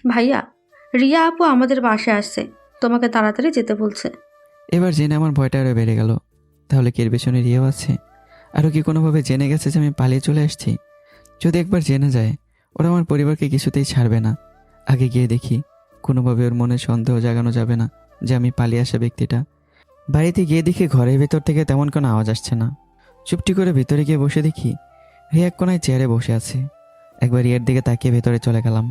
ভাইয়া, রিয়া আপু আমাদের বাসায় আসছে, তোমাকে তাড়াতাড়ি যেতে বলছে। এবার জেনে আমার ভয়টা আরও বেড়ে গেল। তাহলে কি এর পেছনে রিয়াও আছে? আরও কি কোনোভাবে জেনে গেছে যে আমি পালিয়ে চলে আসছি? যদি একবার জেনে যায়, ওরা আমার পরিবারকে কিছুতেই ছাড়বে না। আগে গিয়ে দেখি, কোনোভাবে ওর মনে সন্দেহ জাগানো যাবে না যে আমি পালিয়ে আসা ব্যক্তিটা। বাড়িতে গিয়ে দেখি ঘরের ভেতর থেকে তেমন কোনো আওয়াজ আসছে না। চুপটি করে ভেতরে গিয়ে বসে দেখি রিয়া এক কোনায় চেয়ারে বসে আছে। একবার রিয়ার দিকে তাকিয়ে ভেতরে চলে গেলাম।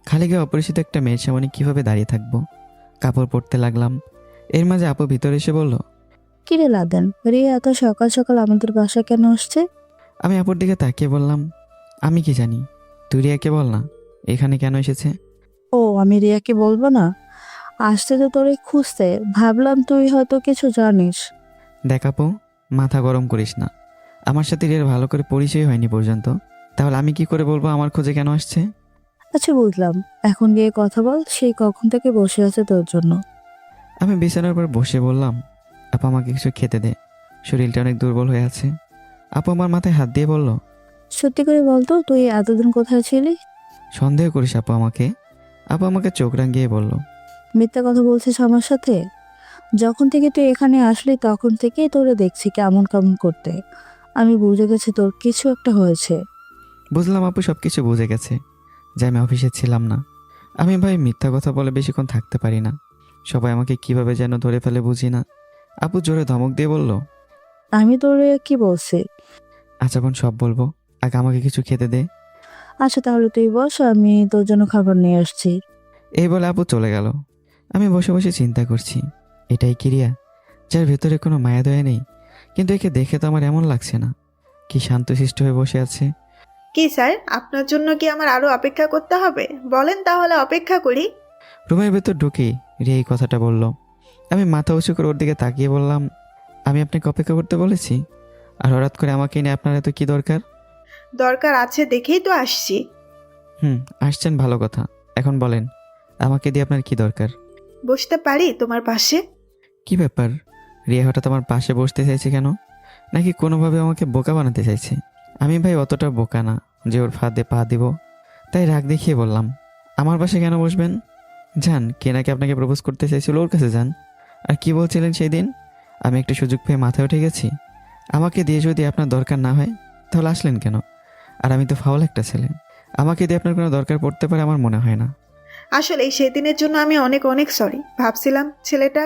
খালি গায়ে অপরিচিত একটা মেয়ের সামনে কীভাবে দাঁড়িয়ে থাকবো? কাপড় পরতে লাগলাম। এর মাঝে আপু ভিতরে এসে বলল, কিরে লাদেন, রিয়া এত সকাল সকাল আমাদের বাসায় কেন আসছে? আমি আপুর দিকে তাকিয়ে বললাম, আমি কি জানি, তুই রিয়াকে বল না এখানে কেন এসেছে। ও, আমি রিয়াকে বলবো না? আসতে তো তোরে খুঁজতে, ভাবলাম তুই হয়তো কিছু জানিস। দেখ আপু, মাথা গরম করিস না। আমার সাথে রিয়ার ভালো করে পরিচয় হয়নি পর্যন্ত, তাহলে আমি কি করে বলবো আমার খোঁজে কেন আসছে? আচ্ছা বুঝলাম, এখন গিয়ে কথা বল, সেই কখন থেকে বসে আছে তোর জন্য। আমি বিছানার উপর বসে বললাম, আপু আমাকে কিছু খেতে দে, শরীরটা অনেক দুর্বল হয়ে আছে। আপু আমার মাথায় হাত দিয়ে বলল, সত্যি করে বলতো, তুই এতদিন কোথায় ছিলি? সন্দেহ করিস আপু আমাকে? আপু আমাকে চোখ রাঙিয়ে বলল, মিথ্যা কথা বলছিস আমার সাথে? যখন থেকে তুই এখানে আসলি তখন থেকেই তোরে দেখছি কেমন কেমন করতে। আমি বুঝে গেছি তোর কিছু একটা হয়েছে। বুঝলাম আপু সব কিছু বুঝে গেছে যে আমি অফিসে ছিলাম না। আমি ভাই মিথ্যা কথা বলে বেশিক্ষণ থাকতে পারি না। সবাই আমাকে কিভাবে যেন ধরে ফেলে বুঝি না। আপু জোরে ধমক দিয়ে বলল, আমি তোরে কি বলছি? আচ্ছা বোন সব বলবো, আগে আমাকে কিছু খেতে দে। আচ্ছা তাহলে তুই বস, আমি তোর জন্য খাবার নিয়ে আসছি। এই বলে আপু চলে গেল। আমি বসে বসে চিন্তা করছি, এটাই কি রিয়া, যার ভেতরে কোনো মায়া দয়া নেই? কিন্তু একে দেখে তো আমার এমন লাগছে না। কি শান্তশিষ্ট হয়ে বসে আছে। কি স্যার, আপনার জন্য কি আমার আরো অপেক্ষা করতে হবে? বলেন তাহলে অপেক্ষা করি। রুমের ভেতর ঢুকেই রিয়া এই কথাটা বলল। আমি মাথা উঁচু করে ওর দিকে তাকিয়ে বললাম, আমি আপনাকে অপেক্ষা করতে বলেছি? আর হঠাৎ করে আমাকে নিয়ে আপনার এত কি দরকার? দরকার আছে দেখেই তো আসছি। আসছেন ভালো কথা, এখন বলেন আমাকে দিয়ে আপনার কি দরকার? বসতে পারি তোমার পাশে? কি ব্যাপার, রিয়া হঠাৎ আমার পাশে বসতে চাইছে কেন? নাকি কোনোভাবে আমাকে বোকা বানাতে চাইছে? আমি ভাই অতটা বোকা না যে ওর ফাঁদে পা দিব। তাই রাগ দেখিয়ে বললাম, আমার পাশে কেন বসবেন? যান, কে নাকি আপনাকে প্রপোজ করতে চাইছিল ওর কাছে যান। আর কি বলছিলেন সেই দিন? আমি একটা সুযোগ পেয়ে মাথায় উঠে গেছি। আমাকে দিয়ে যদি আপনার দরকার না হয় তাহলে আসলেন কেন? আর আমি তো ফাউল একটা ছেলে, আমাকে দিয়ে আপনার কোনো দরকার পড়তে পারে আমার মনে হয় না। আসলে সেদিনের জন্য আমি অনেক অনেক সরি। ভাবছিলাম ছেলেটা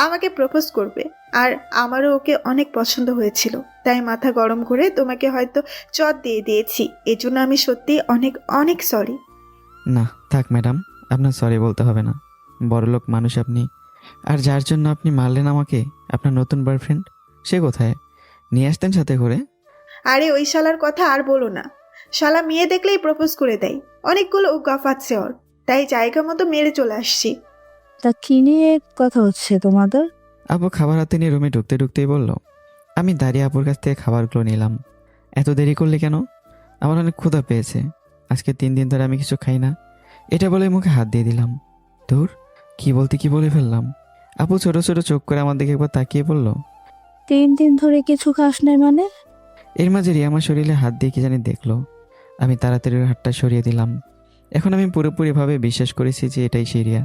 আমাকে প্রপোজ করবে, আর আমারও ওকে অনেক পছন্দ হয়েছিল। তাই মাথা গরম করে তোমাকে হয়তো চট দিয়ে দিয়েছি। এজন্য আমি সত্যি অনেক অনেক সরি। না থাক ম্যাডাম, আপনার সরি বলতে হবে না। বড়লোক মানুষ আপনি। আর যার জন্য আপনি মারলেন আমাকে, আপনার নতুন বয়ফ্রেন্ড, সে কোথায়? নিয়ে আসতেন সাথে করে। আরে ওই শালার কথা আর বলো না। শালা মেয়ে দেখলেই প্রপোজ করে দেয়। অনেকগুলো গাফাচ্ছে ওর। তাই জায়গা মতো মেরে চলে আসছি। তা কি নিয়ে কথা হচ্ছে তোমাদের? আপু খাবার হাতে নিয়ে রুমে ঢুকতে ঢুকতেই বলল, আমি দাঁড়িয়ে আপুর কাছ থেকে খাবারগুলো নিলাম। এত দেরি করলে কেন? আমার অনেক ক্ষুধা পেয়েছে, আজকে 3 দিন ধরে আমি কিছু খাই না। এটা বলে মুখে হাত দিয়ে দিলাম। ধুর, কি বলতে কি বলে ফেললাম। আপু ছোট ছোট চোখ করে আমার দিকে একবার তাকিয়ে বলল। 3 দিন ধরে কিছু খাস নাই মানে? এর মাঝে রিয়া আমার শরীরে হাত দিয়ে কি জানি দেখলো। আমি তাড়াতাড়ি ওর হাতটা সরিয়ে দিলাম। এখন আমি পুরোপুরিভাবে বিশ্বাস করেছি যে এটাই সেই রিয়া।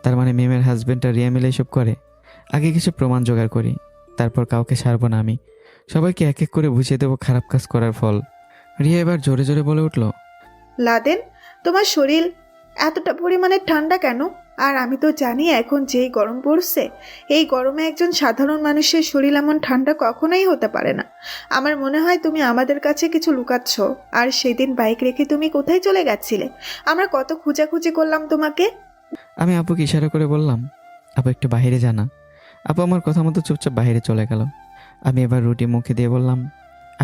তার মানে মেমের হাজব্যান্ড আর রিয়া মিলে এসব করে। আগে কিছু প্রমাণ জোগাড় করি, তারপর কাউকে ছাড়বো না আমি। সবাইকে এক এক করে বুঝিয়ে দেবো খারাপ কাজ করার ফল। রিয়া এবার জোরে জোরে বলে উঠল, লাদেন, তোমার শরীর এতটা পরিমাণে ঠান্ডা কেন? আর আমি তো জানি এখন যেই গরম পড়ছে, এই গরমে একজন সাধারণ মানুষের শরীর এমন ঠান্ডা কখনোই হতে পারে না। আমার মনে হয় তুমি আমাদের কাছে কিছু লুকাচ্ছ। আর সেদিন বাইক রেখে তুমি কোথায় চলে গেছিলে? আমরা কত খোঁজাখুঁজি করলাম তোমাকে। আমি আপুকে ইশারা করে বললাম, আপু একটু বাইরে জানা। আপু আমার কথা মতো চুপচাপ বাইরে চলে গেল। আমি এবার রুটি মুখে দিয়ে বললাম,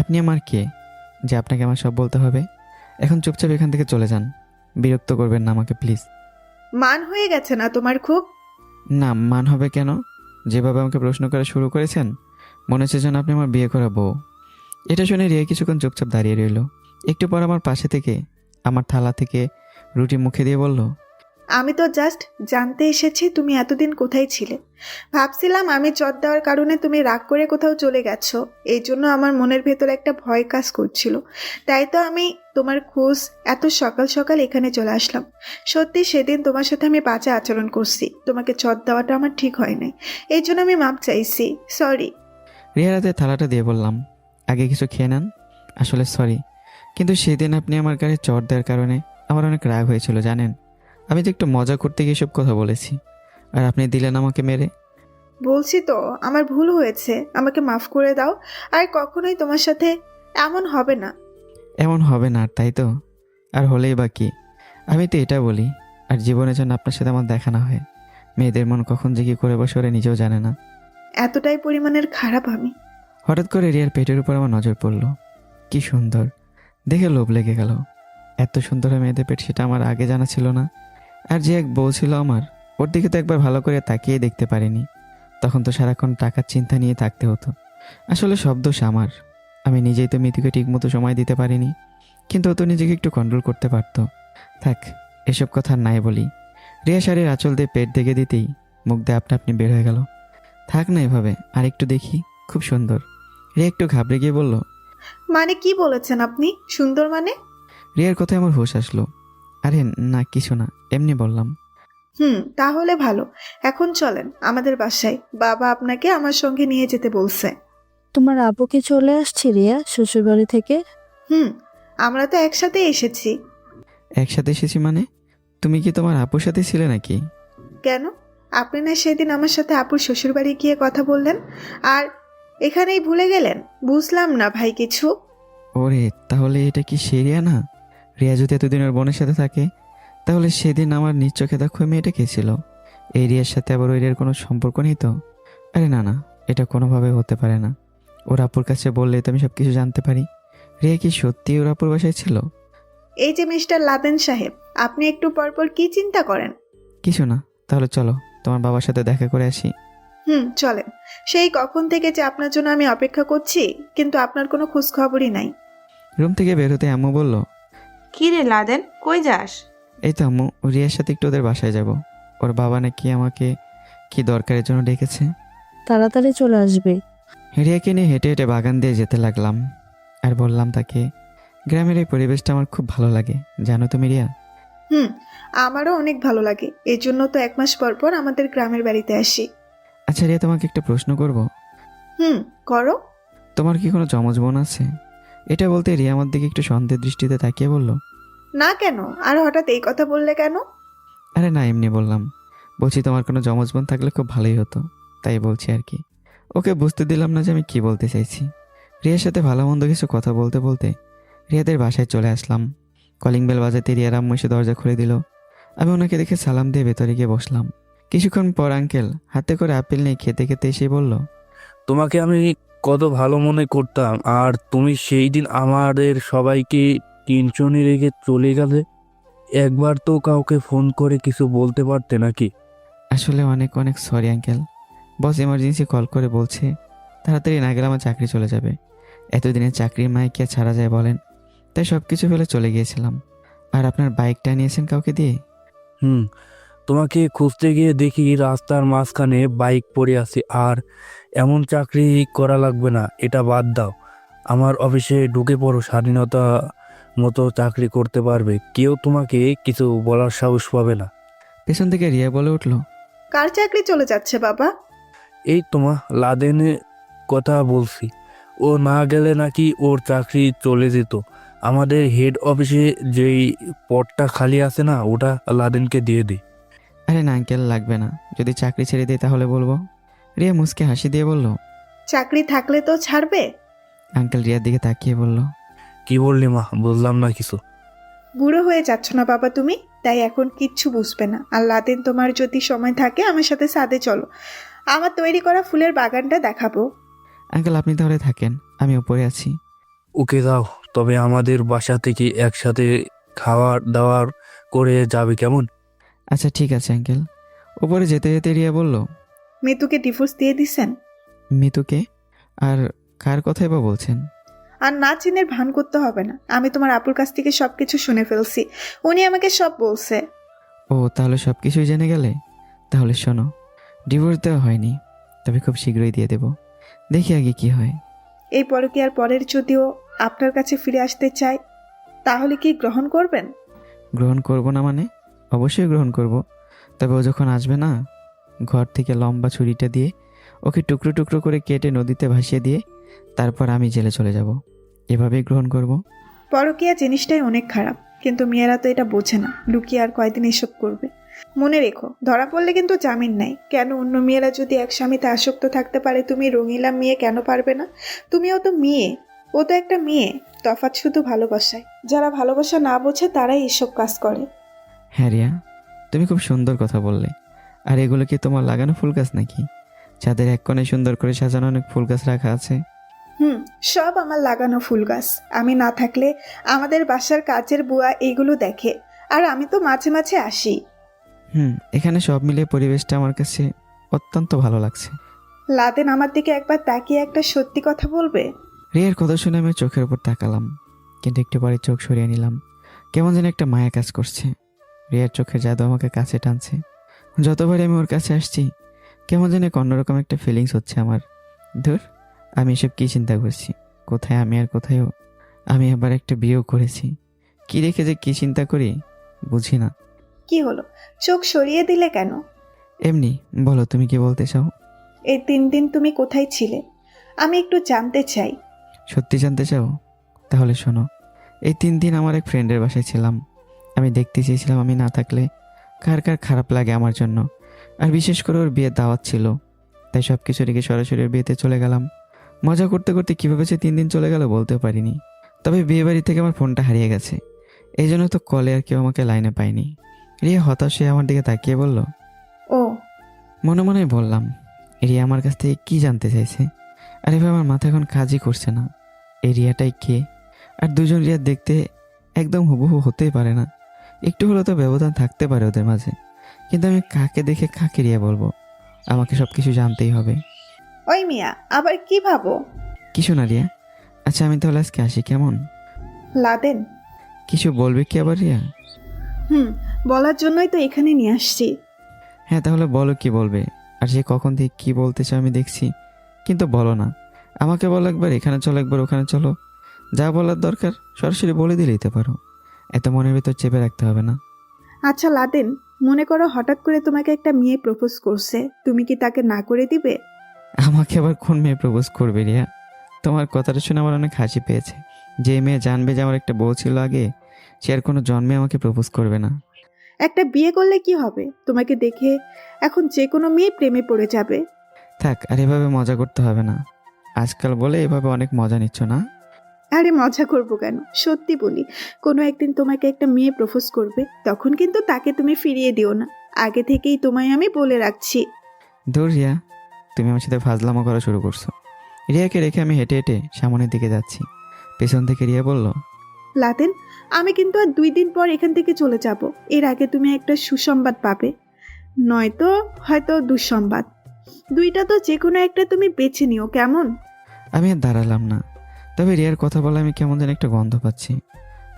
আপনি আমার কে যে আপনাকে আমার সব বলতে হবে? এখন চুপচাপ এখান থেকে চলে যান, বিরক্ত করবেন না আমাকে প্লিজ। মান হয়ে গেছে না তোমার খুব? না, মান হবে কেন? যেভাবে আমাকে প্রশ্ন করা শুরু করেছেন, মনে হচ্ছে যেন আপনি আমার বিয়ে করা বউ। এটা শুনে রিয়া কিছুক্ষণ চুপচাপ দাঁড়িয়ে রইল। একটু পর আমার পাশে থেকে আমার থালা থেকে রুটি মুখে দিয়ে বলল, আমি তো জাস্ট জানতে এসেছি তুমি এতদিন কোথায় ছিলে। ভাবছিলাম আমি চট দেওয়ার কারণে তুমি রাগ করে কোথাও চলে গেছো। এই জন্য আমার মনের ভেতর একটা ভয় কাজ করছিল। তাই তো আমি তোমার খোঁজ এত সকাল সকাল এখানে চলে আসলাম। সত্যি সেদিন তোমার সাথে আমি বাজে আচরণ করছি, তোমাকে চট দেওয়াটা আমার ঠিক হয় নাই, এই জন্য আমি মাপ চাইছি, সরি। রিয়ার হাতে থালাটা দিয়ে বললাম, আগে কিছু খেয়ে নেন। আসলে সরি, কিন্তু সেদিন আপনি আমার গায়ে চড় দেওয়ার কারণে আমার অনেক রাগ হয়েছিল জানেন। আমি তো একটু মজা করতে গিয়ে সব কথা বলেছি, আর আপনি দিলেন আমাকে মেরে। বলছি তো আমার ভুল হয়েছে, আমাকে মাফ করে দাও, আর কখনোই তোমার সাথে এমন হবে না। এমন হবে না আর তাই তো, আর হলেই বা কি। আমি তো এটা বলি, আর জীবনের জন্য আপনার সাথে আমার দেখা না হয়। মেয়েদের মন কখন যে কী করে বসে ওরা নিজেও জানে না। এতটাই পরিমাণের খারাপ আমি? হঠাৎ করে রিয়ার পেটের উপর আমার নজর পড়ল। কি সুন্দর, দেখে লোভ লেগে গেল। এত সুন্দর হয় মেয়েদের পেট, সেটা আমার আগে জানা ছিল না। আর যে এক বউ ছিল আমার, ওর দিকে তো একবার ভালো করে তাকিয়ে দেখতে পারিনি। তখন তো সারাক্ষণ টাকার চিন্তা নিয়ে থাকতে হতো। আসলে সব দোষ আমার। আমি নিজেই তো মিতুকে ঠিকমতো সময় দিতে পারিনি, কিন্তু ও তো নিজেকে একটু কন্ট্রোল করতে পারতো। থাক, এসব কথা আর নাই বলি। রিয়া শাড়ির আঁচল দিয়ে পেট দেখে দিতেই মুখ দিয়ে আপনা আপনি বের হয়ে গেল। থাক না এভাবে, আর একটু দেখি, খুব সুন্দর। রিয়া একটু ঘাবড়ে গিয়ে বলল, মানে কি বলেছেন আপনি? সুন্দর মানে? রিয়ার কথায় আমার হুঁশ আসলো। আরে না, কিছু না, এমনি বললাম। তাহলে ভালো। এখন চলেন আমাদের বাসায়, বাবা আপনাকে আমার সঙ্গে নিয়ে যেতে বলছে। তোমার আপু কি চলে আসছে রিয়া শ্বশুরবাড়ি থেকে? আমরা তো একসাথে এসেছি। একসাথে এসেছি মানে? তুমি কি তোমার আপুর সাথে ছিলে নাকি? কেন? আপনি না সেদিন আমার সাথে আপুর শ্বশুরবাড়ি গিয়ে কথা বললেন, আর এখানেই ভুলে গেলেন? বুঝলাম না ভাই কিছু। ওরে, তাহলে এটা কি সে রিয়া না? রিয়া যদি এতদিন ওর বোনের সাথে থাকে, তাহলে সেদিন আমার নিজ চোখে দেখো মেয়েটা কে ছিল? এই রিয়ার সাথে আবার ওই রিয়ার কোনো সম্পর্ক নেই তো? আরে না না, এটা কোনোভাবে হতে পারে না। ওর আপুর কাছে বললে তো আমি সব কিছু জানতে পারি। রিয়া কি সত্যি ওর আপুর বাসায় ছিল? এই যে মিস্টার লাদেন সাহেব, আপনি একটু পরপর কি চিন্তা করেন? কিছু না, তাহলে চলো তোমার বাবার সাথে দেখা করে আসি। চলেন। সেই কখন থেকে যে আপনার জন্য আমি অপেক্ষা করছি, কিন্তু আপনার কোনো খোঁজ খবরই নাই। রুম থেকে বের হতে আম্মু বলল, কি রে লাদেন, কই যাস? এই তো আম্মু, রিয়ার সাথে একটু ওদের বাসায় যাব। ওর বাবা নাকি আমাকে কি দরকারের জন্য ডেকেছে। তাড়াতাড়ি চলে আসবে। রিয়াকে নিয়ে হেঁটে হেঁটে বাগান দিয়ে যেতে লাগলাম, আর বললাম তাকে, গ্রামের এই পরিবেশটা আমার খুব ভালো লাগে, জানো তুমি রিয়া। আমারও অনেক ভালো লাগে, এই জন্য তো 1 মাস পর পর আমাদের গ্রামের বাড়িতে আসি। আচ্ছা রিয়া, তোমাকে একটা প্রশ্ন করব। করো। তোমার কি কোনো যমজ বোন আছে? এটা বলতে রিয়া আমার দিকে একটু সন্দেহ দৃষ্টিতে তাকিয়ে বলল, না কেন? আর হঠাৎ এই কথা বললে কেন? আরে না, এমনি বললাম। বলছি তোমার কোনো যমজ বোন থাকলে খুব ভালোই হতো, তাই বলছি আর কি। ওকে বুঝতে দিলাম না যে আমি কি বলতে চাইছি। রিয়ার সাথে ভালো মন্দ কিছু কথা বলতে বলতে রিয়াদের বাসায় চলে আসলাম। কলিং বেল বাজাতে রিয়ার আম্মু এসে দরজা খুলে দিল। আমি ওনাকে দেখে সালাম দিয়ে ভেতরে গিয়ে বসলাম। কিছুক্ষণ পর আঙ্কেল হাতে করে আপেল নিয়ে খেতে খেতে এসে বলল, তোমাকে আমি কত ভালো মনে করতাম, আর তুমি সেই দিন আমাদের সবাইকে টেনশনে রেখে চলে গেলে। একবার তো কাউকে ফোন করে কিছু বলতে পারতে নাকি? আসলে অনেক অনেক সরি আঙ্কেল। বস এমার্জেন্সি কল করে বলছে তাড়াতাড়ি না গেলে আমার চাকরি চলে যাবে। এতদিনের চাকরির মায় কি আর ছাড়া যায় বলেন? তাই সব কিছু ফেলে চলে গিয়েছিলাম। আর আপনার বাইকটা নিয়েছেন কাউকে দিয়ে? তোমাকে খুঁজতে গিয়ে দেখি রাস্তার মাঝখানে বাইক পড়ে আছে। আর এমন চাকরি করা লাগবে না, এটা বাদ দাও। আমার অফিসে ঢুকে পড়ো, স্বাধীনতা মতো চাকরি করতে পারবে, কেউ তোমাকে কিছু বলার সাহস পাবে না। পেছন থেকে রিয়া বলে উঠল, কার চাকরি চলে যাচ্ছে বাবা? এই তোমার লাদেনের কথা বলছি। ও না গেলে নাকি ওর চাকরি চলে যেত। আমাদের হেড অফিসে যেই পদটা খালি আছে না, ওটা লাদেনকে দিয়ে দিই। আরে না আঙ্কেল, লাগবে না। যদি চাকরি ছেড়ে দিই তাহলে বলবো। রিয়া মুচকে হাসি দিয়ে বলল। চাকরি থাকলে তো ছাড়বে। আঙ্কেল রিয়ার দিকে তাকিয়ে বলল, কি বললি মা, বুঝলাম না কিছু। বুড়ো হয়ে যাচ্ছ না বাবা তুমি, তাই এখন কিচ্ছু বুঝবে না। আর লাদেন, তোমার যদি সময় থাকে আমার সাথে ছাদে চলো, আমার তৈরি করা ফুলের বাগানটা দেখাবো। আঙ্কেল আপনি তাহলে থাকেন, আমি উপরে আছি। ওকে দাও, তবে আমাদের বাসা থেকে একসাথে খাওয়ার দাওয়ার করে যাবে কেমন? আচ্ছা ঠিক আছে আঙ্কেল। উপরে যেতে যেতে রিয়া বলল, মিতুকে ডিভোর্স দিয়ে দিছেন? মিতুকে? আর কার কথাই বা বলছেন? আর না চিনের ভান করতে হবে না, আমি তোমার আপুর কাছ থেকে সবকিছু শুনে ফেলছি, উনি আমাকে সব বলছে। ও তাহলে সব কিছুই জেনে গেলে? তাহলে শোনো, ডিভোর্স দেওয়া হয়নি, তবে খুব শীঘ্রই দিয়ে দেব। দেখি আগে কি হয়। এই পরকীয়ার পরের যদিও আপনার কাছে ফিরে আসতে চাই। তাহলে কি গ্রহণ করবেন? গ্রহণ করব না মানে? অবশ্যই গ্রহণ করব। তবে ও যখন আসবে না, ঘর থেকে লম্বা ছুরিটা দিয়ে ওকে টুকরো টুকরো করে কেটে নদীতে ভাসিয়ে দিয়ে তারপর আমি জেলে চলে যাব। এভাবেই গ্রহণ করব। পরকীয়া জিনিসটাই অনেক খারাপ, কিন্তু মেয়েরা তো এটা বোঝে না। লুকিয়ে আর কয়দিন এসব করবে? মনে রেখো, ধরা পড়লে কিন্তু জামিন নাই। কেন অন্য মেয়েরা যদি এক স্বামীতে আসক্ত থাকতে পারে, তুমি রঙিলা মেয়ে কেন পারবে না? তুমিও তো মেয়ে, ও তো একটা মেয়ে। তফাৎ শুধু ভালোবাসায়। যারা ভালোবাসা না বোঝে তারাই এসব কাজ করে। হ্যাঁ রিয়া, তুমি খুব সুন্দর কথা বললে। আর এগুলো কি তোমার লাগানো ফুল গাছ নাকি? ছাদের এক কোণে সুন্দর করে সাজানো অনেক ফুল গাছ রাখা আছে। সব আমার লাগানো ফুল গাছ। আমি না থাকলে আমাদের বাসার কাজের বুয়া এইগুলো দেখে, আর আমি তো মাঝে মাঝে আসি। এখানে সব মিলিয়ে পরিবেশটা আমার কাছে অত্যন্ত ভালো লাগছে। লাদেন আমার দিকে একবার তাকিয়ে একটা সত্যি কথা বলবে? রিয়ার কথা শুনে আমি চোখের উপর তাকালাম, কিন্তু একটু পরে চোখ সরিয়ে নিলাম। কেমন যেন একটা মায়া কাজ করছে। রিয়ার চোখের জাদু আমাকে কাছে টানছে। যতবারই আমি ওর কাছে আসছি, কেমন যেন এক অন্যরকম একটা ফিলিংস হচ্ছে আমার। ধুর, আমি এসব কী চিন্তা করছি? কোথায় আমি আর কোথায় ও? আমি আবার একটা বিয়েও করেছি। কি রেখে যে কী চিন্তা করি বুঝি না। কি হলো, চোখ সরিয়ে দিলে কেন? এমনি বলো, তুমি কি বলতে চাও? এই 3 দিন তুমি কোথায় ছিলে? আমি একটু জানতে চাই। সত্যি জানতে চাও? তাহলে শোনো। এই 3 দিন আমার এক ফ্রেন্ডের বাসায় ছিলাম। আমি দেখতে চেয়েছিলাম আমি না থাকলে কার কার খারাপ লাগে আমার জন্য। আর বিশেষ করে ওর বিয়ের দাওয়াত ছিল, তাই সব কিছু রেখে সরাসরি ওর বিয়েতে চলে গেলাম। মজা করতে করতে কীভাবে যে 3 দিন চলে গেল বলতেও পারিনি। তবে বিয়ে বাড়ি থেকে আমার ফোনটা হারিয়ে গেছে, এই জন্য তো কলে আর কেউ আমাকে লাইনে পায়নি। রিয়া হতাশ হয়ে আমার দিকে তাকিয়ে বলল। ও, মনে মনে বললাম, রিয়া আমার কাছ থেকে কী জানতে চাইছে? আর এভাবে আমার মাথা এখন কাজই করছে না। এই রিয়াটাই কে? আর দুজন রিয়া দেখতে একদম হুবহু হতেই পারে না। একটু হলেও তো ব্যবধান থাকতে পারে ওদের মাঝে, কিন্তু আমি কাকে দেখে কাকে রিয়া বলবো? আমাকে সব কিছু জানতেই হবে। ওই মিয়া, আবার কি ভাবো? কিছু না রিয়া। আচ্ছা আমি তাহলে আজকে আসি, কেমন? লাদেন, কিছু বলবে কি আবার রিয়া? বলার জন্যই তো এখানে নিয়ে আসছি। হ্যাঁ তাহলে বলো, কি বলবে? আর সে কখন থেকে কি বলতে চাও আমি দেখছি, কিন্তু বলো না। আমাকে বলো একবার এখানে চলো, একবার ওখানে চলো। যা বলার দরকার সরাসরি বলে দিলেই তো পারো, এত মনের ভিতর চেপে রাখতে হবে না। আচ্ছা লাদেন, মনে করো হঠাৎ করে তোমাকে একটা মেয়ে প্রপোজ করছে, তুমি কি তাকে না করে দিবে? আমাকে আবার কোন মেয়ে প্রপোজ করবে রিয়া? তোমার কথাটা শুনে আমার অনেক হাসি পেয়েছে। যে মেয়ে জানবে যে আমার একটা বউ ছিল আগে, সে আর কোনো জন্মে আমাকে প্রপোজ করবে না। একটা বিয়ে করলে কি হবে? তোমাকে দেখে এখন যে কোনো মেয়ে প্রেমে পড়ে যাবে। থাক, আর এভাবে মজা করতে হবে না। আজকাল বলে এভাবে অনেক মজা নিচ্ছ না? আরে মজা করবো কেন, সত্যি বলি। কোনো একদিন তোমাকে একটা মেয়ে প্রপোজ করবে, তখন কিন্তু তাকে তুমি ফিরিয়ে দিও না। আগে থেকেই তোমায় আমি বলে রাখছি। দূর রিয়া, তুমি আমার সাথে ফাজলামো করা শুরু করছো। রিয়াকে রেখে আমি হেঁটে হেঁটে সামনের দিকে যাচ্ছি। পেছন থেকে রিয়া বলল। লাদেন, আমি কিন্তু আর 2 দিন পর এখান থেকে চলে যাব। এর আগে তুমি একটা সুসংবাদ পাবে, নয়তো হয়তো দুঃসংবাদ। দুইটা তো যে কোনো একটা তুমি বেছে নিও, কেমন? আমি আর দাঁড়ালাম না। তবে রিয়ার কথা বলে আমি কেমন যেন একটা গন্ধ পাচ্ছি।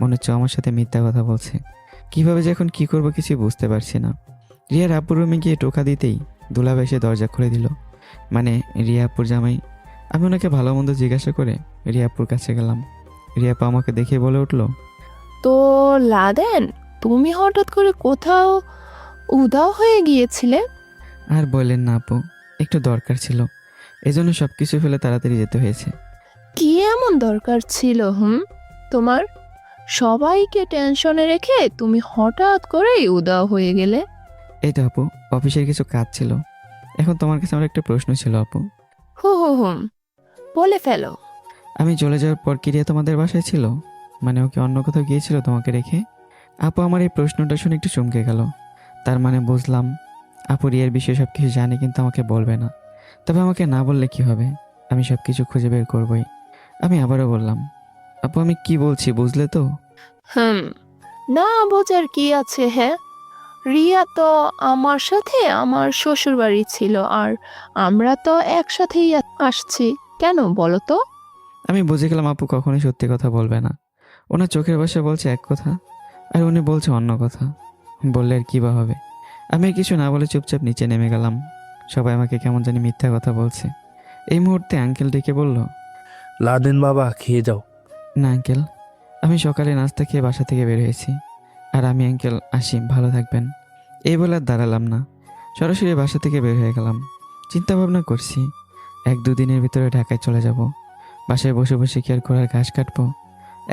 মনে হচ্ছে আমার সাথে মিথ্যা কথা বলছে। কিভাবে যে এখন কী করবো কিছুই বুঝতে পারছি না। রিয়ার আপুর রুমে গিয়ে টোকা দিতেই দুলাভাই এসে দরজা খুলে দিল। মানে রিয়া আপুর জামাই। আমি ওনাকে ভালো মন্দ জিজ্ঞাসা করে রিয়া আপুর কাছে গেলাম। রিয়া আপু আমাকে দেখে বলে উঠল। তো লাদেন, তুমি হঠাৎ করে কোথাও উধাও হয়ে গিয়েছিলে? আর বললেন না আপু, একটু দরকার ছিল, এজন্য সব কিছু ফেলে তাড়াতাড়ি যেতে হয়েছে। কি এমন দরকার ছিল তোমার? সবাইকে টেনশনে রেখে তুমি হঠাৎ করেই উধাও হয়ে গেলে। এই তো আপু, অফিসের কিছু কাজ ছিল। এখন তোমার কাছে আমার একটা প্রশ্ন ছিল আপু। হুম, বলে ফেলো। আমি চলে যাওয়ার পর কি রিয়া তোমাদের বাসায় ছিল? মানে ওকে অন্য কোথাও গিয়েছিল তোমাকে রেখে? আপু আমার এই প্রশ্নটা শুনে একটু চমকে গেল। তার মানে বুঝলাম আপু রিয়ার বিষয়ে সব কিছু জানে, কিন্তু আমাকে বলবে না। তবে আমাকে না বললে কি হবে? আমি সব কিছু খুঁজে বের করবই। আমি আবারও বললাম, আপু আমি কি বলছি বুঝলে তো? না বোঝার কি আছে? হ্যাঁ, রিয়া তো আমার সাথে আমার শ্বশুর বাড়ি ছিল, আর আমরা তো একসাথেই আসছি। কেন বলো তো? আমি বুঝে গেলাম আপু কখনোই সত্যি কথা বলবে না। ওনার চোখের ভাষা বলছে এক কথা, আর উনি বলছে অন্য কথা। বললে আর কী বা হবে? আমি আর কিছু না বলে চুপচাপ নিচে নেমে গেলাম। সবাই আমাকে কেমন জানি মিথ্যা কথা বলছে। এই মুহূর্তে আঙ্কেল ডেকে বলল। লাদেন বাবা, খেয়ে যাও। না আঙ্কেল, আমি সকালে নাস্তা খেয়ে বাসা থেকে বের হয়েছি। আর আমি আঙ্কেল আসি, ভালো থাকবেন। এই বলে আর দাঁড়ালাম না, সরাসরি বাসা থেকে বের হয়ে গেলাম। চিন্তা ভাবনা করছি 1-2 দিনের ভিতরে ঢাকায় চলে যাব। বাসায় বসে বসে কি আর করার ঘাস কাটবো?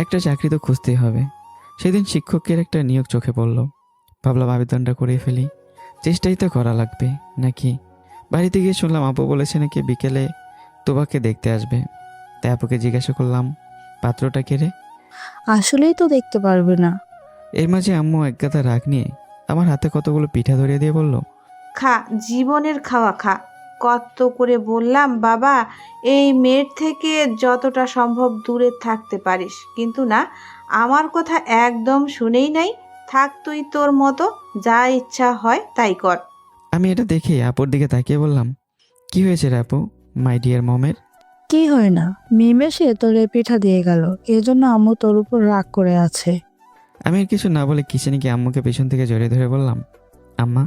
একটা চাকরি তো খুঁজতেই হবে। সেদিন শিক্ষকের একটা নিয়োগ চোখে পড়ল। ভাবলাম আবেদনটা করে ফেলি, চেষ্টাই তো করা লাগবে নাকি। বাড়িতে গিয়ে শুনলাম আপু বলেছে নাকি বিকেলে তোবাকে দেখতে আসবে। তাই আপুকে জিজ্ঞাসা করলাম, পাত্রটা কে রে? আসলেই তো দেখতে পারবে না। এর মাঝে আম্মু একগাদা রাগ নিয়ে আমার হাতে কতগুলো পিঠা ধরিয়ে দিয়ে বলল, খা, জীবনের খাওয়া খা। কত করে বললাম বাবা, এই মেয়ের থেকে যতটা সম্ভব দূরে থাকতে পারিস, কিন্তু না, আমার কথা একদম শুনেই নাই। থাক তুই তোর মতো, যা ইচ্ছা হয় তাই কর। আমি এটা দেখে আপুর দিকে তাকিয়ে বললাম, কি হয়েছে রে আপু, মাই ডিয়ার মমের? কি হয় না, মিম এসে তোরে পিঠা দিয়ে গেল, এজন্য আম্মু তোর উপর রাগ করে আছে। আমি আর কিছু না বলে কিচেনে গিয়ে আম্মুকে পেছন থেকে জড়িয়ে ধরে বললাম, আম্মা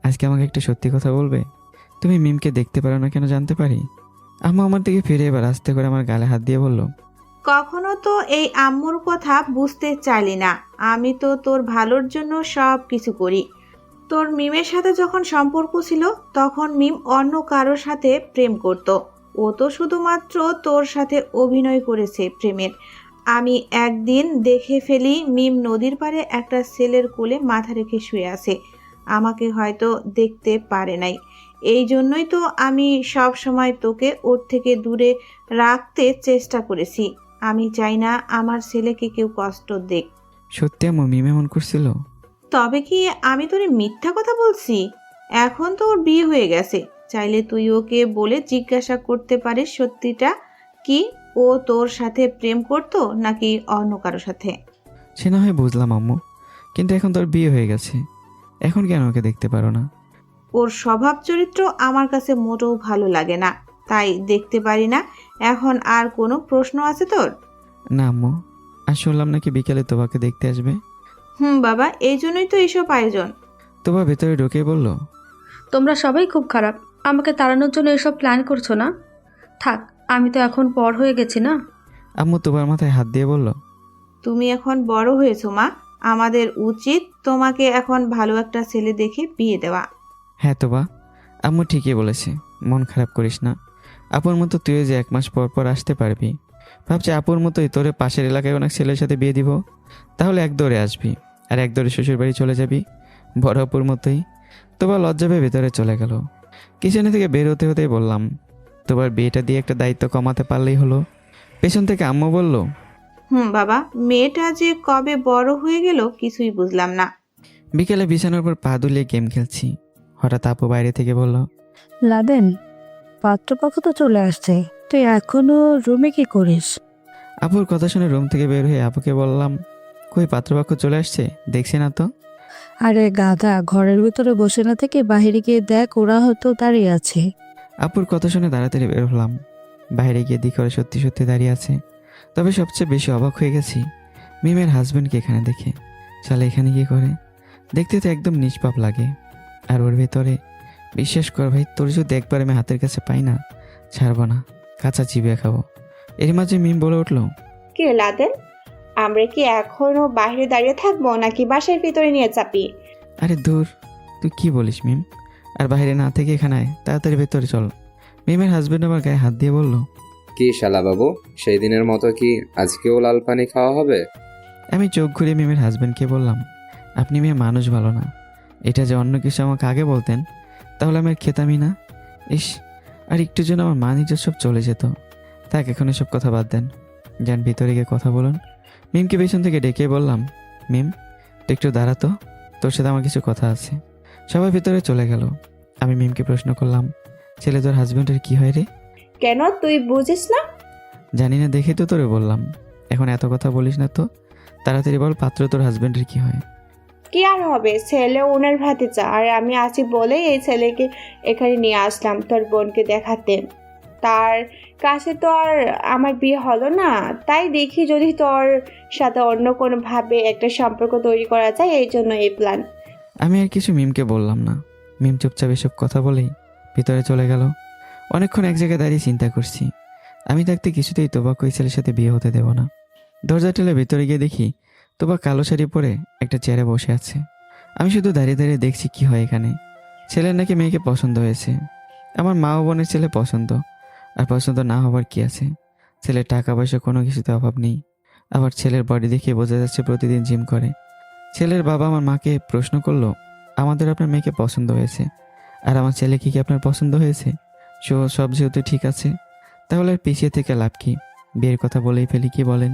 আজকে আমাকে একটা সত্যি কথা বলবে? তুমি মিমকে দেখতে পারো না কেন জানতে পারি? আম্মা আমার দিকে ফিরে এবার আস্তে করে আমার গালে হাত দিয়ে বলল, কখনো তো এই আম্মুর কথা বুঝতে চাইলি না। আমি তো তোর ভালোর জন্য সব কিছু করি। তোর মিমের সাথে যখন সম্পর্ক ছিল তখন মিম অন্য কারোর সাথে প্রেম করত। ও তো শুধুমাত্র তোর সাথে অভিনয় করেছে প্রেমের। আমি একদিন দেখে ফেলি মিম নদীর পাড়ে একটা ছেলের কোলে মাথা রেখে শুয়ে আছে। আমাকে হয়তো দেখতে পারে নাই, এই জন্যই তো আমি সব সময় তোকে ওর থেকে দূরে রাখতে চেষ্টা করেছি। আমি চাই না আমার ছেলেকে কেউ কষ্ট দেখ। সত্যি আম্মু মিম এমন করছিল? তবে কি আমি তোরে মিথ্যা কথা বলছি? এখন তো ওর বিয়ে হয়ে গেছে, চাইলে তুই ওকে বলে জিজ্ঞাসা করতে পারিস সত্যিটা কি, ও তোর সাথে প্রেম করতো নাকি অন্য কারোর সাথে। সে না হয় বুঝলাম আম্মু, কিন্তু এখন তোর বিয়ে হয়ে গেছে, এখন কেন ওকে দেখতে পারো না? ওর স্বভাব চরিত্র আমার কাছে মোটেও ভালো লাগে না, তাই দেখতে পারি না। এখন আর কোনো প্রশ্ন আছে তোর? না আম্মু, আর শুনলাম নাকি বিকেলে তোবাকে দেখতে আসবে। বাবা, এই জন্যই তো এইসব আয়োজন। তোবা ভেতরে ঢুকে বলল, তোমরা সবাই খুব খারাপ, আমাকে তাড়ানোর জন্য এসব প্ল্যান করছো না? থাক, আমি তো এখন বড় হয়ে গেছি না। আম্মু তোবার মাথায় হাত দিয়ে বলল, তুমি এখন বড় হয়েছো মা, আমাদের উচিত তোমাকে এখন ভালো একটা ছেলে দেখে বিয়ে দেওয়া। হ্যাঁ তোবা, আম্মু ঠিকই বলেছে, মন খারাপ করিস না। আপুর মতো তুইও যে 1 মাস পর পর আসতে পারবি, ভাবছি আপুর মতোই তোরে পাশের এলাকায় অনেক ছেলের সাথে বিয়ে দিব, তাহলে এক দৌড়ে আসবি আর এক দৌড়ে শ্বশুর বাড়ি চলে যাবি, বড় আপুর মতোই। তোবা লজ্জা পেয়ে ভেতরে চলে গেল। কিচেনে থেকে বের হতে হতেই বললাম, তোবার বিয়েটা দিয়ে একটা দায়িত্ব কমাতে পারলেই হলো। পেছন থেকে আম্মু বলল, বাবা, মেয়েটা যে কবে বড় হয়ে গেল কিছুই বুঝলাম না। বিকেলে বিছানার উপর পা দুলিয়ে গেম খেলছি, হঠাৎ আপু বাইরে থেকে বলল, লাদেন, পাত্রপক্ষ তো চলে আসছে, তুই এখনো রুমে কি করিস? আপুর কথা শুনে রুম থেকে বের হয়ে আপুকে বললাম, কই পাত্রপক্ষ চলে আসছে, দেখছি না তো। আরে গাধা, ঘরের ভিতরে বসে না থেকে বাইরে গিয়ে দেখ, ওরা হয়তো দাঁড়িয়ে আছে। আপুর কথা শুনে তাড়াতাড়ি বের হলাম। বাইরে গিয়ে দেখি ওরা সত্যি সত্যি দাঁড়িয়ে আছে। তবে সবচেয়ে বেশি অবাক হয়ে গেছি মিমের হাজব্যান্ডকে এখানে দেখে। শালা এখানে কি করে? দেখতে তো একদম নিষ্পাপ লাগে। আর ওর ভেতরে, বিশ্বাস কর ভাই, তোর যদি একবার আমি হাতের কাছে পাই না, ছাড়বো না, কাঁচা চিবিয়ে খাবো। এর মাঝে মিম বলে উঠলো, কে লাদেন, আমরা কি এখনো বাইরে দাঁড়িয়ে থাকবো নাকি বাসার ভিতরে নিয়ে চাপি? আরে দূর, তুই কি বলিস মিম? আর বাইরে না থেকে এখানে আয়, তাড়াতাড়ি ভেতরে চল। মিমের হাজব্যান্ড আমার গায়ে হাত দিয়ে বলল, কি শালা বাবু, সেই দিনের মতো কি আজকেও লাল পানি খাওয়া হবে? আমি চোখ ঘুরিয়ে মিমের হাজব্যান্ডকে বললাম, আপনি মেয়ে মানুষ ভালো না, এটা যে অন্য কিছু আমাকে আগে বলতেন তাহলে আমি আর খেতামই না। ইস, আর একটু জন্য আমার মান ইজ্জত সব চলে যেত। তাক, এখন এসব কথা বাদ দেন, যান ভিতরে গিয়ে কথা বলুন। মিমকে পেছন থেকে ডেকে বললাম, মিম তুই একটু দাঁড়াতো, তোর সাথে আমার কিছু কথা আছে। সবাই ভিতরে চলে গেল। আমি মিমকে প্রশ্ন করলাম, ছেলে তোর হাজব্যান্ডের কি হয় রে? কেন, তুই বুঝিস না? জানি না, দেখেই তো তোরে বললাম। এখন এত কথা বলিস না তো, তাড়াতাড়ি বল, পাত্র তোর হাজব্যান্ডের কি হয়? কি আর হবে, ছেলে ওনার ভাতিজা, আর আমি আছি বলে এই ছেলেকে এখানে নিয়ে আসলাম তোর বোনকে দেখাতে। তার কাছে তো আর আমার বিয়ে হলো না, তাই দেখি যদি তোর সাথে অন্য কোনোভাবে একটা সম্পর্ক তৈরি করা যায়, এই জন্য এই প্ল্যান। আমি আর কিছু মিমকে বললাম না। মিম চুপচাপ এসব কথা বলেই ভিতরে চলে গেল। অনেকক্ষণ এক জায়গায় দাঁড়িয়ে চিন্তা করছি, আমি থাকতে কিছুতেই তোবাক ওই ছেলের সাথে বিয়ে হতে দেব না। দরজা ঠেলে ভিতরে গিয়ে দেখি তোবা কালো শাড়ি পরে একটা চেয়ারে বসে আছে। আমি শুধু দাঁড়িয়ে দাঁড়িয়ে দেখছি কি হয় এখানে। ছেলের নাকি মেয়েকে পছন্দ হয়েছে। আমার মা ও বোনের ছেলে পছন্দ, আর পছন্দ না হবার কি আছে। ছেলের টাকা পয়সা কোনো কিছুতে অভাব নেই। আবার ছেলের বডি দেখে বোঝা যাচ্ছে প্রতিদিন জিম করে। ছেলের বাবা আমার মাকে প্রশ্ন করলো, আমাদের আপনার মেয়েকে পছন্দ হয়েছে, আর আমার ছেলে কি আপনার পছন্দ হয়েছে? সব যেহেতু ঠিক আছে, তাহলে আর পিছিয়ে থেকে লাভ কি? বিয়ের কথা বলেই ফেলি, কি বলেন?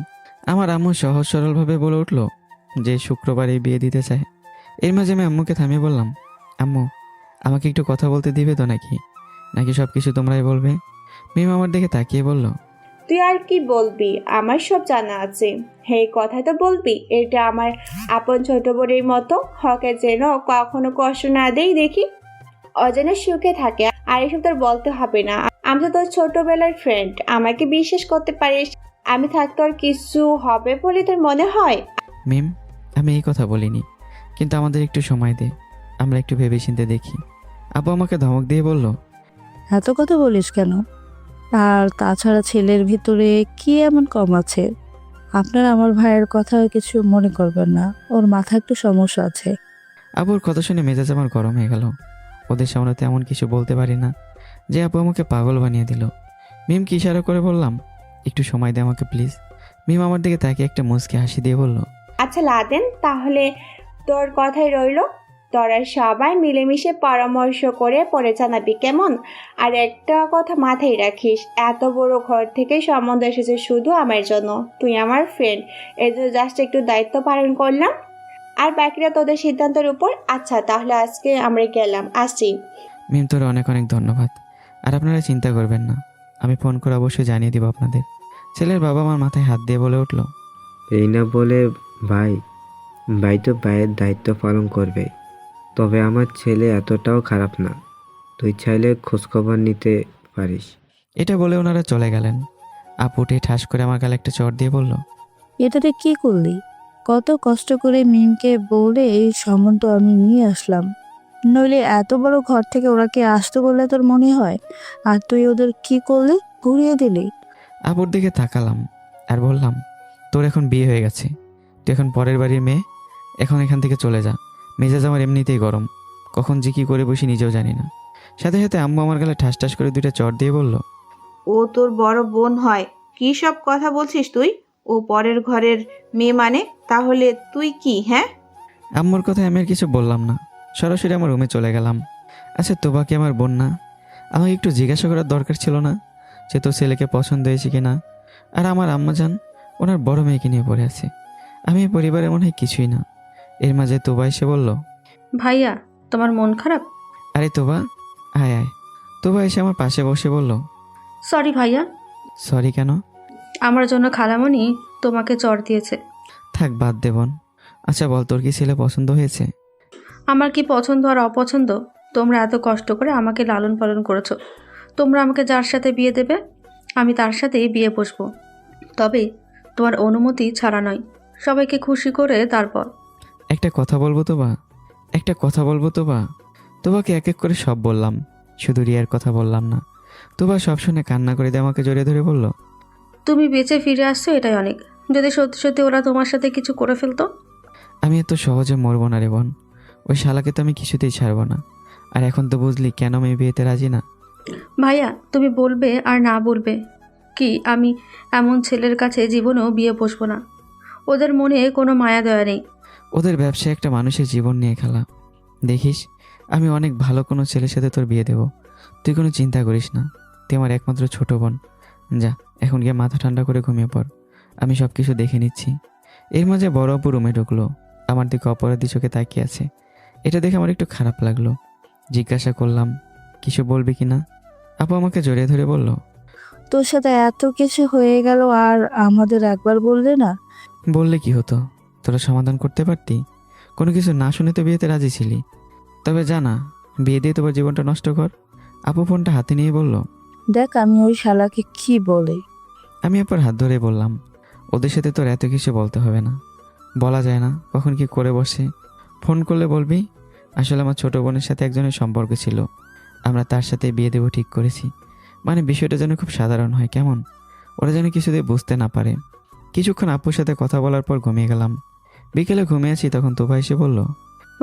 আমার আম্মু সহজ সরলভাবে বলে উঠলো যে শুক্রবারে বিয়ে দিতে চায়। এর মাঝে আমি আম্মুকে থামিয়ে বললাম, আম্মু আমাকে একটু কথা বলতে দিবে তো নাকি সব কিছু তোমরাই বলবে? মিম আমার দিকে তাকিয়ে বলল, তুই আর কি বলবি, আমার সব জানা আছে। হে কথাই তো বলবি, এটা আমার আপন ছোট বোনের মতো। হকে যেন কখনো কষ্ট না দেই দেখি, অজানা সুখে থাকে। আর এসব তোর বলতে হবে না, আমি তো তোর ছোটবেলার ফ্রেন্ড, আমাকে বিশ্বাস করতে পারিস। আমি থাকতে আর কিছু হবে বলে তোর মনে হয়? মিম আমি এই কথা বলিনি, কিন্তু আমাদের একটু সময় দে, আমরা একটু ভেবেচিন্তে দেখি। আপু আমাকে ধমক দিয়ে বলল, এত কথা বলিস কেন? আর তাছাড়া ছেলের ভিতরে কি এমন কম আছে? আপনার আমার ভাইয়ের কথা কিছু মনে করবেন না, ওর মাথায় একটু সমস্যা আছে। আপুর কথা শুনে মেজাজ আমার গরম হয়ে গেল। ওদের সামনে তেমন কিছু বলতে পারি না যে আপু আমাকে পাগল বানিয়ে দিল। মিমকে ইশারা করে বললাম, একটু সময় দে আমাকে প্লিজ। মিম আমার দিকে তাকিয়ে একটা মুচকি হাসি দিয়ে বলল, আচ্ছা লাদেন, তাহলে তোর কথাই রইল। তোরা সবাই মিলেমিশে পরামর্শ করে পরে জানাবি, কেমন? আর একটা কথা মাথায় রাখিস, এত বড় ঘর থেকে সম্বন্ধ এসেছে শুধু আমার জন্য। তুই আমার ফ্রেন্ড, এই জন্য জাস্ট একটু দায়িত্ব পালন করলাম, আর বাকিরা তোদের সিদ্ধান্তের উপর। আচ্ছা তাহলে আজকে আমরা গেলাম, আসি। মিম তোর অনেক অনেক ধন্যবাদ। আর আপনারা চিন্তা করবেন না, আমি ফোন করে অবশ্যই জানিয়ে দিব আপনাদের। ছেলের বাবা আমার মাথায় হাত দিয়ে বলে উঠল, এই না বলে ভাই তো ভাইয়ের দায়িত্ব পালন করবে। তবে আমার ছেলে এতটাও খারাপ না, তুই চাইলে খোঁজখবর নিতে পারিস। এটা বলে ওনারা চলে গেলেন। আপু উঠে ঠাস করে আমার গালে একটা চড় দিয়ে বলল, এটাতে কি করলি? কত কষ্ট করে মিমকে বলে এই সম্বন্ধ আমি নিয়ে আসলাম, নইলে এত বড় ঘর থেকে ওরা কি আসতে বললে তোর মনে হয়? আর তুই ওদের কি করলি? ঘুরিয়ে দিলি। আপুর দিকে তাকালাম আর বললাম, তোর এখন বিয়ে হয়ে গেছে, তুই এখন পরের বাড়ির মেয়ে, এখন এখান থেকে চলে যা। মেজাজ আমার এমনিতেই গরম, কখন যে কী করে বসি নিজেও জানি না। সাথে সাথে আম্মু আমার গালে ঠাস ঠাস করে দুইটা চড় দিয়ে বলল, ও তোর বড় বোন হয়? কি সব কথা বলছিস তুই? ও পরের ঘরের মেয়ে মানে? তাহলে তুই কি? হ্যাঁ, আম্মুর কথায় আমি আর কিছু বললাম না, সরাসরি আমার রুমে চলে গেলাম। আচ্ছা তোবা কি আমার বোন না? আমাকে একটু জিজ্ঞাসা করার দরকার ছিল না সে তোর ছেলেকে পছন্দ হয়েছে কি না? আর আমার আম্মা জান ওনার বড় মেয়েকে নিয়ে পড়ে আছে, আমি এই পরিবারে মনে হয় কিছুই না। এর মাঝে তোবা এসে বলল, ভাইয়া তোমার মন খারাপ? আরে তোবা আয় আয়। তোবা এসে আমার পাশে বসে বলল, সরি ভাইয়া, সরি কেন? আমার জন্য খালামণি তোমাকে চড় দিয়েছে। থাক বাদ দে বোন। আচ্ছা বল, তোর কি ছেলে পছন্দ হয়েছে? আমার কি পছন্দ আর অপছন্দ? তোমরা এত কষ্ট করে আমাকে লালন পালন করেছো, তোমরা আমাকে যার সাথে বিয়ে দেবে আমি তার সাথেই বিয়ে বসবো, তবে তোমার অনুমতি ছাড়া নয়। সবাইকে খুশি করে তারপর। একটা কথা বলবো তোবা, একটা কথা বলবো তোবা। তোবাকে এক এক করে সব বললাম, শুধু রিয়ার কথা বললাম না। তোবা সব শুনে কান্না করে দিয়ে আমাকে জড়িয়ে ধরে বলল, তুমি বেঁচে ফিরে আসছো এটাই অনেক। যদি সত্যি সত্যি ওরা তোমার সাথে কিছু করে ফেলতো? আমি এত সহজে মরবো না রে বোন, ওই শালাকে তো আমি কিছুতেই ছাড়বো না। আর এখন তো বুঝলি কেন আমি বিয়েতে রাজি না। ভাইয়া তুমি বলবে আর না বলবে কি, আমি এমন ছেলের কাছে জীবনেও বিয়ে বসবো না। ওদের মনে কোনো মায়া দয়া নেই। ওদের ব্যবসায় একটা মানুষের জীবন নিয়ে খেলা। দেখিস আমি অনেক ভালো কোনো ছেলের সাথে তোর বিয়ে দেবো, তুই কোনো চিন্তা করিস না। তুই আমার একমাত্র ছোট বোন। যা এখন গিয়ে মাথা ঠান্ডা করে ঘুমিয়ে পড়, আমি সব কিছু দেখে নিচ্ছি। এর মাঝে বড় আপু রুমে ঢুকলো, আমার দিকে অপরাধী চোখে তাকিয়ে আছে। এটা দেখে আমার একটু খারাপ লাগলো। জিজ্ঞাসা করলাম, কিছু বলবি কি না? আপু আমাকে জড়িয়ে ধরে বলল, তোর সাথে এত কিছু হয়ে গেল আর আমাদের একবার বললে না? বললে কি হতো, তোরা সমাধান করতে পারতি। কোনো কিছু না শুনে তো বিয়েতে রাজি ছিলি, তবে জানা বিয়ে দিয়ে তোমার জীবনটা নষ্ট কর। আপু ফোনটা হাতে নিয়ে বলল, দেখ আমি ওই শালাকে কি বলে। আমি আপার হাত ধরে বললাম, ওদের সাথে তোর এত কিছু বলতে হবে না, বলা যায় না কখন কি করে বসে। ফোন করলে বলবি আসলে আমার ছোট বোনের সাথে একজনের সম্পর্ক ছিল, আমরা তার সাথে বিয়ে দেবো ঠিক করেছি। মানে বিষয়টা যেন খুব সাধারণ হয়, কেমন? ওরা যেন কিছুতেই বুঝতে না পারে। কিছুক্ষণ আপুর সাথে কথা বলার পর ঘুমিয়ে গেলাম। বিকেলে ঘুমিয়েছি তখন তোফা এসে বলল,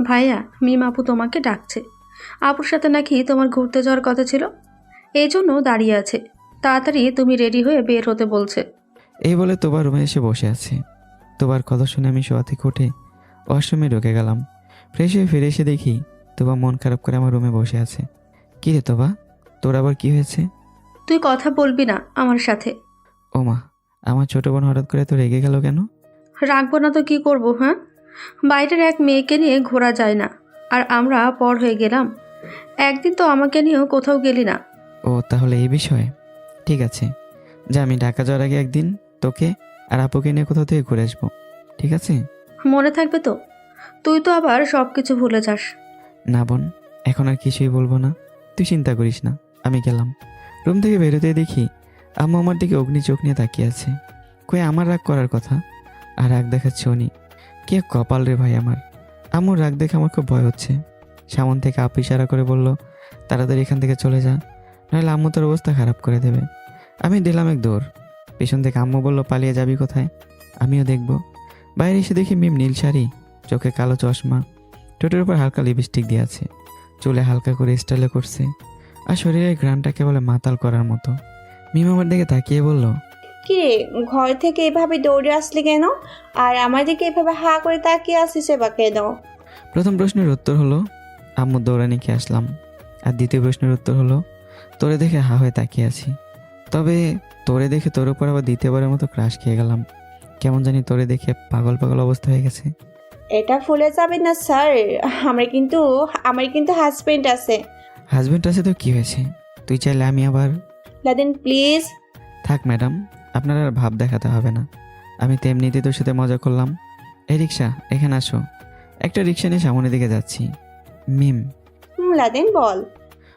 ভাইয়া মিম আপু তোমাকে ডাকছে। আপুর সাথে নাকি তোমার ঘুরতে যাওয়ার কথা ছিল, এই জন্য দাঁড়িয়ে আছে। তাড়াতাড়ি তুমি রেডি হয়ে বের হতে বলছে। এই বলে তোবার রুমে এসে বসে আছে। তোবার কথা শুনে আমি শোয়া থেকে উঠে ওয়াশরুমে ঢুকে গেলাম। ফ্রেশ হয়ে ফিরে এসে দেখি তোবা মন খারাপ করে আমার রুমে বসে আছে। কী রে তোবা, তোর আবার কি হয়েছে? তুই কথা বলবি না আমার সাথে? ও মা, আমার ছোট বোন হঠাৎ করে তো রেগে গেল কেন? রাখবো না তো কি করব? হ্যাঁ, বাইরের এক মেয়েকে নিয়ে ঘোরা যায় না, আর আমরা পর হয়ে গেলাম। একদিন তো আমাকে নিয়েও কোথাও গেলি না। ও তাহলে এই বিষয়, ঠিক আছে। যা, আমি ঢাকা যাওয়ার আগে একদিন তোকে আর আপুকে নিয়ে কোথাও থেকে ঘুরে আসবো, ঠিক আছে? মনে থাকবে তো? তুই তো আবার সব কিছু ভুলে যাস। না বোন, এখন আর কিছুই বলবো না, তুই চিন্তা করিস না। আমি গেলাম। রুম থেকে বেরোতে দেখি আম্মু আমার দিকে অগ্নি চোখ নিয়ে তাকিয়ে আছে। কই আমার রাগ করার কথা, আর রাগ দেখাচ্ছে উনি। কে কপাল রে ভাই আমার। আম্মুর রাগ দেখে আমার খুব ভয় হচ্ছে। সামন থেকে আপু ইশারা করে বলল, তাড়াতাড়ি এখান থেকে চলে যা, নাহলে আম্মু তোর অবস্থা খারাপ করে দেবে। আমি দিলাম এক দৌড়। পেছন থেকে আম্মু বলল, পালিয়ে যাবি কোথায়? আমিও দেখব। বাইরে এসে দেখি মিম নীল শাড়ি, চোখে কালো চশমা, ঠোঁটের উপর হালকা লিপস্টিক দিয়ে আছে, চুলে হালকা করে স্টাইলে করছে, আর শরীরের ঘ্রাণটাকে বলে মাতাল করার মতো। মিম আমার দিকে তাকিয়ে বলল, কি রে, ঘর থেকে এভাবে দৌড়ে আসলি কেন? আর আমার দিকে এভাবে হা করে তাকিয়ে আসিস বা কেন? প্রথম প্রশ্নের উত্তর হলো আম্মু দৌড়ানিকে আসলাম, আর দ্বিতীয় প্রশ্নের উত্তর হলো তোরে দেখে হা হয়ে তাকিয়ে আছি। তবে তোরে দেখে তোর উপর আবার দ্বিতীয়বারের মতো ক্রাশ খেয়ে গেলাম। কেমন জানি তোরে দেখে পাগল পাগল অবস্থা হয়ে গেছে। এটা ভুলে যাবেন না স্যার, আমার কিন্তু হাজবেন্ড আছে। হাজবেন্ড আছে তো কি হয়েছে? তুই চাইলে আমি আবার। Laden please. থাক ম্যাডাম, আপনার আর ভাব দেখাতে হবে না। আমি তো এমনিতেই তোর সাথে মজা করলাম। এই রিক্সা, এখানে আসো। একটা রিক্সা নিয়ে সামনের দিকে যাচ্ছি। মিম, লাদেন বল।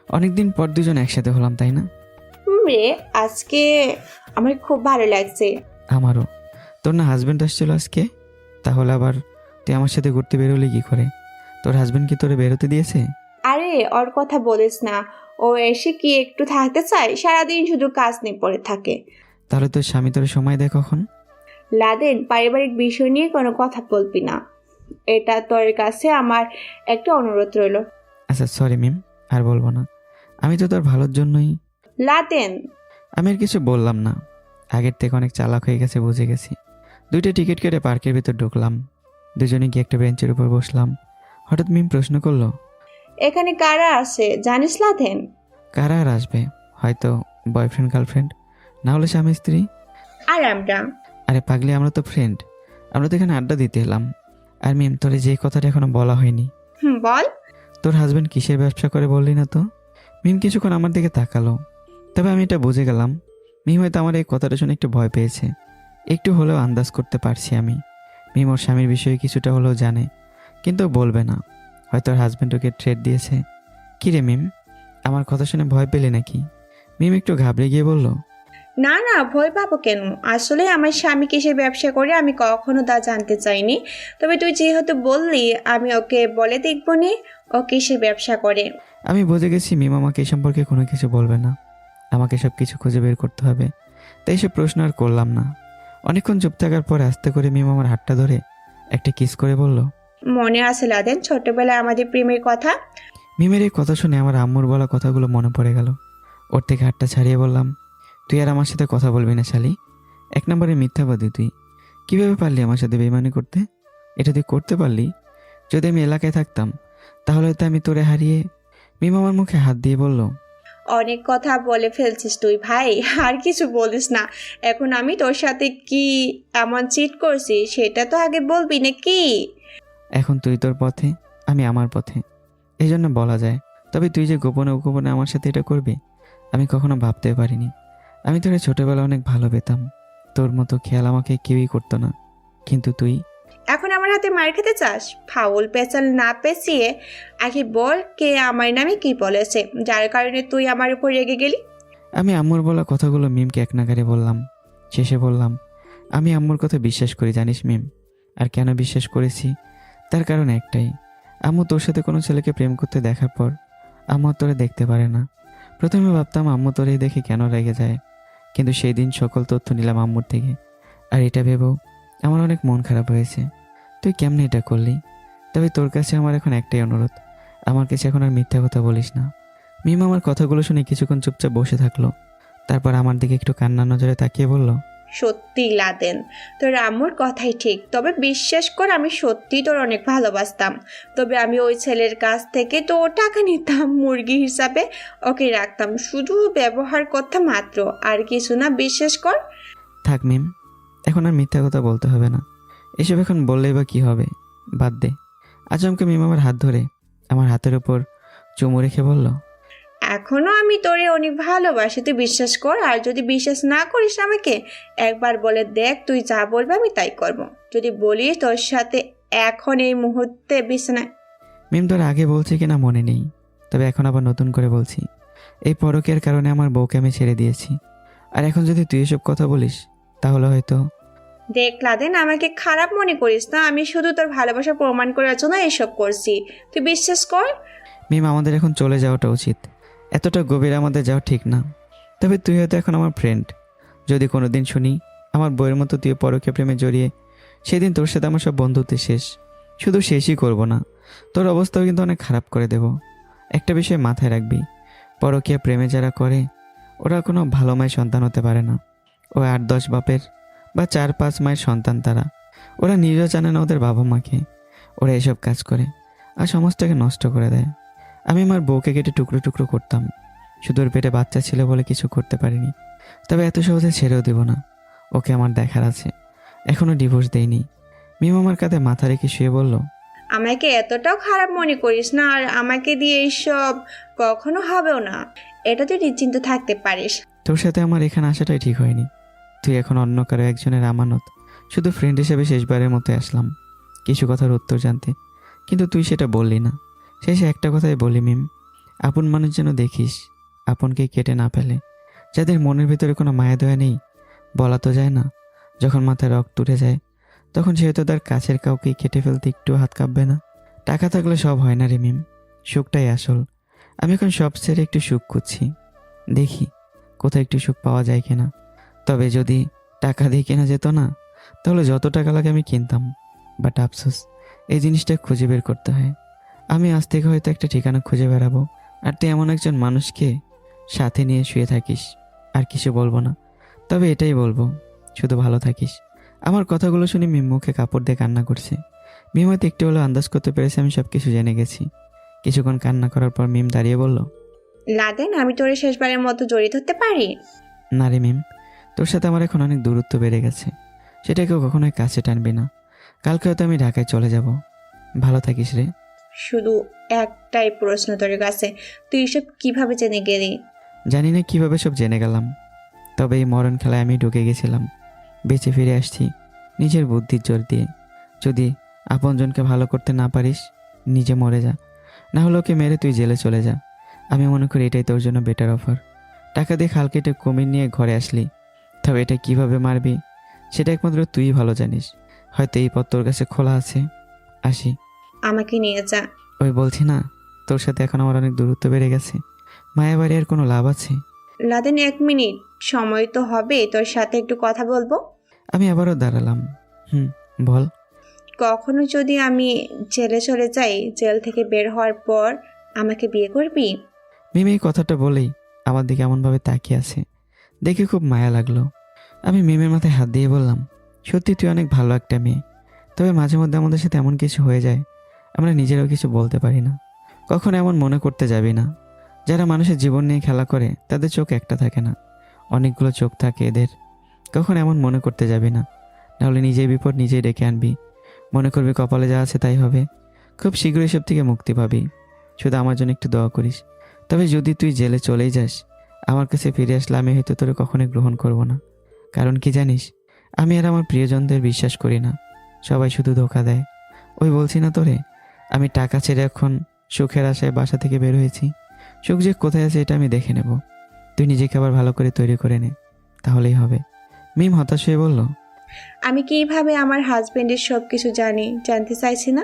অনেকদিন পর দুজন একসাথে হলাম, তাই না? রে, আজকে আমার খুব ভালো লাগছে। আমারও। তোর না হাজবেন্ড আসছিল আজকে? তাহলে আবার তুই আমার সাথে ঘুরতে বেরোলি কি করে? তোর হাজবেন্ড কি তোরে বেরোতে দিয়েছে? আরে ওর কথা বলিস না, ও এসে কি একটু থাকতে চায়? সারাদিন শুধু কাজ নিয়ে পড়ে থাকে। তাহলে তোর স্বামী তোর সময় দেয় কখন? লাদেন, পারিবারিক বিষয় নিয়ে কোনো কথা বলবি না, এটা তোর কাছে আমার একটা অনুরোধ রইল। আচ্ছা সরি মিম, আর বলবো না। আমি তো তোর ভালোর জন্যই। লাদেন, আমি আর কিছু বললাম না। আগের থেকে অনেক চালাক হয়ে গেছে, বুঝে গেছি। 2টা টিকিট কেটে পার্কের ভিতর ঢুকলাম। দুজনে গিয়ে একটা বেঞ্চের উপর বসলাম। হঠাৎ মিম প্রশ্ন করলো, এখানে কারা আছে জানিস লাদেন? কারা আর আসবে? হয়তো বয়ফ্রেন্ড গার্লফ্রেন্ড, না হলে স্বামী স্ত্রী। আর আমরা? আরে পাগলি, আমরা তো ফ্রেন্ড। আমরা তো এখানে আড্ডা দিতে এলাম। আর মিম, তোরে যে কথাটা এখনো বলা হয়নি। বল। তোর হাজবেন্ড কিসের ব্যবসা করে বললি না তো? মিম কিছুক্ষণ আমার দিকে তাকালো। তবে আমি এটা বুঝে গেলাম মিম হয়তো আমার এই কথাটা শুনে একটু ভয় পেয়েছে। একটু হলেও আন্দাজ করতে পারছি আমি মিম ওর স্বামীর বিষয়ে কিছুটা হলেও জানে, কিন্তু বলবে না। হয়তো ওর হাজবেন্ড ওকে থ্রেট দিয়েছে। কী রে মিম, আমার কথা শুনে ভয় পেলে নাকি? মিম একটু ঘাবড়ে গিয়ে বলল, না না, ভয় পাবো কেন? আসলে আমার স্বামী কিসের ব্যবসা করে আমি কখনো তা জানতে চাইনি। তবে তুই যেহেতু বললি, আমি ওকে বলে দেখবো নি ও কিসের ব্যবসা করে। আমি বুঝে গেছি মিম আমাকে এই সম্পর্কে কোনো কিছু বলবে না। আমাকে সব কিছু খুঁজে বের করতে হবে। তাই সে প্রশ্ন আর করলাম না। অনেকক্ষণ চুপ থাকার পর আস্তে করে মিম আমার হাতটা ধরে একটা কিস করে বলল, মনে আছে লাদেন ছোটবেলায় আমাদের প্রেমের কথা? মিমের এই কথা শুনে আমার আম্মুর বলা কথাগুলো মনে পড়ে গেল। ওর থেকে হাতটা ছাড়িয়ে বললাম, তুই আর আমার সাথে কথা বলবি না শালি। 1 নম্বরে মিথ্যাবাদী তুই। কীভাবে পারলি আমার সাথে বেইমানি করতে? এটা তুই করতে পারলি? যদি আমি এলাকায় থাকতাম তাহলে হয়তো আমি তোরে হারিয়ে। মিম আমার মুখে হাত দিয়ে বলল, অনেক কথা বলে ফেলছিস তুই ভাই, আর কিছু বলিস না। এখন আমি তোর সাথে কি এমন চিট করছি সেটা তো আগে বলবি নাকি? এখন তুই তোর পথে, আমি আমার পথে, এই জন্য বলা যায়। তবে তুই যে গোপনে গোপনে আমার সাথে এটা করবি আমি কখনো ভাবতে পারিনি। আমি তোরে ছোটবেলা অনেক ভালো পেতাম। তোর মতো খেয়াল আমাকে কেউই করতো না, কিন্তু তুই। এখন আমার হাতে মার খেতে চাস? ফাউল পেঁচাল না পেঁচিয়ে আগে বল, কে আমার নামে কি বলেছে যার কারণে তুই আমার উপর রেগে গেলি? আমি আম্মুর বলা কথাগুলো মিমকে এক নাগারে বললাম। শেষে বললাম, আমি আম্মুর কথা বিশ্বাস করি জানিস মিম। আর কেন বিশ্বাস করেছি তার কারণ একটাই, আম্মু তোর সাথে কোনো ছেলেকে প্রেম করতে দেখার পর আম্মু তোরে দেখতে পারে না। প্রথমে ভাবতাম আম্মু তোরে দেখে কেন রেগে যায়, কিন্তু সেই দিন সকল তথ্য নিলাম আম্মুর থেকে। আর এটা ভেবেও আমার অনেক মন খারাপ হয়েছে। তুই কেমনে এটা করলি? তবে তোর কাছে আমার এখন একটাই অনুরোধ, আমার কাছে এখন আর মিথ্যা কথা বলিস না। মিম আমার কথাগুলো শুনে কিছুক্ষণ চুপচাপ বসে থাকলো। তারপর আমার দিকে একটু কান্নার নজরে তাকিয়ে বলল, সত্যি লাদেন, তোর আম্মুর কথাই ঠিক। তবে বিশ্বাস কর, আমি সত্যিই তোর অনেক ভালোবাসতাম। তবে আমি ওই ছেলের কাছ থেকে তো টাকা নিতাম, মুরগি হিসাবে ওকে রাখতাম, শুধু ব্যবহার করতাম মাত্র, আর কিছু না। বিশ্বাস কর। থাক মিম, এখন আর মিথ্যা কথা বলতে হবে না। এসব এখন বললেই বা কী হবে, বাদ দে। আচমকে মিম আমার হাত ধরে আমার হাতের উপর চুমু রেখে বলল, এখনো আমি তোরে অনেক ভালোবাসি, তুই বিশ্বাস কর। আর যদি বিশ্বাস না করিস আমাকে, একবার বলে দেখ, তুই যা বলবি আমি তাই করব। যদি বলিস তোর সাথে এখন এই মুহূর্তে বিছানায়। মিম তোর আগে বলছি কিনা মনে নেই, তবে এখন আবার নতুন করে বলছি, এই পরকীয়ার কারণে আমার বউকে আমি ছেড়ে দিয়েছি। আর এখন যদি তুই এসব কথা বলিস তাহলে হয়তো। দেখ লাদেন, আমাকে খারাপ মনে করিস না, আমি শুধু তোর ভালোবাসা প্রমাণ করার জন্য এসব করছি, তুই বিশ্বাস কর। মিম আমাদের এখন চলে যাওয়াটা উচিত, এতটা গভীর আমাদের যাওয়া ঠিক না। তবে তুই হয়তো এখন আমার ফ্রেন্ড, যদি কোনো দিন শুনি আমার বইয়ের মতো তুই পরকীয়া প্রেমে জড়িয়ে, সেদিন তোর সাথে আমার সব বন্ধুত্ব শেষ। শুধু শেষই করব না, তোর অবস্থাও কিন্তু অনেক খারাপ করে দেব। একটা বিষয় মাথায় রাখবি, পরকীয়া প্রেমে যারা করে ওরা কোনো ভালো মায়ের সন্তান হতে পারে না। ও 8-10 বাপের বা 4-5 মায়ের সন্তান তারা। ওরা নিজেও জানে না ওদের বাবা মাকে। ওরা এসব কাজ করে আর সমাজটাকে নষ্ট করে দেয়। আমি আমার বউকে কেটে টুকরো টুকরো করতাম, শুধু ওর পেটে বাচ্চা ছিল বলে কিছু করতে পারিনি। তবে এত সহজে ছেড়েও দেব না, ওকে আমার দেখার আছে। এখনও ডিভোর্স দেইনি। মিম আমার কাঁধে মাথা রেখে শুয়ে বলল, আমাকে এতটাও খারাপ মনে করিস না, আর আমাকে দিয়ে এইসব কখনো হবেও না, এটা তুই নিশ্চিন্ত থাকতে পারিস। তোর সাথে আমার এখানে আসাটাই ঠিক হয়নি। তুই এখন অন্য কারো একজনের আমানত। শুধু ফ্রেন্ড হিসেবে শেষবারের মতো আসলাম কিছু কথার উত্তর জানতে, কিন্তু তুই সেটা বললি না। শেষে একটা কথাই বলি মিম, আপন মানুষ যেন দেখিস, আপনকে কেটে না ফেলে। যাদের মনের ভিতরে কোনো মায়া দয়া নেই, বলা তো যায় না, যখন মাথায় রক্ত উঠে যায় তখন সে হয়তো তার কাছের কাউকে কেটে ফেলতে একটু হাত কাঁপবে না। টাকা থাকলে সব হয় না রে মিম, সুখটাই আসল। আমি এখন সব ছেড়ে একটু সুখ খুঁজছি, দেখি কোথায় একটু সুখ পাওয়া যায় কিনা। তবে যদি টাকা দিয়ে কেনা যেত না, তাহলে যত টাকা লাগে আমি কিনতাম। বাট আফসোস, এই জিনিসটা খুঁজে বের করতে হয়। আমি আজ থেকে হয়তো একটা ঠিকানা খুঁজে বেড়াবো, আর তুই এমন একজন মানুষকে সাথে নিয়ে শুয়ে থাকিস। আর কিছু বলবো না, তবে এটাই বলবো, শুধু ভালো থাকিস। আমার কথাগুলো শুনে মিম মুখে কাপড় দিয়ে কান্না করছে। মিম হয়তো একটু হলেও আন্দাজ করতে পেরেছে আমি সব কিছু জেনে গেছি। কিছুক্ষণ কান্না করার পর মিম দাঁড়িয়ে বলল, লাদেন, আমি তোরে শেষবারের মতো জড়িত হতে পারি? না রে মিম, তোর সাথে আমার এখন অনেক দূরত্ব বেড়ে গেছে, সেটাকেও কখনোই কাছে টানবি না। কালকে হয়তো আমি ঢাকায় চলে যাব। ভালো থাকিস রে। শুধু একটাই প্রশ্ন তোর কাছে, তুই এসব কিভাবে জেনে গেলি? জানি না কিভাবে সব জেনে গেলাম, তবে এই মরণ খেলায় আমি ঢুকে গেছিলাম। বেঁচে ফিরে আসছি নিজের বুদ্ধির জোর দিয়ে। যদি আপনজনকে ভালো করতে না পারিস, নিজে মরে যা, না হলে ওকে মেরে তুই জেলে চলে যা। আমি মনে করি এটাই তোর জন্য বেটার অফার। টাকা দিয়ে খাল কেটে কুমির নিয়ে ঘরে আসলি, তবে এটা কিভাবে মারবি সেটা একমাত্র তুই ভালো জানিস। হয়তো এই পথ তোর কাছে খোলা আছে। আসি। আমাকে নিয়ে যা। ওই বলছি না, তোর সাথে এখন আমার অনেক দূরত্ব বেড়ে গেছে, মায়াবাড়ি আর কোনো লাভ আছে? লাদেন, 1 মিনিট সময় তো হবে, তোর সাথে একটু কথা বলবো। আমি আবারও দাঁড়ালাম। বল। কখনো যদি আমি জেলে চলে যাই, জেল থেকে বের হওয়ার পর আমাকে বিয়ে করবি? মিমি এই কথাটা বলেই আমার দিকে এমনভাবে তাকিয়ে আছে, দেখে খুব মায়া লাগলো। আমি মিমের মাথায় হাত দিয়ে বললাম, সত্যি তুই অনেক ভালো একটা মেয়ে, তবে মাঝে মধ্যে আমাদের সাথে এমন কিছু হয়ে যায় আমরা নিজেরাও কিছু বলতে পারি না। কখনো এমন মনে করতে যাবি না। যারা মানুষের জীবন নিয়ে খেলা করে তাদের চোখ একটা থাকে না, অনেকগুলো চোখ থাকে এদের। কখনো এমন মনে করতে যাবি না, নাহলে নিজেই বিপদ নিজেই ডেকে আনবি। মনে করবি কপালে যা আছে তাই হবে। খুব শীঘ্রই এসব থেকে মুক্তি পাবি। শুধু আমার জন্য একটু দোয়া করিস। তবে যদি তুই জেলে চলেই যাস, আমার কাছে ফিরে আসলে আমি হয়তো তোরে কখনোই গ্রহণ করব না। কারণ কি জানিস, আমি আর আমার প্রিয়জনদের বিশ্বাস করি না, সবাই শুধু ধোঁকা দেয়। ওই বলছি না তোরে, আমি টাকা ছেড়ে এখন সুখের আশায় বাসা থেকে বের হয়েছি। সুখ যে কোথায় আছে এটা আমি দেখে নেব। তুই নিজেকে আবার ভালো করে তৈরি করে নে, তাহলেই হবে। মিম হতাশ হয়ে বলল, আমি কিভাবে আমার হাজবেন্ডের সব কিছু জানতে চাইছি না।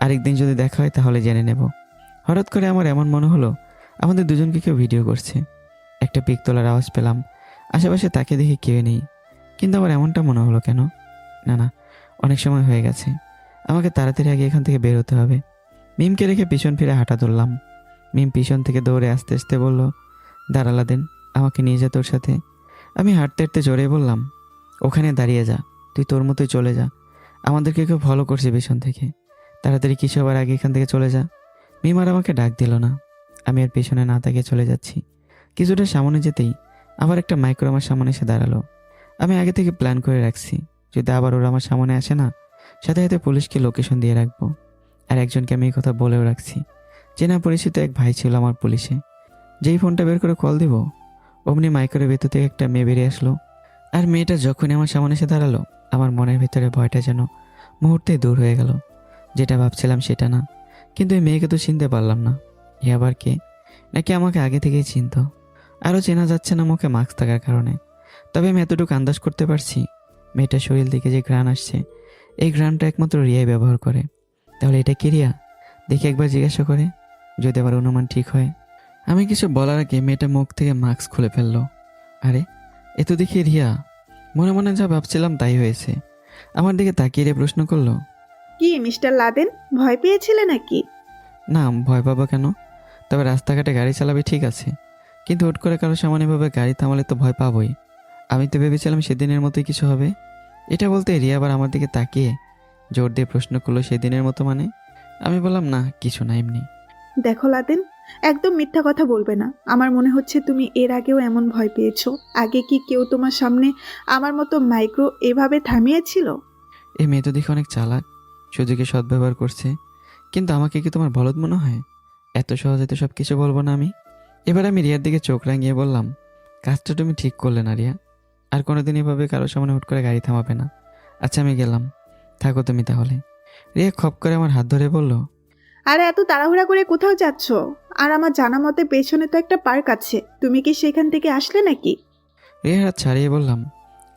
আরেকদিন যদি দেখা হয় তাহলে জেনে নেব। হঠাৎ করে আমার এমন মনে হলো আমাদের দুজনকে কেউ ভিডিও করছে। একটা পিক তোলার আওয়াজ পেলাম, আশেপাশে তাকে দেখে কেউ নেই। কিন্তু আমার এমনটা মনে হলো কেন? না না, অনেক সময় হয়ে গেছে, আমাকে তাড়াতাড়ি আগে এখান থেকে বের হতে হবে। মিমকে রেখে পিছন ফিরে হাঁটা ধরলাম। মিম পিছন থেকে দৌড়ে আসতে আসতে বলল, দাঁড়ালা দেন, আমাকে নিয়ে যা তোর সাথে। আমি হাঁটতে হাঁটতে জোরে বললাম, ওখানে দাঁড়িয়ে যা, তুই তোর মতোই চলে যা, আমাদেরকে কেউ ফলো করছে পিছন থেকে, তাড়াতাড়ি কিছু হবার আগে এখান থেকে চলে যা। মিম আর আমাকে ডাক দিল না। আমি আর পেছনে না তাকিয়ে চলে যাচ্ছি। কিছুটা সামনে যেতেই আবার একটা মাইক্রো আমার সামনে এসে দাঁড়ালো। আমি আগে থেকে প্ল্যান করে রাখছি, যদি আবার ওরা আমার সামনে আসে না, সাথে সাথে পুলিশকে লোকেশন দিয়ে রাখবো। আর একজনকে আমি এই কথা বলেও রাখছি, চেনা পরিচিত এক ভাই ছিল আমার পুলিশে। যেই ফোনটা বের করে কল দিব, অমনি মাইক্রোর ভেতর থেকে একটা মেয়ে বেরিয়ে আসলো। আর মেয়েটা যখনই আমার সামনে এসে দাঁড়ালো, আমার মনের ভিতরে ভয়টা যেন মুহূর্তেই দূর হয়ে গেল। যেটা ভাবছিলাম সেটা না, কিন্তু এই মেয়েকে তো চিনতে পারলাম না। এ আবার কে? নাকি আমাকে আগে থেকেই চিনত? আরও চেনা যাচ্ছে না মুখে মাস্ক থাকার কারণে। তবে আমি এতটুকু আন্দাজ করতে পারছি, মেয়েটার শরীর থেকে যে ঘ্রাণ আসছে, এই ঘ্রাণটা একমাত্র রিয়াই ব্যবহার করে। তাহলে এটা কি রিয়া? দেখি একবার জিজ্ঞাসা করে, যদি আমার অনুমান ঠিক হয়। আমি কিছু বলার আগে মেয়েটা মুখ থেকে মাস্ক খুলে ফেললো। আরে, এ তো দেখি রিয়া। মনে মনে যা ভাবছিলাম তাই হয়েছে। আমার দিকে তাকিয়ে রে প্রশ্ন করলো, কি মিস্টার লাদেন, ভয় পেয়েছিলে নাকি? না, ভয় পাবো কেন? তবে রাস্তাঘাটে গাড়ি চালাবে ঠিক আছে, কিন্তু হুট করে কারো সামনে এভাবে গাড়ি থামালে তো ভয় পাবোই। আমি তো ভেবেছিলাম সেদিনের মতোই কিছু হবে। এটা বলতে রিয়া আবার আমার দিকে তাকিয়ে জোর দিয়ে প্রশ্ন করলো, সেদিনের মতো মানে? আমি বললাম, না কিছু না, এমনি। দেখো লাদেন, একদম মিথ্যা কথা বলবে না। আমার মনে হচ্ছে তুমি এর আগেও এমন ভয় পেয়েছো। আগে কি কেউ তোমার সামনে আমার মতো মাইক্রো এভাবে থামিয়েছিল? এই মেয়ে তো দেখি অনেক চালাক, সুযোগে সদ্ব্যবহার করছে। কিন্তু আমাকে কি তোমার বলদ মনে হয়? এত সহজে তো সব কিছু বলবো না আমি। এবার আমি রিয়ার দিকে চোখ রাঙিয়ে বললাম, কাজটা তুমি ঠিক করলে না রিয়া। আর কোনোদিন এভাবে কারো সামনে হুট করে গাড়ি থামাবে না। আচ্ছা আমি গেলাম, থাকো তুমি তাহলে। রিয়া খপ করে আমার হাত ধরে বলল, আর এত তাড়াহুড়া করে কোথাও যাচ্ছ? আর আমার জানা মতে পেছনে তো একটা পার্ক আছে, তুমি কি সেখান থেকে আসলে নাকি? রিয়ার হাত ছাড়িয়ে বললাম,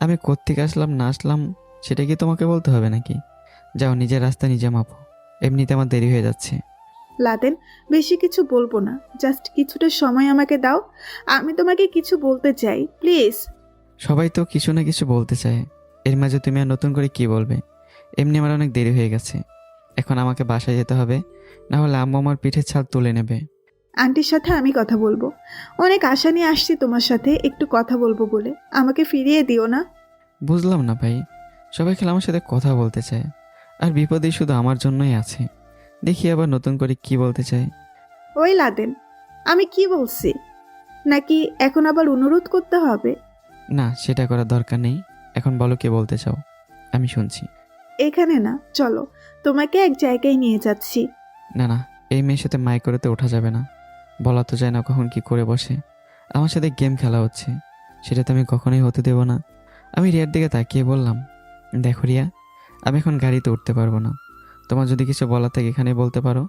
আমি কোত্থেকে আসলাম না আসলাম সেটা কি তোমাকে বলতে হবে নাকি? যাও, নিজের রাস্তা নিজে মাপো, এমনিতে আমার দেরি হয়ে যাচ্ছে। লাদেন, বেশি কিছু বলবো না, জাস্ট কিছুটা সময় আমাকে দাও। আমি তোমাকে কিছু বলতে চাই, প্লিজ। সবাই তো কিছু না কিছু বলতে চায়, এর মাঝে তুমি আর নতুন করে কি বলবে? এমনি আমার অনেক দেরি হয়ে গেছে, এখন আমাকে বাসায় যেতে হবে, না হলে আম্মু আমার পিঠের ছাল তুলে নেবে। আন্টির সাথে আমি কথা বলবো। অনেক আশা নিয়ে আসছি তোমার সাথে একটু কথা বলবো বলে, আমাকে ফিরিয়ে দিও না। বুঝলাম না ভাই, সবাই খেলে আমার সাথে কথা বলতে চায়, আর বিপদে শুধু আমার জন্যই আছে। দেখি আবার নতুন করে কি বলতে চায়। ওই লাদেন, আমি কি বলছি? নাকি এখন আবার অনুরোধ করতে হবে? না, সেটা করার দরকার নেই। এখন বলো কে বলতে চাও, আমি শুনছি। এখানে না, চলো তোমাকে এক জায়গায় নিয়ে যাচ্ছি। না না, এই মেয়ের সাথে মাইক্রোতে ওঠা যাবে না। বলা তো যায় না কখন কি করে বসে। আমার সাথে গেম খেলা হচ্ছে, সেটা তো আমি কখনোই হতে দেব না। আমি রিয়ার দিকে তাকিয়ে বললাম, দেখো রিয়া, আমি এখন গাড়িতে উঠতে পারবো না। তোমার যদি কিছু বলা থাকে এখানে বলতে পারো,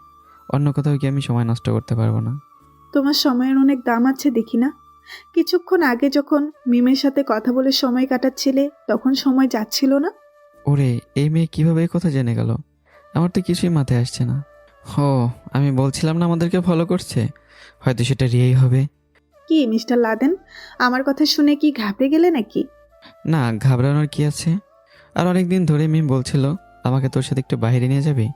অন্য কোথাও গিয়ে আমি সময় নষ্ট করতে পারবো না। তোমার সময়ের অনেক দাম আছে দেখি না? কিছুক্ষণ আগে যখন মিমের সাথে কথা বলে সময় কাটাচ্ছিলে, তখন সময় যাচ্ছিল না? ওরে, এই মেয়ে কিভাবে এই কথা জেনে গেল? আমার তো কিছুই মাথায় আসছে না। ও, আমি বলছিলাম না আমাদেরকে ফলো করছে, হয়তো সেটা রিয়াই হবে। কি মিস্টার লাদেন, আমার কথা শুনে কি ঘাবড়ে গেলে নাকি? না, ঘাবড়ানোর কি আছে। আর অনেক দিন ধরে মিম বলছিল আমাকে তোর সাথে একটু বাইরে নিয়ে যাবি।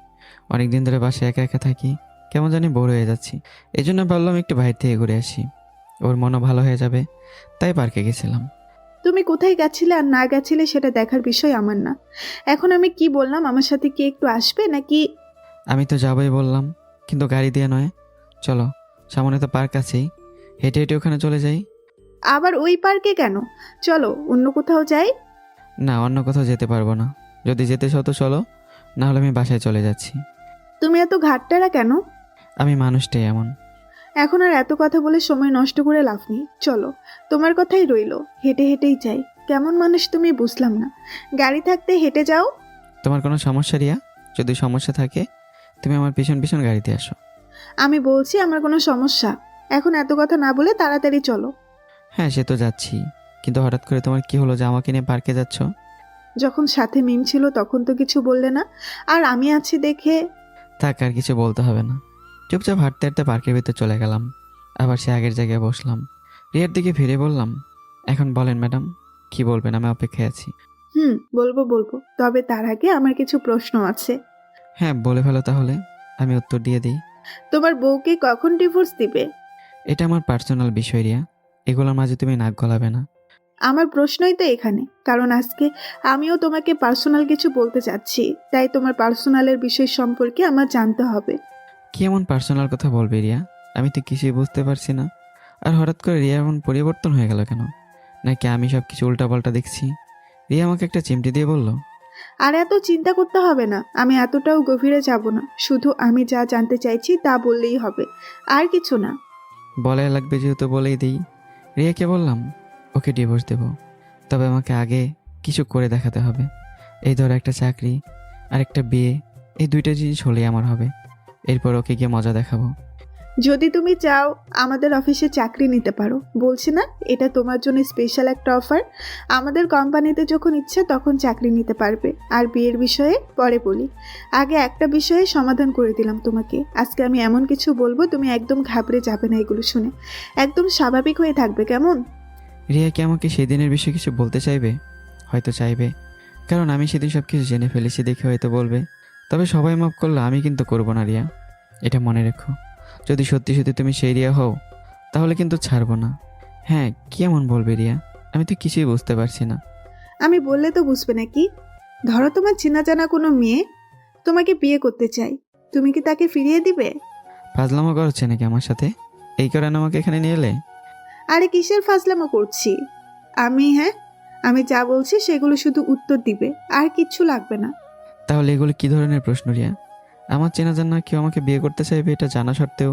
অনেক দিন ধরে বাসায় একা একা থাকি, কেমন জানি বোর হয়ে যাচ্ছি। এই জন্য ভাবলাম একটু বাইরে থেকে ঘুরে আসি, ওর মনও ভালো হয়ে যাবে, তাই পার্কে গেছিলাম। তুমি কোথায় গেছিলে আর না গেছিলে সেটা দেখার বিষয় আমার না। এখন আমি কি বললাম, আমার সাথে কি একটু আসবে নাকি? আমি তো যাবোই বললাম, কিন্তু গাড়ি দিয়ে নয়। চলো, সামনে তো পার্ক আছেই, হেঁটে হেঁটে ওখানে চলে যাই। আবার ওই পার্কে কেন? চলো অন্য কোথাও যাই। না, অন্য কোথাও যেতে পারবো না। যদি যেতে চাও তো চলো, না হলে আমি বাসায় চলে যাচ্ছি। তুমি এত ঘাটটারা কেন? আমি মানুষটাই এমন। এখন আর এত কথা বলে সময় নষ্ট করে লাভ নেই, চলো। তোমার কথাই রইলো, হেঁটে হেঁটেই যাই। কেমন মানুষ তুমি, বুঝলাম না। গাড়ি থাকতে হেঁটে যাও। তোমার কোনো সমস্যা রিয়া? যদি সমস্যা থাকে তুমি আমার পিছন পিছন গাড়িতে আসো। আমি বলছি আমার কোনো সমস্যা। এখন এত কথা না বলে তাড়াতাড়ি চলো। হ্যাঁ, সে তো যাচ্ছি, কিন্তু হঠাৎ করে তোমার কি হলো যে আমাকে নিয়ে পার্কে যাচ্ছ? যখন সাথে মিম ছিল তখন তো কিছু বললে না, আর আমি আছি দেখে। থাক, আর কিছু বলতে হবে না। চুপচাপ হাঁটতে হাঁটতে পার্কের ভিতর চলে গেলাম। আবার সে আগের জায়গায় বসলাম। রিয়ার দিকে ফিরে বললাম, এখন বলেন ম্যাডাম, কি বলবেন? আমি অপেক্ষায় আছি। বলবো বলবো, তবে তার আগে আমার কিছু প্রশ্ন আছে। হ্যাঁ, বলে ফেলো তাহলে, আমি উত্তর দিয়ে দিই। তোমার বউকে কখন ডিভোর্স দিবে? এটা আমার পার্সোনাল বিষয় রিয়া, এগুলোর মাঝে তুমি নাক গলাবে না। আমার প্রশ্নই তো এখানে, কারণ আজকে আমিও তোমাকে পার্সোনাল কিছু বলতে চাচ্ছি, তাই তোমার পার্সোনালের বিষয় সম্পর্কে আমার জানতে হবে। কি এমন পার্সোনাল কথা বলবে রিয়া? আমি তো কিছুই বুঝতে পারছি না। আর হঠাৎ করে রিয়া এমন পরিবর্তন হয়ে গেল কেন? নাকি আমি সব কিছু উল্টাপাল্টা দেখছি? রিয়া আমাকে একটা চিমটি দিয়ে বলল, আর এত চিন্তা করতে হবে না, আমি এতটাও গভীরে যাব না, শুধু আমি যা জানতে চাইছি তা বললেই হবে, আর কিছু না। বলাই লাগবে যেহেতু বলেই দিই। রিয়াকে বললাম, ওকে ডিভোর্স দেব, তবে আমাকে আগে কিছু করে দেখাতে হবে। এই ধরো একটা চাকরি আর একটা বিয়ে, এই দুইটা জিনিস হলেই আমার হবে। এরপর ওকে গিয়ে মজা দেখাবো। যদি তুমি চাও আমাদের অফিসে চাকরি নিতে পারো, বলছি না এটা তোমার জন্য স্পেশাল একটা অফার। আমাদের কোম্পানিতে যখন ইচ্ছে তখন চাকরি নিতে পারবে। আর বিয়ের বিষয়ে পরে বলি, আগে একটা বিষয়ে সমাধান করে দিলাম তোমাকে। আজকে আমি এমন কিছু বলবো তুমি একদম ঘাবড়ে যাবে না, এগুলো শুনে একদম স্বাভাবিক হয়ে থাকবে, কেমন? রিয়া কি আমাকে সেদিনের বিষয়ে কিছু বলতে চাইবে? হয়তো চাইবে, কারণ আমি সেদিন সব কিছু জেনে ফেলেছি দেখে হয়তো বলবে। তবে সবাই মাফ করলে আমি কিন্তু করবো না রিয়া, এটা মনে রেখো। যদি সত্যি সত্যি তুমি সেই রিয়া হও তাহলে কিন্তু ছাড়বো না। হ্যাঁ, কি এমন বলবে রিয়া? আমি তো কিছুই বুঝতে পারছি না। আমি বললে তো বুঝবে নাকি? ধরো তোমার চেনা জানা কোনো মেয়ে তোমাকে বিয়ে করতে চাই, তুমি কি তাকে ফিরিয়ে দিবে? ফাজলামো করছে নাকি আমার সাথে? এই কারণে আমাকে এখানে নিয়ে এলে? আরে কিসের ফাজলামো করছি আমি যা বলছি সেগুলো শুধু উত্তর দিবে, আর কিচ্ছু লাগবে না। তাহলে এগুলো কি ধরনের প্রশ্ন রিয়া? আমার চেনা জানা কেউ আমাকে বিয়ে করতে চাইবে এটা জানা সত্ত্বেও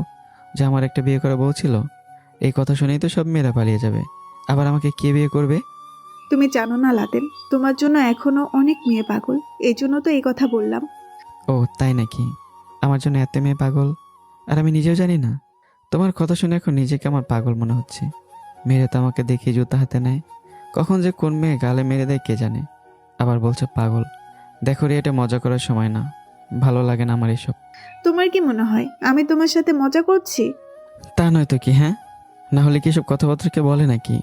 যে আমার একটা বিয়ে করা বউ ছিল? এই কথা শুনেই তো সব মেয়েরা পালিয়ে যাবে। আবার আমাকে কে বিয়ে করবে? তুমি জানো না লাদেন, তোমার জন্য এখনো অনেক মেয়ে পাগল, এই জন্য তো এই কথা বললাম। ও তাই নাকি? আমার জন্য এত মেয়ে পাগল আর আমি নিজেও জানি না? তোমার কথা শুনে এখন নিজেকে আমার পাগল মনে হচ্ছে। মেয়েরা তো আমাকে দেখে জুতা হাতে নেয়, কখন যে কোন মেয়ে গালে মেরে দেয় কে জানে। আবার বলছে পাগল। দেখো রে, এটা মজা করার সময় না, ভালো লাগে না আমার এসব। তোমার কি মনে হয় আমি তোমার সাথে মজা করছি? তা নয় তো কি? হ্যাঁ, না হলে কি এসব কথাবার্তা কে বলে নাকি?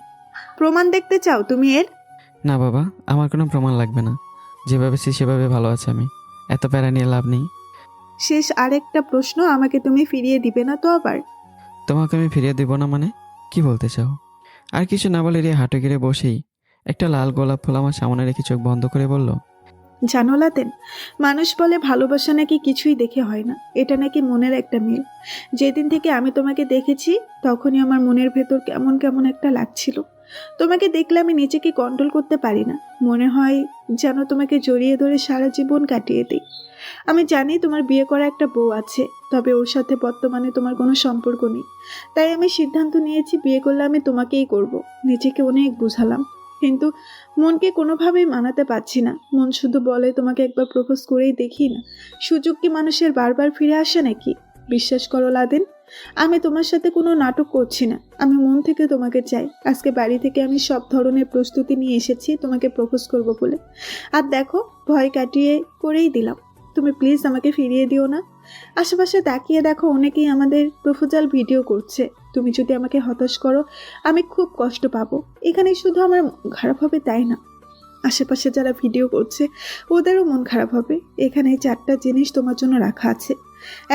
প্রমাণ দেখতে চাও তুমি এর? না বাবা, আমার কোনো প্রমাণ লাগবে না। যেভাবে সে সেভাবে ভালো আছে আমি, এত প্যারা নিয়ে লাভ নেই। শেষ আরেকটা প্রশ্ন, আমাকে তুমি ফিরিয়ে দিবে না তো আবার? তোমাকে আমি ফিরিয়ে দেবো না মানে কি বলতে চাও? আর কিছু না বলে রিয়া হাঁটু গেড়ে বসেই একটা লাল গোলাপ ফুল আমার সামনে রেখে চোখ বন্ধ করে বলল, জানো লাদেন, মানুষ বলে ভালোবাসা নাকি কিছুই দেখে হয় না, এটা নাকি মনের একটা মিল। যেদিন থেকে আমি তোমাকে দেখেছি তখনই আমার মনের ভেতর কেমন কেমন একটা লাগছিল। তোমাকে দেখলে আমি নিজেকে কন্ট্রোল করতে পারি না, মনে হয় যেন তোমাকে জড়িয়ে ধরে সারা জীবন কাটিয়ে দিই। আমি জানি তোমার বিয়ে করা একটা বউ আছে, তবে ওর সাথে বর্তমানে তোমার কোনো সম্পর্ক নেই। তাই আমি সিদ্ধান্ত নিয়েছি বিয়ে করলে আমি তোমাকেই করব। নিজেকে অনেক বুঝালাম, কিন্তু মনকে কোনোভাবেই মানাতে পারছি না। মন শুধু বলে তোমাকে একবার প্রপোজ করেই দেখি না। সুযোগ কি মানুষের বারবার ফিরে আসে নাকি? বিশ্বাস করো লাদেন, আমি তোমার সাথে কোনো নাটক করছি না, আমি মন থেকে তোমাকে চাই। আজকে বাড়ি থেকে আমি সব ধরনের প্রস্তুতি নিয়ে এসেছি তোমাকে প্রপোজ করব বলে। আর দেখো, ভয় কাটিয়ে করেই দিলাম। তুমি প্লিজ আমাকে ফিরিয়ে দিও না। আশেপাশে তাকিয়ে দেখো, অনেকেই আমাদের প্রপোজাল ভিডিও করছে। তুমি যদি আমাকে হতাশ করো আমি খুব কষ্ট পাবো। এখানে শুধু আমার খারাপ হবে তাই না, আশেপাশে যারা ভিডিও করছে ওদেরও মন খারাপ হবে। এখানে 4টা জিনিস তোমার জন্য রাখা আছে।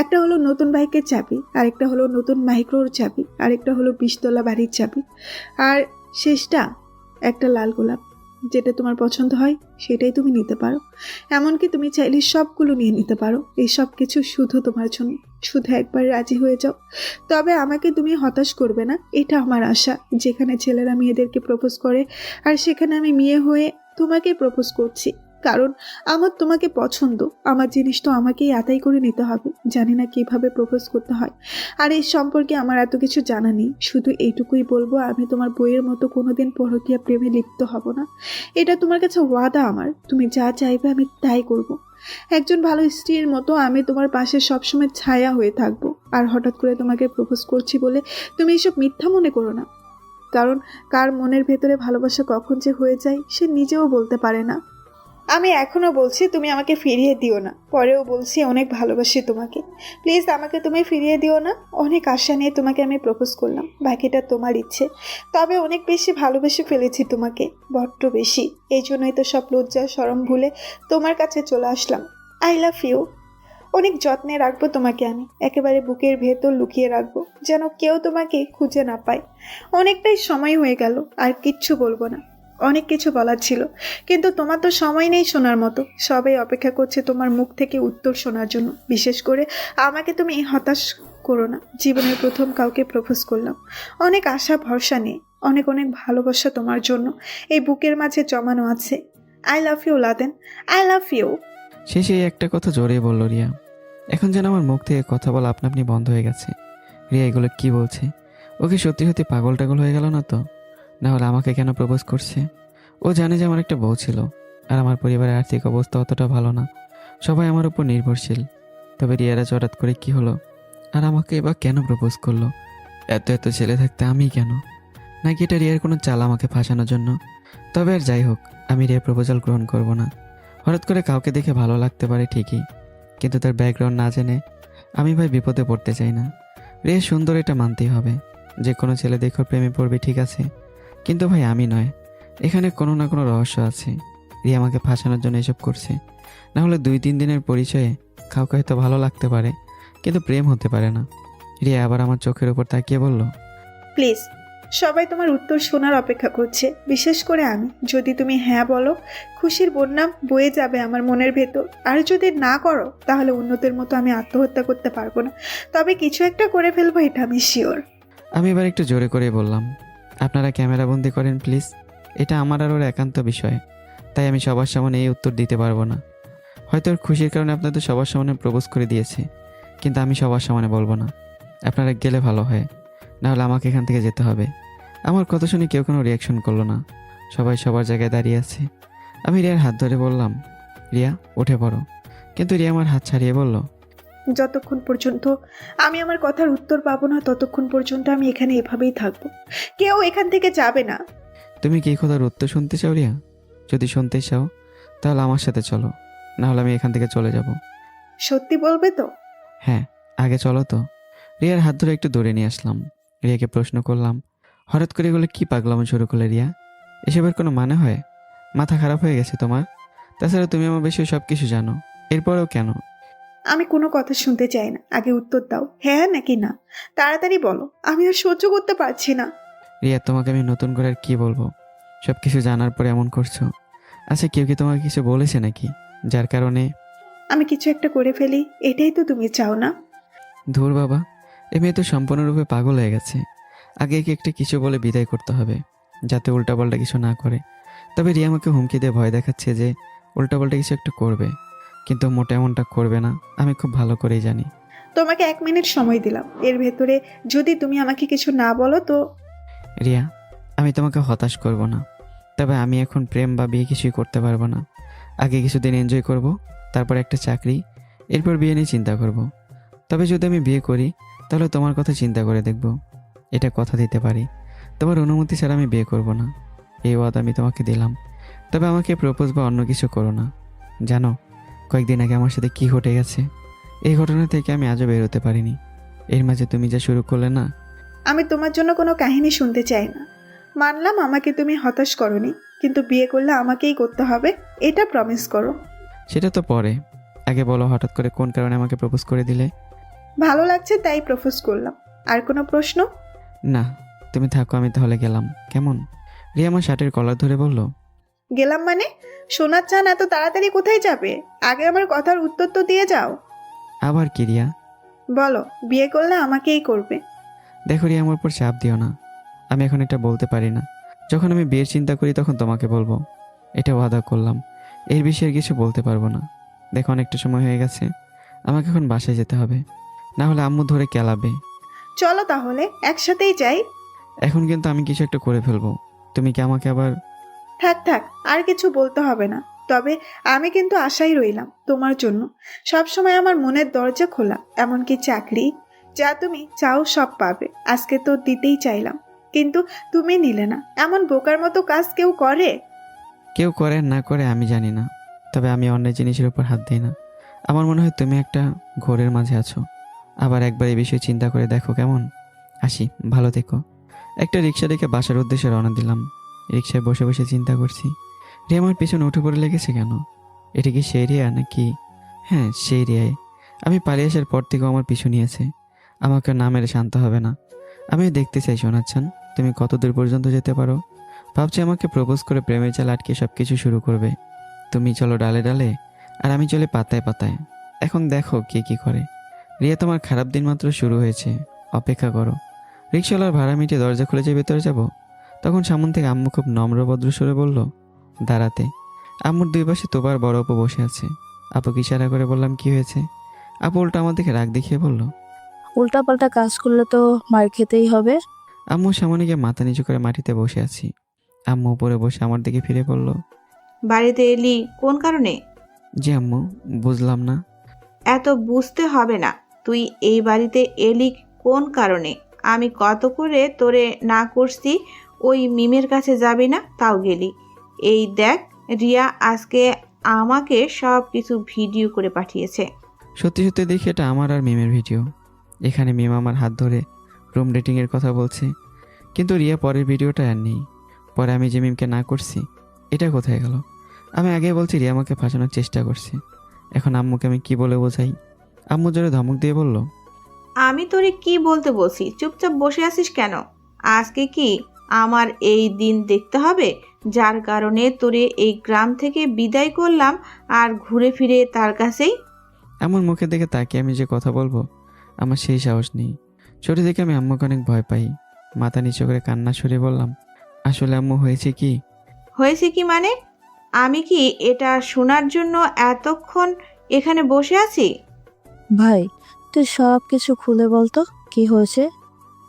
একটা হলো নতুন বাইকের চাবি, আরেকটা হলো নতুন মাইক্রোর চাবি, আরেকটা হলো 20তলা বাড়ির চাবি, আর শেষটা একটা লাল গোলাপ। যেটা তোমার পছন্দ হয় সেটাই তুমি নিতে পারো, এমনকি তুমি চাইলে সবগুলো নিয়ে নিতে পারো। এই সব কিছু শুধু তোমার জন্য, শুধু একবার রাজি হয়ে যাও। তবে আমাকে তুমি হতাশ করবে না, এটা আমার আশা। যেখানে ছেলেরা মেয়েদেরকে প্রপোজ করে আর সেখানে আমি মেয়ে হয়ে তোমাকে প্রপোজ করছি, কারণ আমার তোমাকে পছন্দ। আমার জিনিস তো আমাকেই আদায় করে নিতে হবে। জানি না কিভাবে প্রপোজ করতে হয়, আর এই সম্পর্কে আমার এত কিছু জানা নেই। শুধু এইটুকুই বলবো, আমি তোমার বইয়ের মতো কোনোদিন পরকীয়া প্রেমে লিপ্ত হব না। এটা তোমার কাছে ওয়াদা আমার। তুমি যা চাইবে আমি তাই করব। একজন ভালো স্ত্রীর মতো আমি তোমার পাশে সবসময় ছায়া হয়ে থাকবো। আর হঠাৎ করে তোমাকে প্রপোজ করছি বলে তুমি এসব মিথ্যা মনে করো না, কারণ কার মনের ভেতরে ভালোবাসা কখন যে হয়ে যায় সে নিজেও বলতে পারে না। আমি এখনো বলছি তুমি আমাকে ফিরিয়ে দিও না, পরেও বলছি অনেক ভালোবাসি তোমাকে। প্লিজ আমাকে তুমি ফিরিয়ে দিও না। অনেক আশা নিয়ে তোমাকে আমি প্রপোজ করলাম, বাকিটা তোমার ইচ্ছে। তবে অনেক বেশি ভালোবেসে ফেলেছি তোমাকে, বড্ড বেশি। এই জন্যই তো সব লজ্জা শরম ভুলে তোমার কাছে চলে আসলাম। I love you. অনেক যত্নে রাখবো তোমাকে আমি, একেবারে বুকের ভেতর লুকিয়ে রাখবো, যেন কেউ তোমাকে খুঁজে না পায়। অনেকটাই সময় হয়ে গেল, আর কিচ্ছু বলবো না। অনেক কিছু বলার ছিল, কিন্তু তোমার তো সময় নেই শোনার মতো। সবাই অপেক্ষা করছে তোমার মুখ থেকে উত্তর শোনার জন্য। বিশেষ করে আমাকে তুমি হতাশ করো না। জীবনের প্রথম কাউকে প্রপোজ করলাম, অনেক আশা ভরসা নিয়ে। অনেক অনেক ভালোবাসা তোমার জন্য এই বুকের মাঝে জমানো আছে। I love you Laden, I love you. শেষে এই একটা কথা জোরে বলল রিয়া। এখন যেন আমার মুখ থেকে কথা বলা আপনা আপনি বন্ধ হয়ে গেছে। রিয়া এগুলো কি বলছে? ও কি সত্যি সত্যি পাগল টাগল হয়ে গেল না তো? না হলে আমাকে কেন প্রপোজ করছে? ও জানে যে আমার একটা বউ ছিল, আর আমার পরিবারের আর্থিক অবস্থা অতটা ভালো না, সবাই আমার উপর নির্ভরশীল। তবে রিয়ারা হঠাৎ করে কি হলো, আর আমাকে এবার কেন প্রপোজ করলো? এত এত ছেলে থাকতে আমি কেন? নাকি এটা রিয়ার কোনো চাল আমাকে ফাঁসানোর জন্য? তবে আর যাই হোক, আমি রিয়ার প্রপোজাল গ্রহণ করব না। হঠাৎ করে কাউকে দেখে ভালো লাগতে পারে ঠিকই, কিন্তু তার ব্যাকগ্রাউন্ড না জেনে আমি ভাই বিপদে পড়তে চাই না। রিয়া সুন্দর, এটা মানতেই হবে। যে কোনো ছেলে দেখো প্রেমে পড়বে, ঠিক আছে, কিন্তু ভাই আমি নয়। এখানে কোনো না কোনো রহস্য আছে। রিয়া আমাকে ফাঁসানোর জন্য এসব করছে। না হলে 2-3 দিনের পরিচয়ে কাউকে হয়তো ভালো লাগতে পারে, কিন্তু প্রেম হতে পারে না। রিয়া আবার আমার চোখের উপর তাকিয়ে বলল, প্লিজ, সবাই তোমার উত্তর শোনার অপেক্ষা করছে, বিশেষ করে আমি। যদি তুমি হ্যাঁ বলো, খুশির বন্যা বয়ে যাবে আমার মনের ভেতর। আর যদি না করো, তাহলে অন্যদের মতো আমি আত্মহত্যা করতে পারবো না। তবে কিছু একটা করে ফেলবো, এটা আমি শিওর। আমি এবার একটু জোরে করে বললাম, আপনারা ক্যামেরাবন্দি করেন প্লিজ। এটা আমার আর ওর একান্ত বিষয়, তাই আমি সবার সামনে এই উত্তর দিতে পারবো না। হয়তো ওর খুশির কারণে আপনাদের সবার সামনে প্রপোজ করে দিয়েছে, কিন্তু আমি সবার সামনে বলবো না। আপনারা গেলে ভালো হয়, না হলে আমাকে এখান থেকে যেতে হবে। আমার কথা শুনে কেউ কোনো রিয়াকশন করলো না, সবাই সবার জায়গায় দাঁড়িয়ে আছে। আমি রিয়ার হাত ধরে বললাম, রিয়া উঠে পড়ো। কিন্তু রিয়া আমার হাত ছাড়িয়ে বলল, যতক্ষণ পর্যন্ত আমি আমার কথার উত্তর পাবো না, ততক্ষণ পর্যন্ত আমি এখানে এভাবেই থাকবো। কেউ এখান থেকে যাবে না। তুমি কি এই কথার উত্তর শুনতে চাও রিয়া? যদি শুনতে চাও তাহলে আমার সাথে চলো, না হলে আমি এখান থেকে চলে যাব। সত্যি বলবে তো? হ্যাঁ, আগে চলো তো। রিয়ার হাত ধরে একটু দূরে নিয়ে আসলাম। রিয়াকে প্রশ্ন করলাম, হঠাৎ করে এগুলো কি পাগলামো শুরু করলে রিয়া? এসবের কোনো মানে হয়? মাথা খারাপ হয়ে গেছে তোমার? তাছাড়া তুমি আমার বেশি সব কিছু জানো, এরপরেও কেন? আমি কোনো কথা শুনতে চাই না, আগে উত্তর দাও, হ্যাঁ নাকি না। তাড়াতাড়ি বলো, আমি আর সহ্য করতে পারছি না। রিয়া, তোমাকে আমি নতুন করে আর কি বলবো? সব কিছু জানার পরে এমন করছো? আচ্ছা, কেউ কি তোমাকে কিছু বলেছে নাকি, যার কারণে? আমি কিছু একটা করে ফেলি, এটাই তো তুমি চাও না? ধুর বাবা, এ মেয়ে তো সম্পূর্ণরূপে পাগল হয়ে গেছে। আগে একে একটা কিছু বলে বিদায় করতে হবে, যাতে উল্টাপাল্টা কিছু না করে। তবে রিয়া আমাকে হুমকি দিয়ে ভয় দেখাচ্ছে যে উল্টাপাল্টা কিছু একটা করবে, কিন্তু মোটা এমনটা করবে না, আমি খুব ভালো করেই জানি। তোমাকে 1 মিনিট সময় দিলাম, এর ভেতরে যদি তুমি আমাকে কিছু না বলো তো। রিয়া, আমি তোমাকে হতাশ করব না, তবে আমি এখন প্রেম বা বিয়ে কিছুই করতে পারবো না। আগে কিছুদিন এনজয় করব, তারপর একটা চাকরি, এরপর বিয়ে নিয়ে চিন্তা করব। তবে যদি আমি বিয়ে করি, তাহলে তোমার কথা চিন্তা করে দেখব। এটা কথা দিতে পারি, তোমার অনুমতি ছাড়া আমি বিয়ে করব না, এই ওয়াদা আমি তোমাকে দিলাম। তবে আমাকে প্রপোজ বা অন্য কিছু করো না। জানো, কয়েকদিন আগে আমার সাথে কি ঘটে গেছে? এই ঘটনা থেকে আমি আজও বের হতে পারিনি। এর মাঝে তুমি যা শুরু করলে না। আমি তোমার জন্য কোনো কাহিনী শুনতে চাই না। মানলাম আমাকে তুমি হতাশ করনি, কিন্তু বিয়ে করলে আমাকেই করতে হবে, এটা প্রমিস করো। সেটা তো পরে, আগে বলো হঠাৎ করে কোন কারণে আমাকে প্রপোজ করে দিলে? ভালো লাগছে তাই প্রপোজ করলাম। আর কোনো প্রশ্ন? না, তুমি থাকো, আমি তাহলে গেলাম, কেমন? রিয়া আমার শার্টের কলার ধরে বলল, গেলাম মানে? শোনার চান এত তাড়াতাড়ি কোথায় যাবে? আগে আমার কথার উত্তর তো দিয়ে যাও। আবার কি রিয়া? বলো, বিয়ে করলে আমাকেই করবে? দেখো রিয়া, আমার উপর চাপ দিও না। আমি এখন এটা বলতে পারি না। যখন আমি বিয়ের চিন্তা করি তখন তোমাকে বলবো, এটা ওয়াদা করলাম। এর বিষয়ে কিছু বলতে পারবো না। দেখো, অনেকটা সময় হয়ে গেছে, আমাকে এখন বাসায় যেতে হবে, না হলে আম্মু ধরে কেলাবে। চলো তাহলে একসাথেই যাই। এখন কিন্তু আমি কিছু একটা করে ফেলবো, তুমি কি আমাকে আবার? থাক থাক, আর কিছু বলতে হবে না। তবে আমি কিন্তু আশাই রইলাম তোমার জন্য। সব সময় আমার মনের দরজা খোলা, এমনকি চাকরি, যা তুমি চাও সব পাবে। আজকে তো দিতেই চাইলাম, কিন্তু তুমি নিলে না। এমন বোকার মতো কাজ কেউ করে? কেউ করে না করে আমি জানি না, তবে আমি অন্যের জিনিসের উপর হাত দিই না। আমার মনে হয় তুমি একটা ঘোরের মাঝে আছো। আবার একবার এই বিষয়ে চিন্তা করে দেখো কেমন। আসি, ভালো থেকো। একটা রিক্সা ডেকে বাসার উদ্দেশ্যে রওনা দিলাম। রিক্সায় বসে বসে চিন্তা করছি, রিয়া আমার পিছনে উঠে পড়ে লেগেছে কেন? এটা কি সেই রিয়া নাকি? হ্যাঁ, সেই রিয়াই। আমি পালিয়ে আসার পর থেকেও আমার পিছু নিয়েছে। আমাকে না মেরে শান্ত হবে না। আমি দেখতে চাই শোনাচ্ছেন তুমি কত দূর পর্যন্ত যেতে পারো। ভাবছি আমাকে প্রপোজ করে প্রেমের জাল আটকে সব কিছু শুরু করবে। তুমি চলো ডালে ডালে, আর আমি চলে পাতায় পাতায়। এখন দেখো কে কি করে। রিয়া, তোমার খারাপ দিন মাত্র শুরু হয়েছে, অপেক্ষা করো। রিক্সাওয়ালার ভাড়া মিটিয়ে দরজা খুলে যে ভেতরে যাব, তখন সামন থেকে আম্মু খুব নম্র ভদ্র সুরে বলল দাঁড়াতে। আম্মুর দুই পাশে তোবার বড় আপু বসে আছে। আপুকে ইশারা করে বললাম কি হয়েছে? আপু উল্টা আমার দিকে রাগ দেখিয়ে বলল, উল্টাপাল্টা কাজ করলে তো মার খেতেই হবে। আম্মু সামনে গিয়ে মাথা নিচু করে মাটিতে বসে আছি। আম্মু উপরে বসে আমার দিকে ফিরে বলল, বাড়িতে এলি কোন কারণে? জি আম্মু, বুঝলাম না। এত বুঝতে হবে না। তুই এই বাড়িতে এলি কোন কারণে? আমি কত করে তোরে না করছি ওই মিমের কাছে যাবি না, তাও গেলি। এই দেখ, রিয়া আজকে আমাকে সব কিছু ভিডিও করে পাঠিয়েছে। সত্যি সত্যি দেখি এটা আমার আর মিমের ভিডিও। এখানে মিম আমার হাত ধরে রুম ডেটিংয়ের কথা বলছে, কিন্তু রিয়া পরের ভিডিওটা আর নেই। পরে আমি যে মিমকে না করছি, এটা কোথায় গেল? আমি আগে বলছি রিয়া আমাকে ফাঁসানোর চেষ্টা করছে। এখন আম্মুকে আমি কি বলে বোঝাই? আম্মু জোরে ধমক দিয়ে বলল, আমি তোরে কি বলতে বলছি? চুপচাপ বসে আছিস কেন? আজকে কি আমার এই দিন দেখতে হবে, যার কারণে তোরে এই গ্রাম থেকে বিদায় করলাম আর ঘুরে ফিরে তার কাছেই? এমন মুখের দিকে তাকিয়ে আমি যে কথা বলবো, আমার সেই সাহস নেই। ছোট থেকে আমি আম্মুকে অনেক ভয় পাই। মাথা নিচু করে কান্না সরিয়ে বললাম, আসলে আম্মু হয়েছে কি? হয়েছে কি মানে? আমি কি এটা শোনার জন্য এতক্ষণ এখানে বসে আছি? ভাই, তুই সব কিছু খুলে বলতো কি হয়েছে,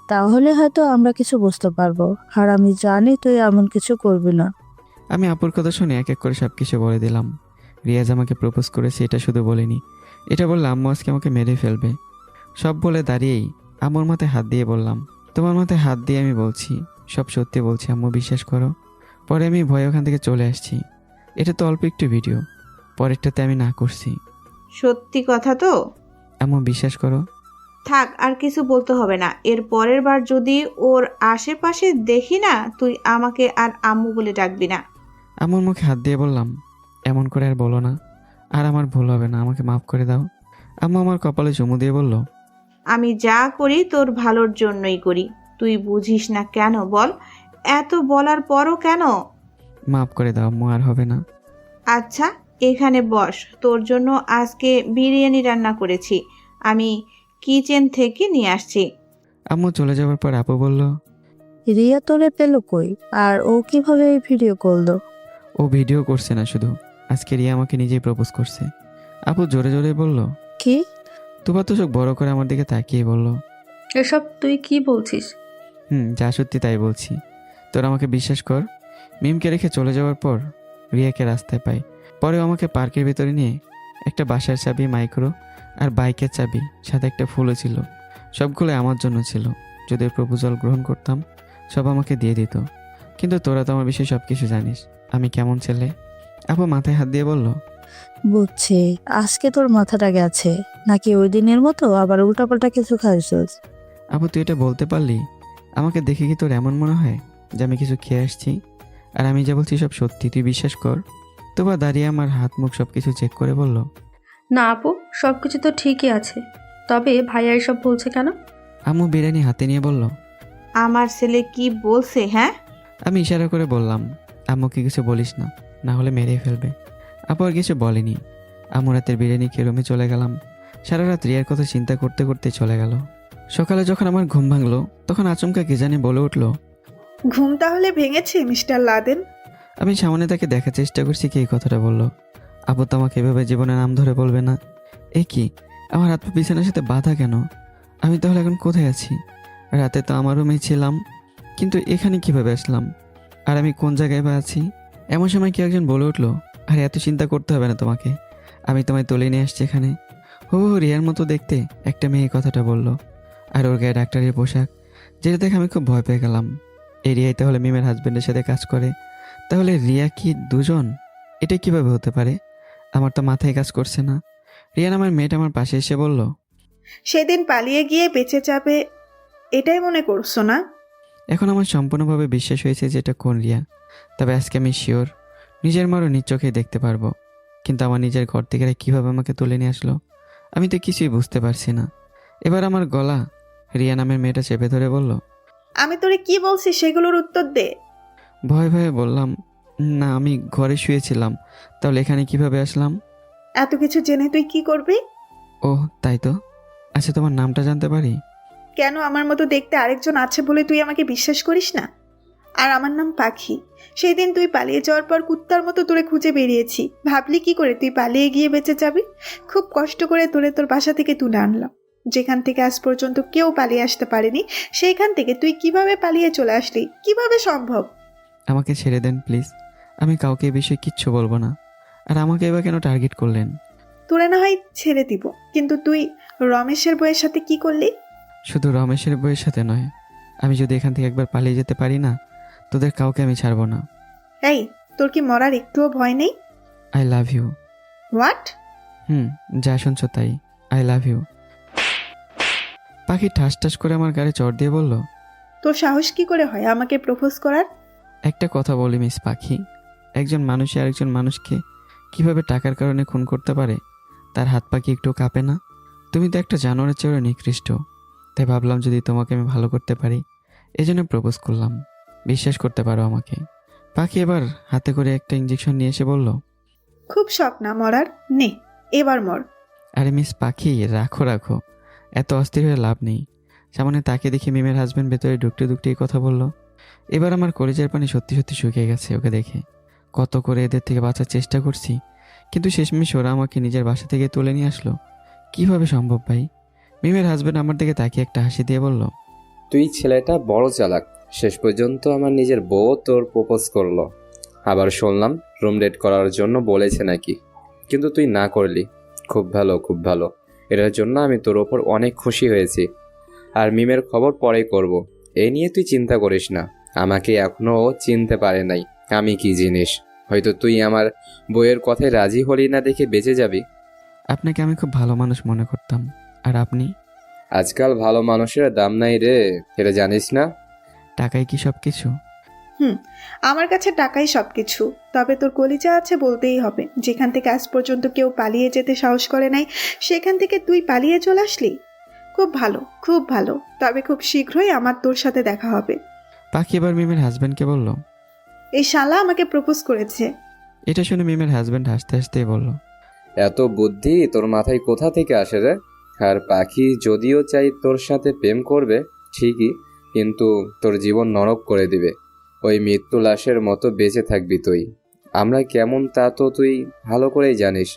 তাহলে হয়তো আমরা কিছু বুঝতে পারবো। আর আমি জানি তুই এমন কিছু করবি না। আমি আপুর কথা শুনে এক এক করে সব কিছু বলে দিলাম। রিয়াজ আমাকে প্রপোজ করেছে এটা শুধু বলিনি, এটা বললে আম্মু আজকে আমাকে মেরে ফেলবে। সব বলে দাঁড়িয়েই আম্মুর মাথায় হাত দিয়ে বললাম, তোমার মাথায় হাত দিয়ে আমি বলছি, সব সত্যি বলছি আম্মু, বিশ্বাস করো। পরে আমি ভয়ে ওখান থেকে চলে আসছি। এটা তো অল্প একটু ভিডিও, পরেরটাতে আমি না করছি। সত্যি কথা তো? আম্মু বিশ্বাস করো। থাক, আর কিছু বলতে হবে না। এর পরের বার যদি ওর আশেপাশে দেখি না, তুই আমাকে আর আম্মু বলে ডাকবি না। আম্মুর মুখে হাত দিয়ে বললাম, এমন করে আর বলো না, আর আমার ভুল হবে না, আমাকে মাফ করে দাও। আম্মু আমার কপালে চুমু দিয়ে বলল, আমি যা করি তোর ভালোর জন্যই করি। তুই বুঝিস না কেন বল? এত বলার পরও কেন? মাফ করে দাও আম্মু, আর হবে না। আচ্ছা, এখানে বস। তোর জন্য আজকে বিরিয়ানি রান্না করেছি, আমি কিচেন থেকে নিয়ে আসছি। আম্মু চলে যাওয়ার পর আপু বলল, রিয়া তোরে পেলো কই, আর ও কিভাবে এই ভিডিও করলো? ও ভিডিও করছে না, শুধু আজকে রিয়া আমাকে নিজেই প্রপোজ করছে। আপু জোরে জোরে বলল, কি? তুবা তো চোখ বড় করে আমার দিকে তাকিয়ে বলল, এসব তুই কি বলছিস? যা সত্যি তাই বলছি, তোর আমাকে বিশ্বাস কর। মিমকে রেখে চলে যাওয়ার পর রিয়াকে রাস্তায় পাই। পরেও আমাকে পার্কের ভিতরে নিয়ে একটা বাসার চাবি, মাইক্রো আর বাইকের চাবি, সাথে একটা ফুলও ছিল। সবগুলো আমার জন্য ছিল। যদি ওর প্রপোজাল গ্রহণ করতাম, সব আমাকে দিয়ে দিত। কিন্তু তোরা তো আমার বিষয়ে সব কিছু জানিস, আমি কেমন ছেলে। আপু মাথায় হাত দিয়ে বলল, বুঝছি, আজকে তোর মাথাটা গেছে নাকি ওই দিনের মতো আবার উল্টাপাল্টা কিছু খাইছিস? আপু তুই এটা বলতে পারলি? আমাকে দেখে কি তোর এমন মনে হয় যে আমি কিছু খেয়ে আসছি? আর আমি যা বলছি সব সত্যি, তুই বিশ্বাস কর। তোবা দাঁড়িয়ে আমার হাত মুখ সব কিছু চেক করে বলল, না আপু, সব কিছু তো ঠিকই আছে, তবে ভাইয়া এসব বলছে কেন? আম্মু বিরিয়ানি হাতে নিয়ে বলল, আমার ছেলে কি বলছে? হ্যাঁ, আমি ইশারা করে বললাম, আম্মুকে কিছু বলিস না, না হলে মেরেই ফেলবে। আপু আর কিছু বলেনি। আম্মু রাতের বিরিয়ানি খেয়ে রুমে চলে গেলাম। সারা রাত রিয়ার কথা চিন্তা করতে করতে চলে গেল। সকালে যখন আমার ঘুম ভাঙলো, তখন আচমকা কে জানি বলে উঠল, ঘুম তাহলে ভেঙেছে মিস্টার লাদেন? আমি সামনে তাকে দেখার চেষ্টা করছি কি এই কথাটা বলল। আপু তো আমাকে এভাবে জীবনে নাম ধরে বলবে না। এ কি, আমার হাত পা বিছানার সাথে বাঁধা কেন? আমি তাহলে এখন কোথায় আছি? রাতে তো আমার রুমেই ছিলাম, কিন্তু এখানে কিভাবে আসলাম? আর আমি কোন জায়গায় বা আছি? এমন সময় কি একজন বলে উঠলো, আরে এত চিন্তা করতে হবে না তোমাকে, আমি তোমায় তুলে নিয়ে আসছি এখানে। হো রিয়ার মতো দেখতে একটা মেয়ে কথাটা বলল, আর ওর গায়ে ডাক্তারের পোশাক, যেটা দেখে আমি খুব ভয় পেয়ে গেলাম। এই রিয়াই তাহলে মিমের হাজব্যান্ডের সাথে কাজ করে। তাহলে রিয়া কি দুজন? এটা কিভাবে হতে পারে? আমার তো মাথায় কাজ করছে না। রিয়ান আমার মেয়েটা আমার পাশে এসে বলল, সেদিন পালিয়ে গিয়ে বেঁচে যাবে এটাই মনে করছো না? এখন আমার সম্পূর্ণভাবে বিশ্বাস হয়েছে যে এটা কোন রিয়া। তবে আজকে আমি শিওর নিজের মারও নিজ চোখেই দেখতে পারবো। কিন্তু আমার নিজের ঘর থেকে এরা কীভাবে আমাকে তুলে নিয়ে আসলো আমি তো কিছুই বুঝতে পারছি না। এবার আমার গলা রিয়া নামের মেয়েটা চেপে ধরে বলল, আমি তোরে কি বলছি সেগুলোর উত্তর দে। ভয়ে ভয়ে বললাম, না আমি ঘরে শুয়েছিলাম, তাহলে এখানে কিভাবে আসলাম? এত কিছু জেনে তুই কি করবি? ও তাই তো। আচ্ছা তোমার নামটা জানতে পারি? কেন, আমার মতো দেখতে আরেকজন আছে বলে তুই আমাকে বিশ্বাস করিস না? আর আমার নাম পাখি। সেই দিন তুই পালিয়ে যাওয়ার পর কুত্তার মতো তোরে খুঁজে বেরিয়েছি। ভাবলি কি করে তুই পালিয়ে গিয়ে বেঁচে যাবি? খুব কষ্ট করে তোরে তোর বাসা থেকে তুলে আনলাম, যেখান থেকে আজ পর্যন্ত কেউ পালিয়ে আসতে পারেনি। সেইখান থেকে তুই কিভাবে পালিয়ে চলে আসলি? কিভাবে সম্ভব? আমাকে ছেড়ে দেন প্লিজ। আমি কাউকে এ বিষয়ে কিচ্ছু বলবো না। আর আমাকে এবার কেন টার্গেট করলেন? তোরে না হয় ছেড়ে দিব, কিন্তু তুই রমেশের বইয়ের সাথে কি করলি? শুধু রমেশের বইয়ের সাথে নয়, আমি যদি এখান থেকে একবার পালিয়ে যেতে পারি না, তোদের কাউকে আমি ছাড়বো না। এই, তোর কি মরার একটুও ভয় নেই? I love you. হোয়াট? যা শুনছো তাই। I love you. পাখি ঠাস ঠাস করে আমার গাড়ি চড় দিয়ে বলল, তোর সাহস কি করে হয় আমাকে প্রপোজ করার? একটা কথা বলি মিস পাখি, একজন মানুষ আরেকজন মানুষকে কিভাবে টাকার কারণে খুন করতে পারে তার হাত পা কি একটু কাঁপে না? তুমি তো একটা জানোয়ারের চেয়েও নিকৃষ্ট। তাই ভাবলাম যদি তোমাকে আমি ভালো করতে পারি, এজন্য প্রপোজ করলাম। বিশ্বাস করতে পারো আমাকে। পাখি এবার হাতে করে একটা ইঞ্জেকশন নিয়ে এসে বলল, খুব শখ না মরার? নে, এবার মর। আরে মিস পাখি রাখো রাখো, এত অস্থির হয়ে লাভ নেই। সামনে তাকে দেখে মিমের হাজবেন্ড ভেতরে ঢুকতে ঢুকতে এই কথা বলল। এবার আমার কলেজের পানি সত্যি সত্যি শুকিয়ে গেছে ওকে দেখে। কত করে এদের থেকে বাঁচার চেষ্টা করছি, কিন্তু শেষমেশ ওরা আমাকে নিজের বাসা থেকে তুলে নিয়ে আসলো। কিভাবে সম্ভব ভাই? মিমের হাজবেন্ড আমার দিকে তাকিয়ে একটা হাসি দিয়ে বলল, তুই ছেলেটা বড় চালাক। শেষ পর্যন্ত আমার নিজের বউ তোর প্রপোজ করলো। আবার শুনলাম রুম ডেট করার জন্য বলেছে নাকি, কিন্তু তুই না করলি। খুব ভালো, খুব ভালো। এটার জন্য আমি তোর ওপর অনেক খুশি হয়েছি। আর মিমের খবর পরে করব। এই নিয়ে তুই চিন্তা করিস না। আমাকে এখনো ও চিনতে পারে নাই আমি কি জিনিস। হয়তো তুই আমার বইয়ের কথায় রাজি হলি না দেখে বেঁচে যাবি। আপনাকে আমি খুব ভালো মানুষ মনে করতাম। আর আপনি? আজকাল ভালো মানুষের দাম নাই রে, এটা জানিস না? টাকাই কি সব কিছু? আমার কাছে টাকাই সবকিছু। তবে তোর কলিজা আছে বলতেই হবে। যেখান থেকে আজ পর্যন্ত কেউ পালিয়ে যেতে সাহস করে নাই, সেখান থেকে তুই পালিয়ে চলে আসলি। খুব ভালো, খুব ভালো। তবে খুব শীঘ্রই আমার তোর সাথে দেখা হবে। পাখি এবার মিমের হাজবেন্ডকে বলল, এই শালা আমাকে প্রপোজ করেছে। এটা শুনে মিমের হাজবেন্ড হাসতে হাসতেই বলল, এত বুদ্ধি তোর মাথায় কোথা থেকে আসে রে? আর পাখি যদিও চাই তোর সাথে প্রেম করবে ঠিকই, কিন্তু তোর জীবন নরক করে দিবে। ওই মৃত্যু লাশের মতো বেঁচে থাকবি তুই। আমরা কেমন তা তো তুই ভালো করেই জানিস।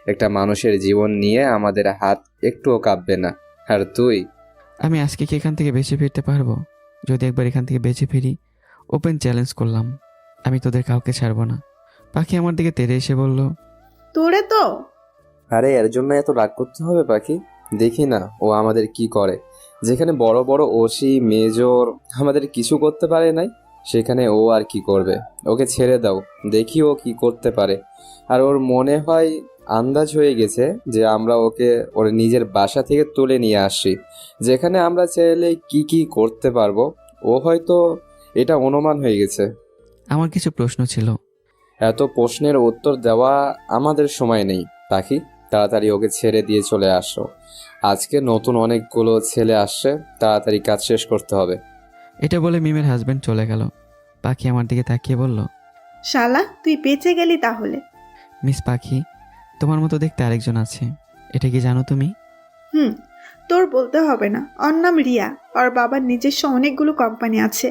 একটা মানুষের জীবন নিয়ে আমাদের হাত একটুও কাঁপবে না। আর তুই? আমি আজকে কি এখান থেকে বেঁচে ফিরতে পারবো? যদি একবার এখান থেকে বেঁচে ফিরি, ওপেন চ্যালেঞ্জ করলাম, আমি তোদের কাউকে ছাড়বো না। পাখি আমার দিকে তেড়ে এসে বলল, তোরে তো আরে এর জন্য এত রাগ করতে হবে পাখি? দেখি না ও আমাদের কি করে। যেখানে বড় বড় ওসি মেজর আমাদের কিছু করতে পারে নাই, সেখানে ও আর কি করবে? ওকে ছেড়ে দাও, দেখি ও কি করতে পারে। আর ওর মনে হয় আন্দাজ হয়ে গেছে যে আমরা ওকে ওর নিজের বাসা থেকে তুলে নিয়ে আসছি, যেখানে আমরা চাইলে কি কি করতে পারবো। ও হয়তো এটা অনুমান হয়ে গেছে। আমার কিছু প্রশ্ন ছিল। এত প্রশ্নের উত্তর দেওয়া আমাদের সময় নেই পাখি। তাড়াতাড়ি ওকে ছেড়ে দিয়ে চলে আসো। আজকে নতুন অনেকগুলো ছেলে আসছে, তাড়াতাড়ি কাজ শেষ করতে হবে। এটা বলে মিমের হাজবেন্ড চলে গেল। পাখি আমার দিকে তাকিয়ে বলল, শালা তুই বেঁচে গেলি তাহলে। মিস পাখি, তোমার মতো দেখতে আরেকজন আছে, এটা কি জানো তুমি? তোর বলতে হবে না। ওর নাম রিয়া। ওর বাবার নিজস্ব অনেকগুলো কোম্পানি আছে,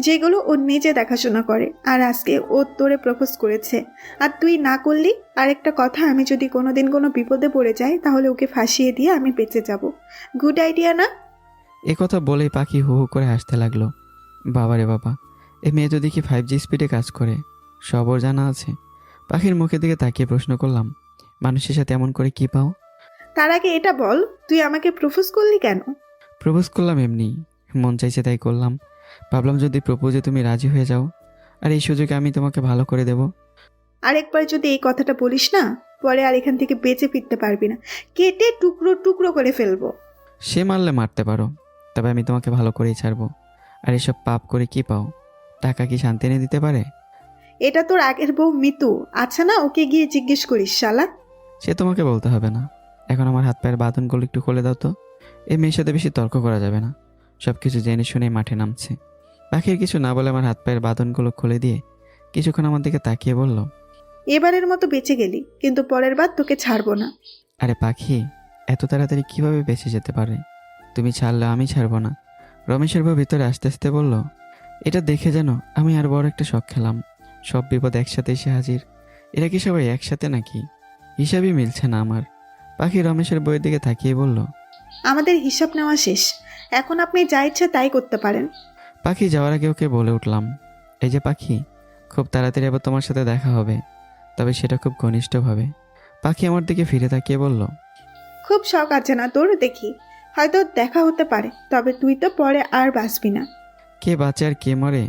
যেগুলো ও নিজে দেখাশোনা করে। আর আজকে ও তোরে প্রপোজ করেছে, আর তুই না করলি। আর একটা কথা, আমি যদি কোনোদিন কোনো বিপদে পড়ে যাই, তাহলে ওকে ফাঁসিয়ে দিয়ে আমি বেঁচে যাব। গুড আইডিয়া না? এ কথা বলেই পাখি হু হু করে হাসতে লাগলো। বাবারে বাবা, এ মেয়ে তো দেখি 5G স্পিডে কাজ করে, সব ওর জানা আছে। পাখির মুখের দিকে তাকিয়ে প্রশ্ন করলাম, মানুষের সাথে এমন করে কি পাও? তার আগে এটা বল, তুই আমাকে প্রপোজ করলি কেন? প্রপোজ করলাম এমনি, মন চাইছে তাই করলাম। ভাবলাম যদি প্রপোজে তুমি রাজি হয়ে যাও, আর এই সুযোগে আমি তোমাকে ভালো করে দেব। আরেকবার যদি এই কথাটা বলিস না, পরে আর এখান থেকে বেঁচে ফিরতে পারবি না, কেটে টুকরো টুকরো করে ফেলবো। সে মারলে মারতে পারো, তবে আমি তোমাকে ভালো করেই ছাড়বো। আর এসব পাপ করে কি পাও? টাকা কি শান্তি এনে দিতে পারে? এটা তোর আগের বউ মিতু আছে না, ওকে গিয়ে জিজ্ঞেস করিস শালা। সে তোমাকে বলতে হবে না। এখন আমার হাত পায়ের বাঁধনগুলো একটু খুলে দাও তো। এই মেয়ের সাথে বেশি তর্ক করা যাবে না। সব কিছু জেনে শুনে মাঠে নামছে। পাখির কিছু না বলে আমার হাত পায়ের বাঁধনগুলো খুলে দিয়ে কিছুক্ষণ আমার দিকে তাকিয়ে বলল, এবারের মতো বেঁচে গেলি, কিন্তু পরের বার তোকে ছাড়বো না। আরে পাখি, এত তাড়াতাড়ি কিভাবে বেঁচে যেতে পারে? তুমি ছাড়লে আমি ছাড়বো না। রমেশের বউ ভিতরে আস্তে আস্তে বলল, এটা দেখে যেন আমি আর বড় একটা শখ খেলাম। সব বিপদ একসাথে এসে হাজির। এরা কি সবাই একসাথে নাকি? হিসাবই মিলছে না আমার। পাখি রমেশের বইয়ের দিকে তাকিয়ে বলল, আমাদের হিসাব নেওয়া শেষ, এখন আপনি যা ইচ্ছে তাই করতে পারেন। পাখি যাওয়ার আগে ওকে বলে উঠলাম, এই যে পাখি, খুব তাড়াতাড়ি আবার তোমার সাথে দেখা হবে, তবে সেটা খুব ঘনিষ্ঠভাবে। পাখি আমার দিকে ফিরে তাকিয়ে বলল, খুব শখ আছে না তোর দেখি, হয়তো দেখা হতে পারে, তবে তুই তো পরে আর বাঁচবি না। কে বাঁচে আর কে মরে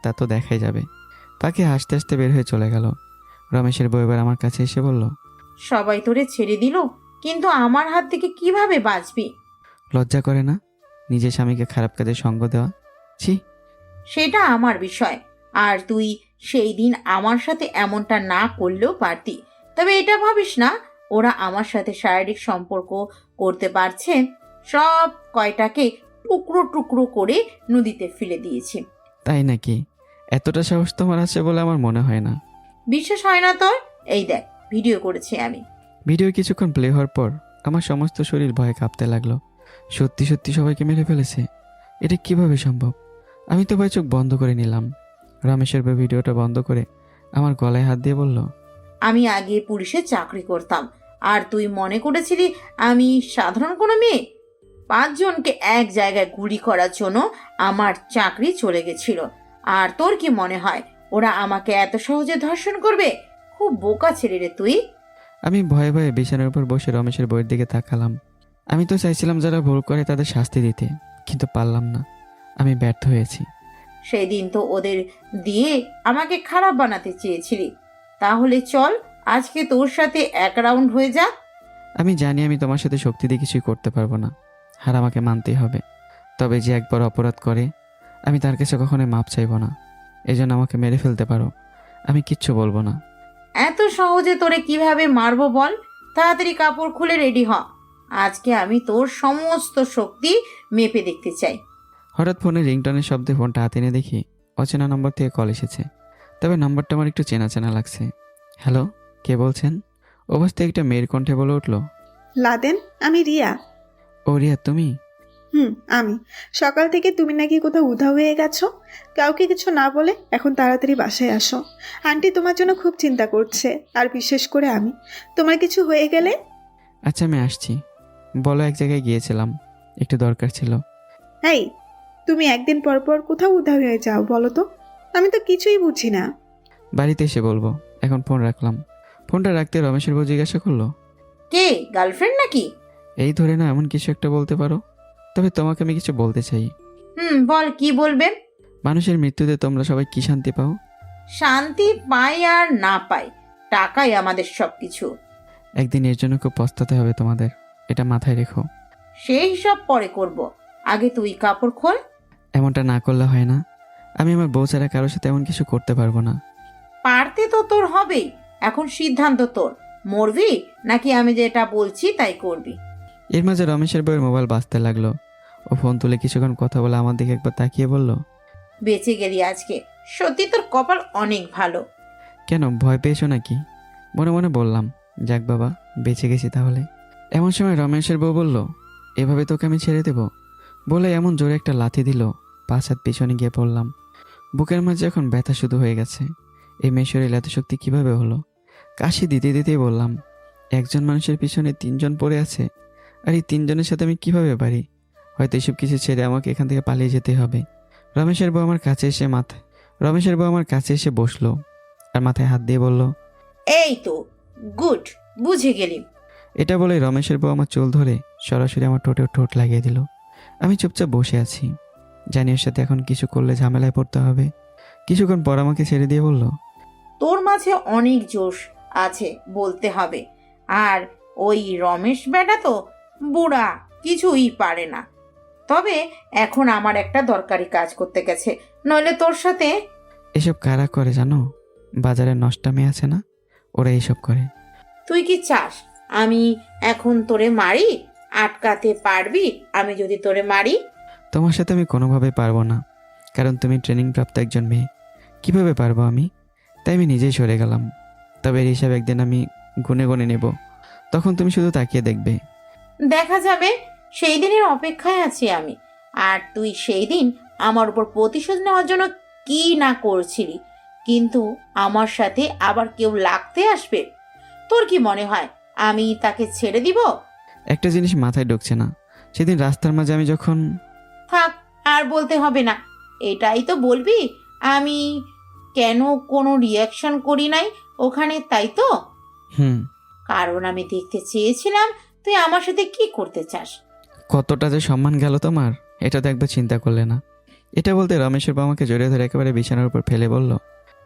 তা তো দেখাই যাবে। পাখি হাসতে হাসতে বের হয়ে চলে গেল। রমেশের বউ এবার আমার কাছে এসে বলল, সবাই তোরে ছেড়ে দিল, কিন্তু আমার হাত থেকে কিভাবে বাঁচবি? লজ্জা করে না নিজের স্বামীকে খারাপ কাজে সঙ্গ দেওয়া? ছি। সেটা আমার বিষয়। আর তুই সেই দিন আমার সাথে এমনটা না করলেও পারতি। তবে এটা ভাবিস না ওরা আমার সাথে শারীরিক সম্পর্ক করতে পারছে। সব কয়টাকে টুকরো টুকরো করে নদীতে ফেলে দিয়েছি। তাই নাকি? এতটা সাহস তোমার আছে বলে আমার মনে হয় না। বিশ্বাস হয় না তোর? এই দেখ, ভিডিও করেছি আমি। ভিডিও কিছুক্ষণ প্লে হওয়ার পর আমার সমস্ত শরীর ভয়ে কাঁপতে লাগলো। সত্যি সত্যি সবাইকে মেরে ফেলেছে? এটা কিভাবে সম্ভব? আমি তো ভয় চোখ বন্ধ করে নিলাম। রমেশের বউ ভিডিওটা বন্ধ করে আমার গলায় হাত দিয়ে বলল, আমি আগে পুলিশে চাকরি করতাম, আর তুই মনে করেছিলি আমি সাধারণ কোনো মেয়ে? 5 জনকে এক জায়গায় গুলি করার জন্য আমার চাকরি চলে গেছিল। আর তোর কি মনে হয় ওরা আমাকে এত সহজে ধর্ষণ করবে? খুব বোকা ছেলে রে তুই। আমি ভয়ে ভয়ে বিছানার উপর বসে রমেশের বইয়ের দিকে তাকালাম। আমি তো চাইছিলাম যারা ভুল করে তাদের শাস্তি দিতে, কিন্তু পারলাম না। আমি ব্যর্থ হয়েছি। সেই দিন তো ওদের দিয়ে আমাকে খারাপ বানাতে চেয়েছিলি। তাহলে চল আজকে তোর সাথে এক রাউন্ড হয়ে যা। আমি জানি আমি তোমার সাথে শক্তি দিয়ে কিছুই করতে পারবো না, আর আমাকে মানতেই হবে। তবে যে একবার অপরাধ করে, আমি তার কাছে কখনোই মাপ চাইবো না। এজন্য আমাকে মেরে ফেলতে পারো, আমি কিচ্ছু বলবো না। এত সহজে তোরে কিভাবে মারবো বল? তাড়াতাড়ি কাপড় খুলে রেডি হ। আজকে আমি তোর সমস্ত শক্তি মেপে দেখতে চাই। হঠাৎ ফোনে রিংটনের শব্দে ফোনটা হাতে এনে দেখি অচেনা নম্বর থেকে কল এসেছে। তবে নম্বরটা আমার একটু চেনা চেনা লাগছে। হ্যালো, কে বলছেন? অবস্থায় একটা মেয়ের কণ্ঠে বলে উঠলো, লাদেন, আমি রিয়া। ও রিয়া, তুমি? আমি। সকাল থেকে তুমি নাকি কোথাও উধাও হয়ে গেছো, কাউকে কিছু না বলে। এখন তাড়াতাড়ি বাসায় আসো, আন্টি তোমার জন্য খুব চিন্তা করছে, আর বিশেষ করে আমি। তোমার কিছু হয়ে গেলে। আচ্ছা, আমি আসছি। বলো, এক জায়গায় গিয়েছিলাম, একটু দরকার ছিল। এই, তুমি একদিন পর পর কোথাও উধাও হয়ে যাও বলো তো? আমি তো কিছুই বুঝি না। বাড়িতে এসে বলবো। এখন ফোন রাখলাম। ফোনটা রাখতে রমেশের বউ জিজ্ঞাসা করলো, কে, গার্লফ্রেন্ড নাকি? এই ধরে না এমন কিছু একটা বলতে পারো। তবে তোমাকে আমি কিছু বলতে চাই। বল, কি বলবেন? মানুষের মৃত্যুতে তোমরা সবাই কি শান্তি পাও? শান্তি পাই আর না পাই, টাকাই আমাদের সবকিছু। একদিন এর জন্য খুব পস্তাতে হবে তোমাদের, এটা মাথায় রেখো। সেই হিসাব পরে করব, আগে তুই কাপড় খোল। এমনটা না করলে হয় না। আমি আমার বউ ছাড়া কারোর সাথে এমন কিছু করতে পারবো না। পারতে তো তোর হবেই। এখন সিদ্ধান্ত তোর, মরবি নাকি আমি যেটা বলছি তাই করবি। এর মাঝে রমেশের বউয়ের মোবাইল বাজতে লাগলো। ও ফোন তুলে কিছুক্ষণ কথা বলে আমার দিকে একবার তাকিয়ে বলল, বেঁচে গেলি আজকে, সত্যি তোর কপাল অনেক ভালো। কেন, ভয় পেয়েছো নাকি? মনে মনে বললাম, যাক বাবা, বেঁচে গেছি তাহলে। এমন সময় রমেশের বউ বলল, এভাবে তোকে আমি ছেড়ে দেব? বলে এমন জোরে একটা লাথি দিল, 5 হাত পিছনে গিয়ে পড়লাম। বুকের মাঝে এখন ব্যথা শুধু হয়ে গেছে। এই মেয়ের শরীরে এত শক্তি কিভাবে হলো? কাশি দিতে দিতেই বললাম, একজন মানুষের পিছনে 3 জন পড়ে আছে, আর এই 3 জনের সাথে আমি কিভাবে পারি? হয়তো এসব কিছু ছেড়ে আমাকে এখান থেকে পালিয়ে যেতে হবে। রমেশের বউ আমার কাছে এসে বসলো আর মাথায় হাত দিয়ে বলল, এই তো গুড, বুঝে গেলি। এটা বলে রমেশের বউ আমার চুল ধরে সরাসরি আমার ঠোঁটে ঠোঁট লাগিয়ে দিল। আমি চুপচাপ বসে আছি, জানি ওর সাথে এখন কিছু করলে ঝামেলায় পড়তে হবে। কিছুক্ষণ পর আমাকে ছেড়ে দিয়ে বলল, তোর মাঝে অনেক জোশ আছে বলতে হবে। আর ওই রমেশ বেটা তো বুড়া, কিছুই পারে না। তবে এখন আমার একটা দরকারি কাজ করতে গেছে, নইলে তোর সাথে। এসব কারা করে জানো? বাজারে নষ্টামি আছে না, ওরা এইসব করে। তুই কি চাস আমি এখন তোরে মারি? আটকাতে পারবি আমি যদি তোরে মারি? তোমার সাথে আমি কোনোভাবে পারবো না, কারণ তুমি ট্রেনিং প্রাপ্ত একজন মেয়ে। কিভাবে পারবো আমি? তাই আমি নিজেই সরে গেলাম। তবে এর হিসাব একদিন আমি গুনে গুনে নেব, তখন তুমি শুধু তাকিয়ে দেখবে। দেখা যাবে, সেই দিনের অপেক্ষায় আছি আমি। আর তুই সেই দিন আমার উপর প্রতিশোধ নেওয়ার জন্য কি না করছিলি, কিন্তু আমার সাথে আবার কেউ লাগতে আসবে, তোর কি মনে হয় আমি তাকে ছেড়ে দিব? একটা জিনিস মাথায় ঢুকছে না, সেদিন রাস্তার মাঝে আমি যখন... থাক, আর বলতে হবে না। এটাই তো বলবি আমি কেন কোনো রিয়াকশন করি নাই ওখানে, তাই তো? হুম। কারণ আমি দেখতে চেয়েছিলাম তুই আমার সাথে কি করতে চাস। কতটা যে সম্মান গেল তোমার, এটা তো একবার চিন্তা করলে না। এটা বলতে রমেশের বাবা আমাকে জড়িয়ে ধরে একেবারে বিছানার উপর ফেলে বলল,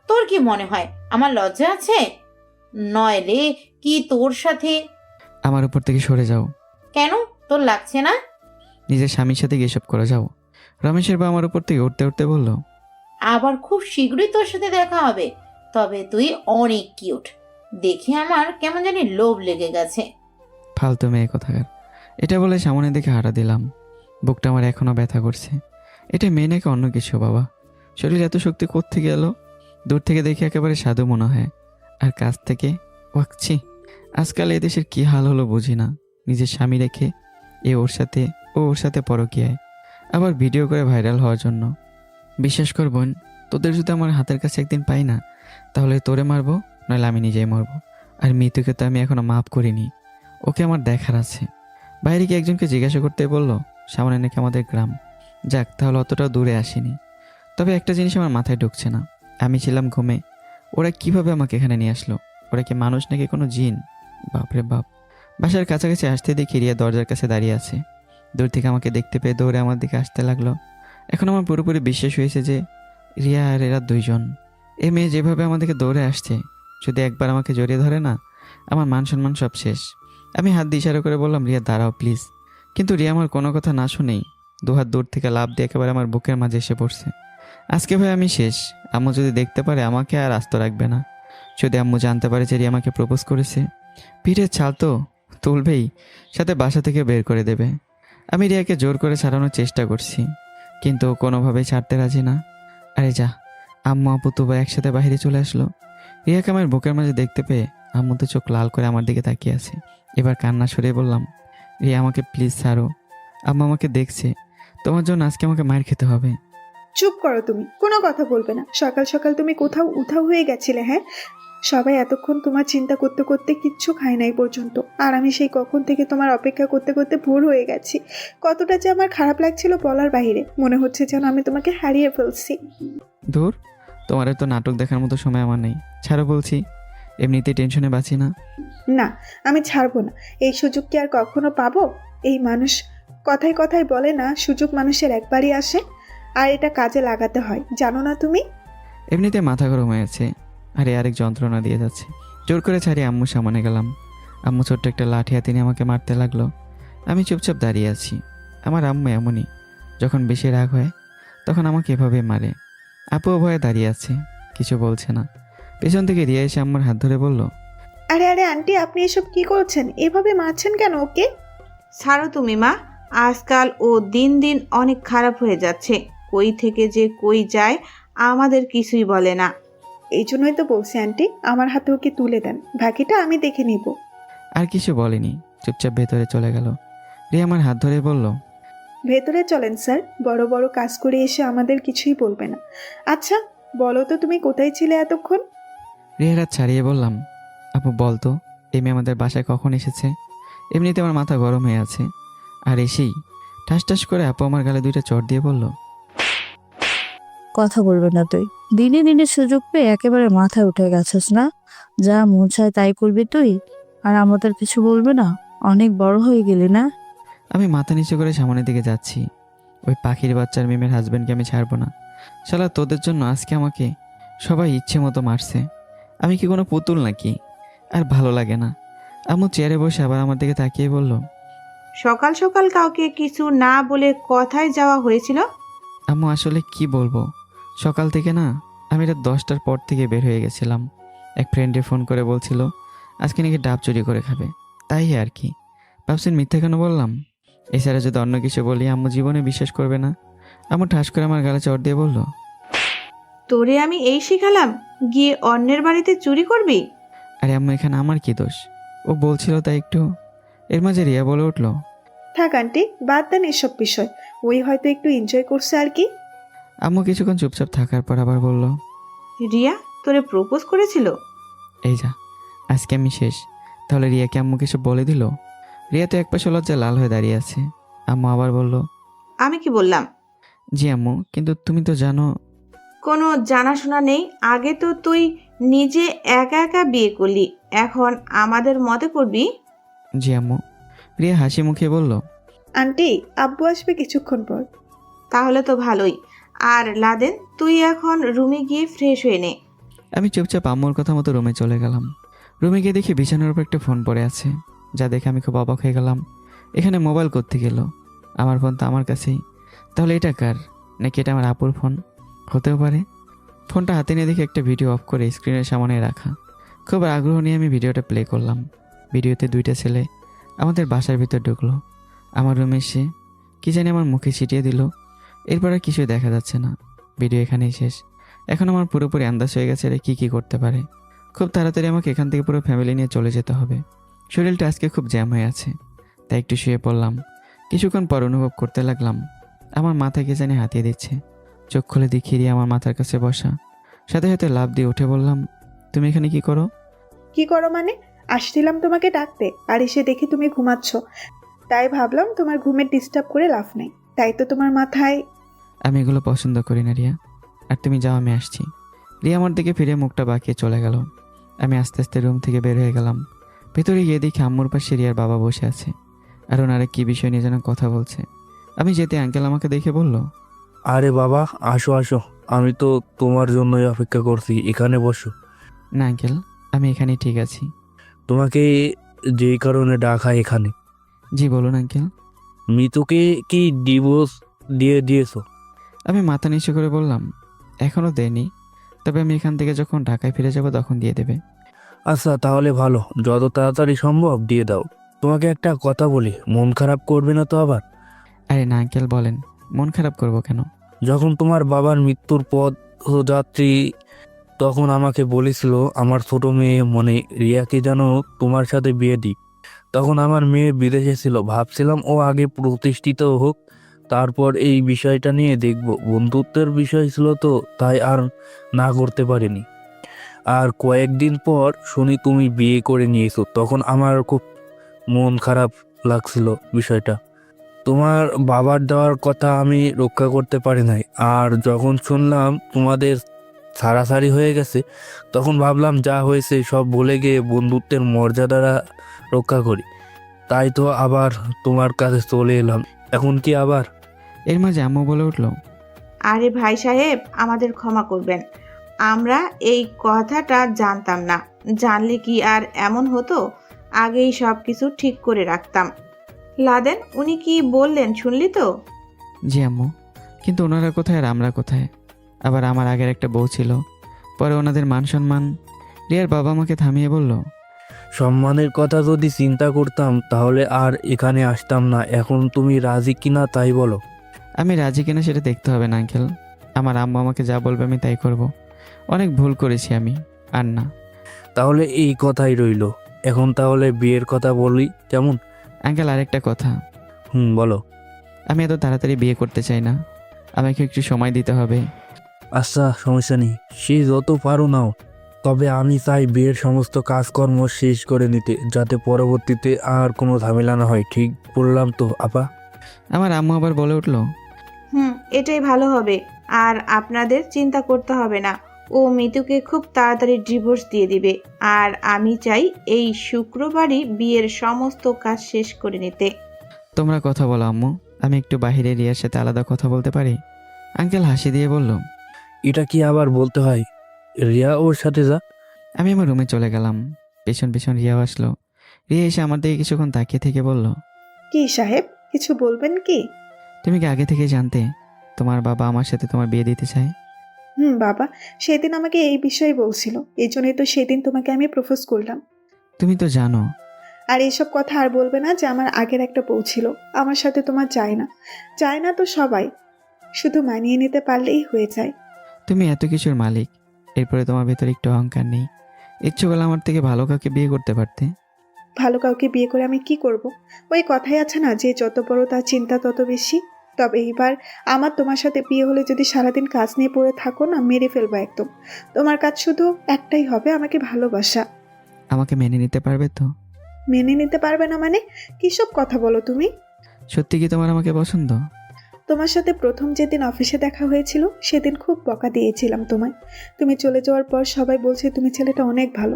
তোর কি মনে হয় আমার লজ্জা আছে? নইলে কি তোর সাথে... আমার উপর থেকে সরে যাও। কেন, তোর লাগছে না? নিজের স্বামীর সাথে এসব করে যাও। রমেশের বাবা আমার উপর থেকে উঠতে উঠতে বলল, আবার খুব শীঘ্রই তোর সাথে দেখা হবে, তবে তুই অনেক কিউট, দেখে আমার কেমন জানি লোভ লেগে গেছে। ফালতু মেয়ে কোথাকার। এটা বলে সামনের দিকে হাঁটা দিলাম। বুকটা আমার এখনো ব্যথা করছে। এটা মেয়ে নাকি অন্য কিছু বাবা? শরীর এত শক্তি কোত্থেকে এলো? দূর থেকে দেখে একেবারে সাধু মনে হয়, আর কাছ থেকে ওয়াকছি। আজকাল এদেশের কি হাল হলো বুঝি না। নিজের স্বামী রেখে ওর সাথে পরকীয়ায়, আবার ভিডিও করে ভাইরাল হওয়ার জন্য। বিশ্বাস কর বোন, তোদের যদি আমার হাতের কাছে একদিন পাই না, তাহলে তোরে মারবো, নইলে আমি নিজেই মরবো। আর মৃত্যুকে তো আমি এখনো মাফ করিনি, ওকে আমার দেখার আছে। বাইরে গিয়ে একজনকে জিজ্ঞাসা করতে বললো সামনে নাকি আমাদের গ্রাম। যাক, তাহলে অতটাও দূরে আসিনি। তবে একটা জিনিস আমার মাথায় ঢুকছে না, আমি ছিলাম ঘুমে, ওরা কিভাবে আমাকে এখানে নিয়ে আসলো? ওরা কি মানুষ নাকি কোনো জিন? বাপরে বাপ। বাসার কাছাকাছি আসতে দেখি রিয়া দরজার কাছে দাঁড়িয়ে আছে। দূর থেকে আমাকে দেখতে পেয়ে দৌড়ে আমার দিকে আসতে লাগলো। এখন আমার পুরোপুরি বিশ্বাস হয়েছে যে রিয়া আর এরা দুইজন। এ মেয়ে যেভাবে আমাদেরকে দৌড়ে আসছে, যদি একবার আমাকে জড়িয়ে ধরে না, আমার মান সম্মান সব শেষ। আমি হাত দিয়ে ইশারা করে বললাম, রিয়া দাঁড়াও প্লিজ। কিন্তু রিয়া আমার কোনো কথা না শুনেই দুহাত দূর থেকে লাফ দিয়ে একেবারে আমার বুকের মাঝে এসে পড়ছে। আজকে ভাই আমি শেষ। আম্মু যদি দেখতে পারে আমাকে আর আস্ত রাখবে না। যদি আম্মু জানতে পারে যে রিয়া আমাকে প্রপোজ করেছে, পিঠের ছাল তো তুলবেই, সাথে বাসা থেকে বের করে দেবে। আমি রিয়াকে জোর করে ছাড়ানোর চেষ্টা করছি, কিন্তু ও কোনোভাবেই ছাড়তে রাজি না। আরে যা, আম্মু আপু তো একসাথে বাইরে চলে আসলো। রিয়াকে আমার বুকের মাঝে দেখতে পেয়ে আম্মু তো চোখ লাল করে আমার দিকে তাকিয়ে আছে। এবার কান্না সরিয়ে বললাম, রিয়া আমাকে প্লিজ ছাড়ো, আম্মু আমাকে দেখছে, তোমার জন্য আজকে আমাকে মার খেতে হবে। চুপ করো, তুমি কোনো কথা বলবে না। সকাল সকাল তুমি কোথাও উধাও হয়ে গেছিলে? হ্যাঁ, সবাই এতক্ষণ তোমার চিন্তা করতে করতে কিচ্ছু খায় নাই পর্যন্ত, আর আমি সেই কখন থেকে তোমার অপেক্ষা করতে করতে ভোর হয়ে গেছি। কতটা যে আমার খারাপ লাগছিল বলার বাইরে, মনে হচ্ছে যেন আমি তোমাকে হারিয়ে ফেলছি। ধুর, তোমার তো নাটক দেখার মতো সময় আমার নেই, ছাড়ো বলছি। এমনিতেই টেনশনে বাঁচি না। না, আমি ছাড়বো না। এই সুযোগ কি আর কখনো পাবো? এই মানুষ কথায় কথায় বলে না, সুযোগ মানুষের একবারই আসে, আর এটা কাজে লাগাতে হয়, জানো না তুমি? এমনিতে মাথা গরম হয়েছে, আরে আরেক যন্ত্রণা দিয়ে যাচ্ছে। জোর করে ছাড়িয়ে আম্মুর সামনে গেলাম। আম্মু ছোট্ট একটা লাঠি হাতে নিয়ে আমাকে মারতে লাগলো। আমি চুপচাপ দাঁড়িয়ে আছি। আমার আম্মু এমনই, যখন বেশি রাগ হয় তখন আমাকে এভাবে মারে। আপুও ভয়ে দাঁড়িয়ে আছে, কিছু বলছে না। পেছন থেকে রিয়া এসে আম্মুর হাত ধরে বলল, আরে আরে আন্টি, আপনি এসব কি করছেন? এভাবে মারছেন কেন ওকে? ছাড়ো তুমি মা, আজকাল ও দিন দিন অনেক খারাপ হয়ে যাচ্ছে। কই থেকে যে কই যায় আমাদের কিছুই বলে না। এই জন্যই তো বলছি আন্টি, আমার হাতে ওকে তুলে দেন, বাকিটা আমি দেখে নিব। আর কিছু বলেনি, চুপচাপ ভেতরে চলে গেল। রিয়া আমার হাত ধরে বলল, ভেতরে চলেন স্যার, বড় বড় কাজ করে এসে আমাদের কিছুই বলবে না। আচ্ছা বলো তো, তুমি কোথায় ছিলে এতক্ষণ? রিয়ার হাত ছাড়িয়ে বললাম, আপু বলতো এই মেয়ে আমাদের বাসায় কখন এসেছে? এমনিতে আমার মাথা গরম হয়ে আছে, আর এসেই ঠাস ঠাস করে আপু আমার গালে দুইটা চড় দিয়ে বলল, কথা বলবে না তুই? দিনে দিনে সুযোগ পেয়ে একেবারে মাথায় উঠে গেছিস না? যা মন চায় তাই করবি তুই, আর আমাদের কিছু বলবে না? অনেক বড় হয়ে গেলি না? আমি মাথা নিচু করে সামনের দিকে যাচ্ছি। ওই পাখির বাচ্চার মিমের হাজব্যান্ডকে আমি ছাড়বো না। শালা তোদের জন্য আজকে আমাকে সবাই ইচ্ছে মতো মারছে। আমি কি কোনো পুতুল নাকি? আর ভালো লাগে না। আম্মু চেয়ারে বসে আবার আমার দিকে তাকিয়ে বলল, সকাল সকাল কাউকে কিছু না বলে কথায় যাওয়া হয়েছিল? আম্মু আসলে কি বলবো, সকাল থেকে না আমি রাত 10টার পর থেকে বের হয়ে গেছিলাম। এক ফ্রেন্ডে ফোন করে বলছিল আজকে নাকি ডাব চুরি করে খাবে, তাই আর কি। ভাবছেন মিথ্যে কেন বললাম? এছাড়া যদি অন্য কিছু বলি আম্মু জীবনে বিশ্বাস করবে না। আম্মু ঠাস করে আমার গালে চড় দিয়ে বলল, তোরে আমি এই শিখালাম গিয়ে অন্যের বাড়িতে চুরি করবি? আরে আম্মু এখানে আমার কি দোষ? ও বলছিল তাই একটু। এর মাঝে রিয়া বলে উঠল, থাক আন্টি, বাদ দেন এসব বিষয়। ওই হয়তো একটু এনজয় করছে আর কি। আম্মু কিছুক্ষণ চুপচাপ থাকার পর আবার বলল, রিয়া তোরে প্রপোজ করেছিল? এই যা, আজকে আমি শেষ। তাহলে রিয়াকে আম্মু কিছু বলে দিল? রিয়া তো একপাশে লজ্জায় লাল হয়ে দাঁড়িয়ে আছে। আম্মু আবার বলল, আমি কি বললাম? জি আম্মু, কিন্তু তুমি তো জানো। কোনো জানাশোনা নেই, আগে তো তুই নিজে একা একা বিয়ে করলি, এখন আমাদের মতে করবি? জি আম্মু। রিয়া হাসি মুখে বলল, আন্টি, আব্বু আসবে কিছুক্ষণ পর। তাহলে তো ভালোই। আর লাদেন, তুই এখন রুমে গিয়ে ফ্রেশ হয়ে নে। আমি চুপচাপ আম্মুর কথা মতো রুমে চলে গেলাম। রুমে গিয়ে দেখি বিছানার উপর একটা ফোন পড়ে আছে, যা দেখে আমি খুব অবাক হয়ে গেলাম। এখানে মোবাইল করতে গেল, আমার ফোন তো আমার কাছেই। তাহলে এটা কার? নাকি এটা আমার আপুর ফোন? হতেও পারে। ফোনটা হাতে নিয়ে দেখে একটা ভিডিও অফ করে স্ক্রিনের সামনে রাখা। খুব আগ্রহ নিয়ে আমি ভিডিওটা প্লে করলাম। ভিডিওতে দুইটা ছেলে আমাদের বাসার ভিতর ঢুকলো। আমার রুমে এসে কী জানি আমার মুখে ছিটিয়ে দিল। এরপর আর কিছুই দেখা যাচ্ছে না। ভিডিও এখানেই শেষ। এখন আমার পুরোপুরি আন্দাজ হয়ে গেছে এরা কী করতে পারে। খুব তাড়াতাড়ি আমাকে এখান থেকে পুরো ফ্যামিলি নিয়ে চলে যেতে হবে। শরীরটা আজকে খুব জ্যাম হয়ে আছে, তাই একটু শুয়ে পড়লাম। কিছুক্ষণ পর অনুভব করতে লাগলাম আমার মাথায় কে জানি হাতিয়ে দিচ্ছে। চোখ খুলে দেখি রিয়া আমার মাথার কাছে বসা। সাথে সাথে লাফ দিয়ে উঠে বললাম, তুমি এখানে কি করো? কি করো মানে? আসছিলাম তোমাকে ডাকতে, আর এসে দেখি তুমি ঘুমাচ্ছ। তাই ভাবলাম তোমার ঘুমের ডিস্টার্ব করে লাভ নেই, তাই তো তোমার মাথায়। আমি এগুলো পছন্দ করি না রিয়া, আর তুমি যাও, আমি আসছি। রিয়া আমার দিকে ফিরে মুখটা বাঁকিয়ে চলে গেল। আমি আস্তে আস্তে রুম থেকে বের হয়ে গেলাম। ভেতরে গিয়ে দেখি আম্মুর পাশে রিয়ার বাবা বসে আছে, আর ওনারা কী বিষয় নিয়ে যেন কথা বলছে। আমি যেতে আঙ্কেল আমাকে দেখে বলল, আরে বাবা, আসো আসো, আমি তো তোমার জন্যই অপেক্ষা করছি, এখানে বসো। না আঙ্কেল, আমি এখানেই ঠিক আছি। তোমাকে যেই কারণে ডাকা এখানে। জি বলুন আঙ্কেল। মিতুকে কি ডিভোর্স দিয়ে দিয়েছো? আমি মাথা নিচু করে বললাম, এখনও দেয়নি, তবে আমি এখান থেকে যখন ঢাকায় ফিরে যাব তখন দিয়ে দেবে। আচ্ছা, তাহলে ভালো, যত তাড়াতাড়ি সম্ভব দিয়ে দাও। তোমাকে একটা কথা বলি, মন খারাপ করবে না তো আবার? আরে না আঙ্কেল, বলেন, মন খারাপ করব কেন? যখন তোমার বাবার মৃত্যুর পথযাত্রী তখন আমাকে বলেছিল আমার ছোট মেয়ে মানে রিয়াকে যেন তোমার সাথে বিয়ে দিই। তখন আমার মেয়ে বিদেশে ছিল, ভাবছিলাম ও আগে প্রতিষ্ঠিত হোক, তারপর এই বিষয়টা নিয়ে দেখব। বন্ধুত্বের বিষয় ছিল তো, তাই আর না করতে পারিনি। আর কয়েকদিন পর শুনি তুমি বিয়ে করে নিয়েছো, তখন আমার খুব মন খারাপ লাগছিল বিষয়টা। তোমার বাবার দেওয়ার কথা আমি রক্ষা করতে পারি নাই, আর যখন শুনলাম তোমাদের ছাড়াছাড়ি হয়ে গেছে, তখন ভাবলাম যা হয়েছে সব ভুলে গিয়ে বন্ধুত্বের মর্যাদাটা রক্ষা করি। তাই তো আবার তোমার কাছে চলে এলাম। এখন কি আবার? এর মাঝে আম্মু বলে উঠল, আরে ভাই সাহেব, আমাদের ক্ষমা করবেন, আমরা এই কথাটা জানতাম না। জানলে কি আর এমন হতো? আগেই সব কিছু ঠিক করে রাখতাম। লাদেন, উনি কি বললেন শুনলি তো? জি আম্মু, কিন্তু ওনারা কোথায় আর আমরা কোথায়? আবার আমার আগের একটা বউ ছিল, পরে ওনাদের মান সম্মান। রিয়ার বাবা আমাকে থামিয়ে বলল, সম্মানের কথা যদি চিন্তা করতাম তাহলে আর এখানে আসতাম না। এখন তুমি রাজি কিনা তাই বলো। আমি রাজি কিনা সেটা দেখতে হবে না আঙ্কেল। আমার আম্মু আমাকে যা বলবে আমি তাই করব। অনেক ভুল করেছি আমি, আর না। তাহলে এই কথাই রইল। এখন তাহলে বিয়ের কথা বলি কেমন? আঙ্কেল আরেকটা কথা, বলো। আমি এত তাড়াতাড়ি বিয়ে করতে চাই না, আমাকে একটু সময় দিতে হবে। আচ্ছা, সমস্যা নেই, সে যত পারো নাও। তবে আমি চাই বিয়ের সমস্ত কাজকর্ম শেষ করে নিতে, যাতে পরবর্তীতে আর কোনো ঝামেলা না হয়। ঠিক বললাম তো আপা? আমার আম্মু আবার বলে উঠল, এটাই ভালো হবে। আর আপনাদের চিন্তা করতে হবে না, ও মিতুকে খুব তাড়াতাড়ি ডিভোর্স দিয়ে দিবে। আর আমি চাই এই শুক্রবারই বিয়ের সমস্ত কাজ শেষ করে নিতে। তোমরা কথা বলো আম্মু, আমি একটু বাইরে রিয়ার সাথে আলাদা কথা বলতে পারি? আঙ্কেল হাসি দিয়ে বলল, এটা কি আবার বলতে হয়? রিয়া ওর সাথে যা। আমি আমার রুমে চলে গেলাম। পেছন পেছন রিয়াও আসলো। রিয়া এসে আমার দিকে কিছুক্ষণ তাকিয়ে থেকে বলল, কি সাহেব, কিছু বলবেন কি? তুমি কি আগে থেকে জানতে তোমার বাবা আমার সাথে তোমার বিয়ে দিতে চায়? বাবা সেদিন আমাকে এই বিষয়ে বলছিল, এই জন্যই তো সেদিন তোমাকে আমি প্রপোজ করলাম। তুমি তো জানো। আর এইসব কথা আর বলবে না যে আমার আগের একটা বউ ছিল, আমার সাথে তোমার চায় না তো সবাই, শুধু মানিয়ে নিতে পারলেই হয়ে যায়। তুমি এত কিছুর মালিক, এরপরে তোমার ভেতরে একটু অহংকার নেই? ইচ্ছে করলে আমার থেকে ভালো কাউকে বিয়ে করতে পারতে। ভালো কাউকে বিয়ে করে আমি কি করব? ওই কথাই আছে না, যে যত বড় তার চিন্তা তত বেশি। তবে এইবার আমার তোমার সাথে বিয়ে হলে যদি সারাদিন কাজ নিয়ে পড়ে থাকো না, মেরে ফেলবো একদম। তোমার কাজ শুধু একটাই হবে, আমাকে ভালোবাসা। আমাকে মেনে নিতে পারবে তো? মেনে নিতে পারবে না মানে? কিসব কথা বলো তুমি? সত্যি কি তোমার আমাকে পছন্দ? তোমার সাথে প্রথম যেদিন অফিসে দেখা হয়েছিল সেদিন খুব বকা দিয়েছিলাম তোমায়। তুমি চলে যাওয়ার পর সবাই বলছে তুমি ছেলেটা অনেক ভালো।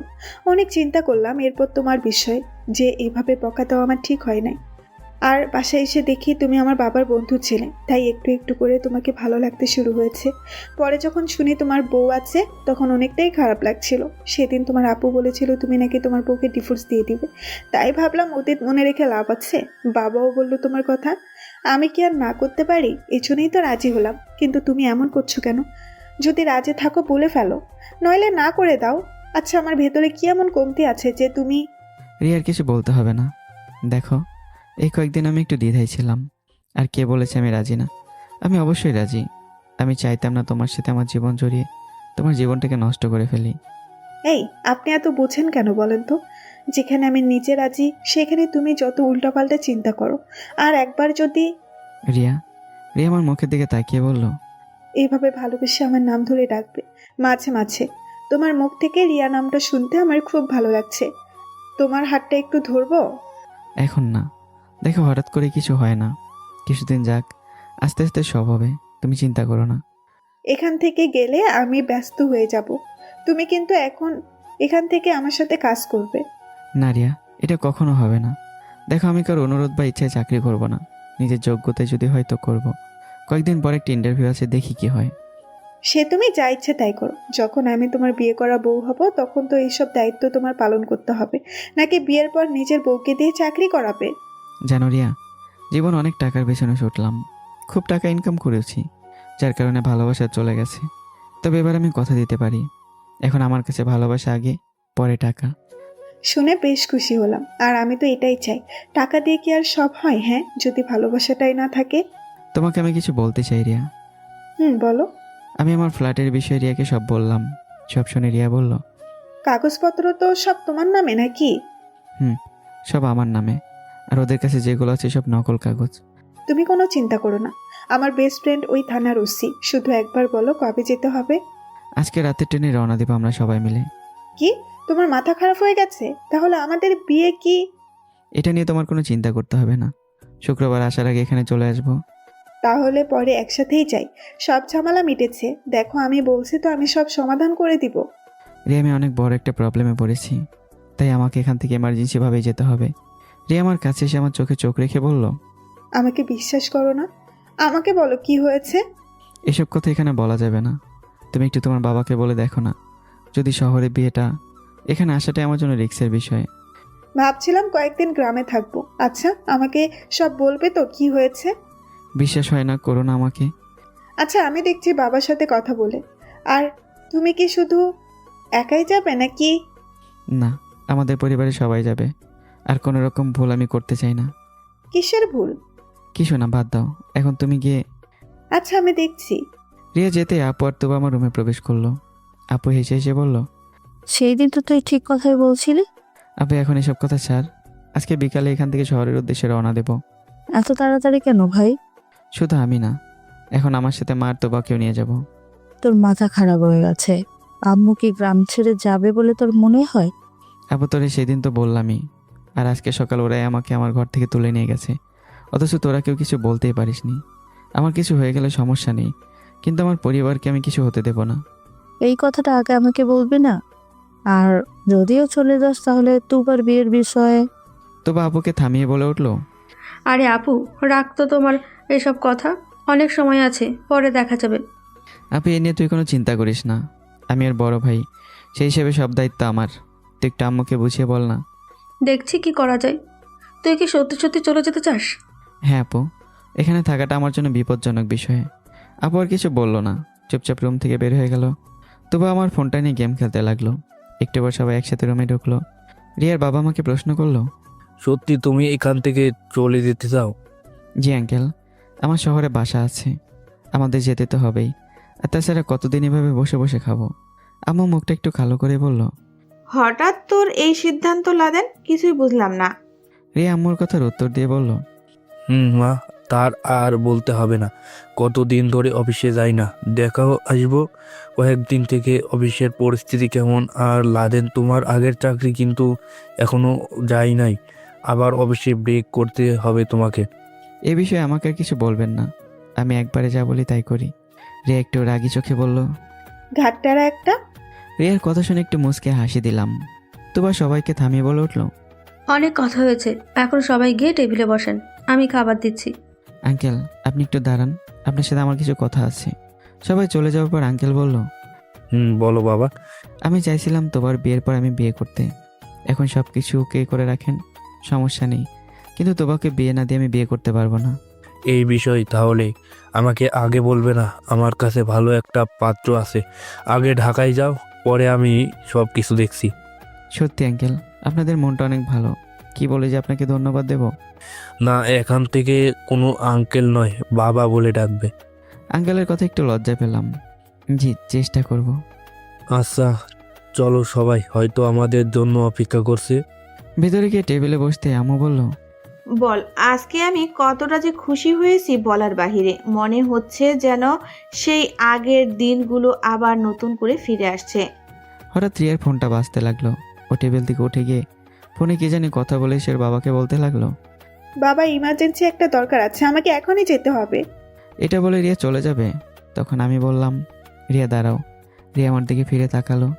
অনেক চিন্তা করলাম এরপর তোমার বিষয়ে, যে এইভাবে বকা দেওয়া আমার ঠিক হয় নাই। আর বাসায় এসে দেখি তুমি আমার বাবার বন্ধু ছিলে, তাই একটু একটু করে তোমাকে ভালো লাগতে শুরু হয়েছে। পরে যখন শুনি তোমার বউ আছে তখন অনেকটাই খারাপ লাগছিল। সেদিন তোমার আপু বলেছিল তুমি নাকি তোমার বউকে ডিভোর্স দিয়ে দিবে, তাই ভাবলাম অতীত মনে রেখে লাভ আছে। বাবাও বললো তোমার কথা, আমি কি আর না করতে পারি? এই জন্যই তো রাজি হলাম। কিন্তু তুমি এমন করছো কেন? যদি রাজি থাকো বলে ফেলো, নইলে না করে দাও। আচ্ছা, আমার ভেতরে কি এমন কমতি আছে যে তুমি... রিয়ার কিছু বলতে হবে না। দেখো, এই কয়েকদিন আমি একটু দ্বিধায় ছিলাম। আর কে বলেছে আমি রাজি না? আমি অবশ্যই রাজি। আমি চাইতাম না তোমার সাথে আমার জীবন জড়িয়ে তোমার জীবনটাকে নষ্ট করে ফেলি। এই, আপনি এত বোঝেন কেন বলেন তো? যেখানে আমি নিজে রাজি সেখানে তুমি যত উল্টাপাল্টা চিন্তা করো। আর একবার যদি... রিয়া রিয়া আমার মুখের দিকে তাকিয়ে বলল, এইভাবে ভালোবেসে আমার নাম ধরে ডাকবে মাঝে মাঝে। তোমার মুখ থেকে রিয়া নামটা শুনতে আমার খুব ভালো লাগছে। তোমার হাতটা একটু ধরবো? এখন না। দেখো, হঠাৎ করে কিছু হয় না, কিছুদিন যাক, আস্তে আস্তে সব হবে। তুমি চিন্তা করো না। এখান থেকে গেলে আমি ব্যস্ত হয়ে যাব। তুমি কিন্তু এখন এখান থেকে আমার সাথে কাজ করবে। না রিয়া, এটা কখনো হবে না। দেখো, আমি কারো অনুরোধ বা ইচ্ছায় চাকরি করব না। নিজের যোগ্যতায় যদি হয় তো করবো। কয়েকদিন পর একটা ইন্টারভিউ আছে, দেখি কি হয়। সে তুমি যা ইচ্ছে তাই করো। যখন আমি তোমার বিয়ে করা বউ হব তখন তো এইসব দায়িত্ব তোমার পালন করতে হবে, নাকি বিয়ের পর নিজের বউকে দিয়ে চাকরি করাবে? জানো রিয়া, জীবন অনেক টাকার পেছনে ছুটলাম, খুব টাকা ইনকাম করেছি, যার কারণে ভালোবাসা চলে গেছে। তবে এবার আমি কথা দিতে পারি, এখন আমার কাছে ভালোবাসা আগে, পরে টাকা। শুনে বেশ খুশি হলাম। আর আমি তো এটাই চাই। টাকা দিয়ে কি আর সব হয়? হ্যাঁ, যদি ভালোবাসাটাই না থাকে। তোমাকে আমি কিছু বলতে চাই রিয়া। বলো। আমি আমার ফ্ল্যাটের বিষয়ে রিয়াকে সব বললাম। সব শুনে রিয়া বলল, কাগজপত্র তো সব তোমার নামে নাকি? সব আমার নামে, আর ওদের কাছে যেগুলো আছে সব নকল কাগজ। তুমি কোনো চিন্তা করো না, আমার বেস্ট ফ্রেন্ড ওই থানার ওসি। শুধু একবার বলো কবে যেতে হবে। আজকে রাতে ট্রেনে রওনা দিব আমরা সবাই মিলে। কি, তোমার মাথা খারাপ হয়ে গেছে? তাহলে আমাদের বিয়ে কি? এটা নিয়ে তোমার কোনো চিন্তা করতে হবে না। শুক্রবার আসার আগে এখানে চলে আসবো। তাহলে পরে একসাথেই যাই, সব ঝামেলা মিটেছে। দেখো, আমি বলছি তো, আমি সব সমাধান করে দিব। রিয়া, আমি অনেক বড় একটা প্রবলেমে পড়েছি, তাই আমাকে এখান থেকে এমার্জেন্সিভাবেই যেতে হবে। রিয়া আমার কাছে এসে আমার চোখে চোখ রেখে বলল, আমাকে বিশ্বাস করো না? আমাকে বলো কি হয়েছে। এসব কথা এখানে বলা যাবে না। তুমি একটু তোমার বাবাকে বলে দেখো না, যদি শহরে বিয়েটা, এখানে আসাটাই আমার জন্য রিস্কের বিষয়। ভাবছিলাম কয়েকদিন গ্রামে থাকবো। আচ্ছা, আমাকে সব বলবে তো কি হয়েছে? বিশ্বাস হয় না, করো না আমাকে। আচ্ছা, আমি দেখছি বাবার সাথে কথা বলে। আর তুমি কি শুধু একাই যাবে নাকি? না, আমাদের পরিবারের সবাই যাবে। আর কোনো রকম ভুল আমি করতে চাই না। কিসের ভুল? কিছু না, বাদ দাও, এখন তুমি গিয়ে। আচ্ছা, আমি দেখছি। রিয়া যেতে আপু আর তবু আমার রুমে প্রবেশ করলো। আপু হেসে হেসে বলল, সেই দিন তো তুই ঠিক কথাই বলছিলি। আপু এখন এসব কথা ছাড়, আজকে বিকালে এখান থেকে শহরের উদ্দেশ্যে রওনা দেব। এত তাড়াতাড়ি কেন ভাই? শুধু আমি না, এখন আমার সাথে মার তোবাকেও নিয়ে যাব। তোর মাথা খারাপ হয়ে গেছে? আম্মু কি গ্রাম ছেড়ে যাবে বলে তোর মনে হয়? আপু তোরে সেদিন তো বললামই, আর আজকে সকাল ওরাই আমাকে আমার ঘর থেকে তুলে নিয়ে গেছে। অথচ তোরা কেউ কিছু বলতেই পারিসনি। আমার কিছু হয়ে গেলে সমস্যা নেই, কিন্তু আমার পরিবারকে আমি কিছু হতে দেব না। এই কথাটা আগে আমাকে বলবি না? আর যদিও চলে যাস তাহলে তুবার বিয়ের বিষয়ে। তবু আপুকে থামিয়ে বলে উঠলো, আরে আপু, রাখতো তোমার এসব কথা, অনেক সময় আছে, পরে দেখা যাবে। আপু এ নিয়ে তুই কোনো চিন্তা করিস না, আমি আর বড় ভাই, সেই হিসেবে সব দায়িত্ব আমার। তুই একটু আম্মুকে বুঝিয়ে বল না। দেখছি কি করা যায়। তুই কি সত্যি সত্যি চলে যেতে চাস? হ্যাঁ আপু, এখানে থাকাটা আমার জন্য বিপজ্জনক বিষয়। আপু আর কিছু বললো না, চুপচাপ রুম থেকে বের হয়ে গেল। তবু আমার ফোনটা নিয়ে গেম খেলতে লাগলো। একটু পর সবাই একসাথে রুমে ঢুকলো। রিয়ার বাবা আমাকে প্রশ্ন করলো, সত্যি তুমি এখান থেকে চলে যেতে চাও? জি আঙ্কেল, আমার শহরে বাসা আছে, আমাদের যেতে তো হবেই। আর তাছাড়া কতদিন এভাবে বসে বসে খাবো? আম্মু মুখটা একটু কালো করে বলল। হঠাৎ তোর এই সিদ্ধান্ত লাদেন, কিছুই বুঝলাম না। রিয়া আম্মুর কথার উত্তর দিয়ে বলল, মা, তার আর বলতে হবে না। কতদিন ধরে অফিসে যাই না, দেখাও আসবো কয়েকদিন থেকে। অফিসের পরিস্থিতি কেমন? আর লাদেন, তোমার আগের চাকরি কিন্তু এখনো যাই নাই, আবার অফিসে ব্রেক করতে হবে তোমাকে। এ বিষয়ে আমাকে আর কিছু বলবেন না, আমি একবারে যা বলি তাই করি। রিয়া একটু রাগি চোখে বলল। ঘাটটারা একটা। রিয়ার কথা শুনে একটু মুচকে হাসি দিলাম। তোবা সবাইকে থামিয়ে বলে উঠল, অনেক কথা হয়েছে, এখন সবাই গিয়ে টেবিলে বসেন, আমি খাবার দিচ্ছি। আঙ্কেল আপনি একটু দাঁড়ান, আপনার সাথে আমার কিছু কথা আছে। সবাই চলে যাওয়ার পর আঙ্কেল বলল, বলো বাবা। আমি চাইছিলাম তোমার বিয়ের পর আমি বিয়ে করতে। এখন সব কিছু ওকে করে রাখেন, সমস্যা নেই, কিন্তু তোমাকে বিয়ে না দিয়ে আমি বিয়ে করতে পারবো না। এই বিষয় তাহলে আমাকে আগে বলবে না? আমার কাছে ভালো একটা পাত্র আছে, আগে ঢাকায় যাও, পরে আমি সব কিছু দেখছি। সত্যি আঙ্কেল, আপনাদের মনটা অনেক ভালো। কি বলে যে আপনাকে ধন্যবাদ দেব? না, এখান থেকে কোনো আঙ্কেল নয়, বাবা বলে ডাকবে। আঙ্কেলের কথা একটু লজ্জা পেলাম। জি, চেষ্টা করব। আচ্ছা চলো সবাই, হয়তো আমাদের জন্য অপেক্ষা করছে। ভেতরে গিয়ে টেবিলে বসতে আম্মু বলল, বল, আজকে আমি কতটা যে খুশি হয়েছি বলার বাহিরে। মনে হচ্ছে যেন সেই আগের দিনগুলো আবার নতুন করে ফিরে আসছে। হঠাৎ রিয়ার ফোনটা বাজতে লাগলো। ও টেবিল থেকে উঠে গিয়ে ফোনে কি জানি কথা বলে সে ওর বাবাকে বলতে লাগলো। বাবা, ইমার্জেন্সি একটা দরকার আছে, আমাকে এখনই যেতে হবে। এটা বলে রিয়া চলে যাবে। তখন আমি বললাম, রিয়া দাঁড়াও। রিয়া আমার দিকে ফিরে তাকালো।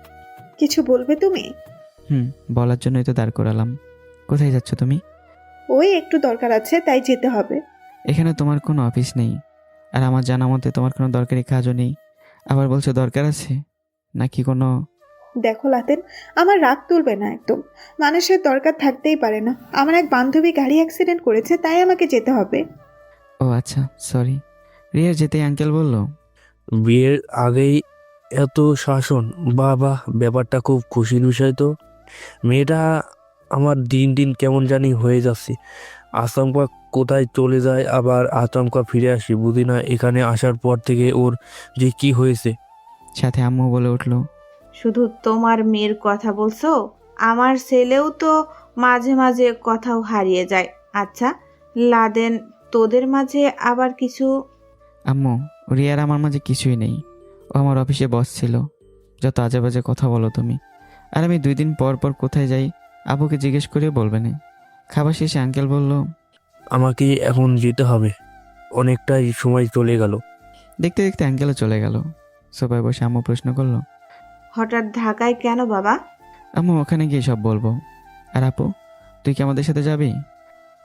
কিছু বলবে তুমি? বলার জন্যই তো দাঁড় করালাম। কোথায় যাচ্ছ তুমি? ওই একটু দরকার আছে, তাই যেতে হবে। এখানে তোমার কোনো অফিস নেই, আর আমার জানা মতে তোমার কোনো দরকারি কাজও নেই, আবার বলছো দরকার আছে নাকি কোনো? দেখো লাতেন, আমার রাগ তুলবে না একদম। মানুষের দরকার থাকতেই পারে না। আমার এক বান্ধবী গাড়ি অ্যাক্সিডেন্ট করেছে, তাই আমাকে যেতে হবে। ও আচ্ছা, সরি। রিয়ার যেতেই আঙ্কেল বলল, বিয়ের আগেই এত শাসন, বাবা, ব্যাপারটা খুব খুশির বিষয় তো। মেয়েটা আমার দিন দিন কেমন জানি হয়ে যাচ্ছে। আচমকা কোথায় চলে যায়, আবার আচমকা ফিরে আসি, বুঝি না এখানে আসার পর থেকে ওর যে কি হয়েছে। সাথে আম্মু বলে উঠলো, শুধু তোমার মেয়ের কথা বলছো? আমার ছেলেও তো মাঝে মাঝে কথাও হারিয়ে যায়। আচ্ছা লাদেন, তোদের মাঝে আবার কিছু? আম্মু, রিয়ার আমার মাঝে কিছুই নেই। ও আমার অফিসে বস ছিল। যত আজে বাজে কথা বলো তুমি। আর আমি 2 দিন পর পর কোথায় যাই আব্বুকে জিজ্ঞেস করে বলবে না। খাবার শেষে আঙ্কেল বলল, আমাকে এখন যেতে হবে, অনেকটাই সময় চলে গেল। দেখতে দেখতে আঙ্কেলও চলে গেল। সবাই বসে আম্মু প্রশ্ন করলো, হঠাৎ ঢাকায় কেন বাবা? আম্মু ওখানে গিয়ে সব বলবো। আর আপু, তুই কি আমাদের সাথে যাবি?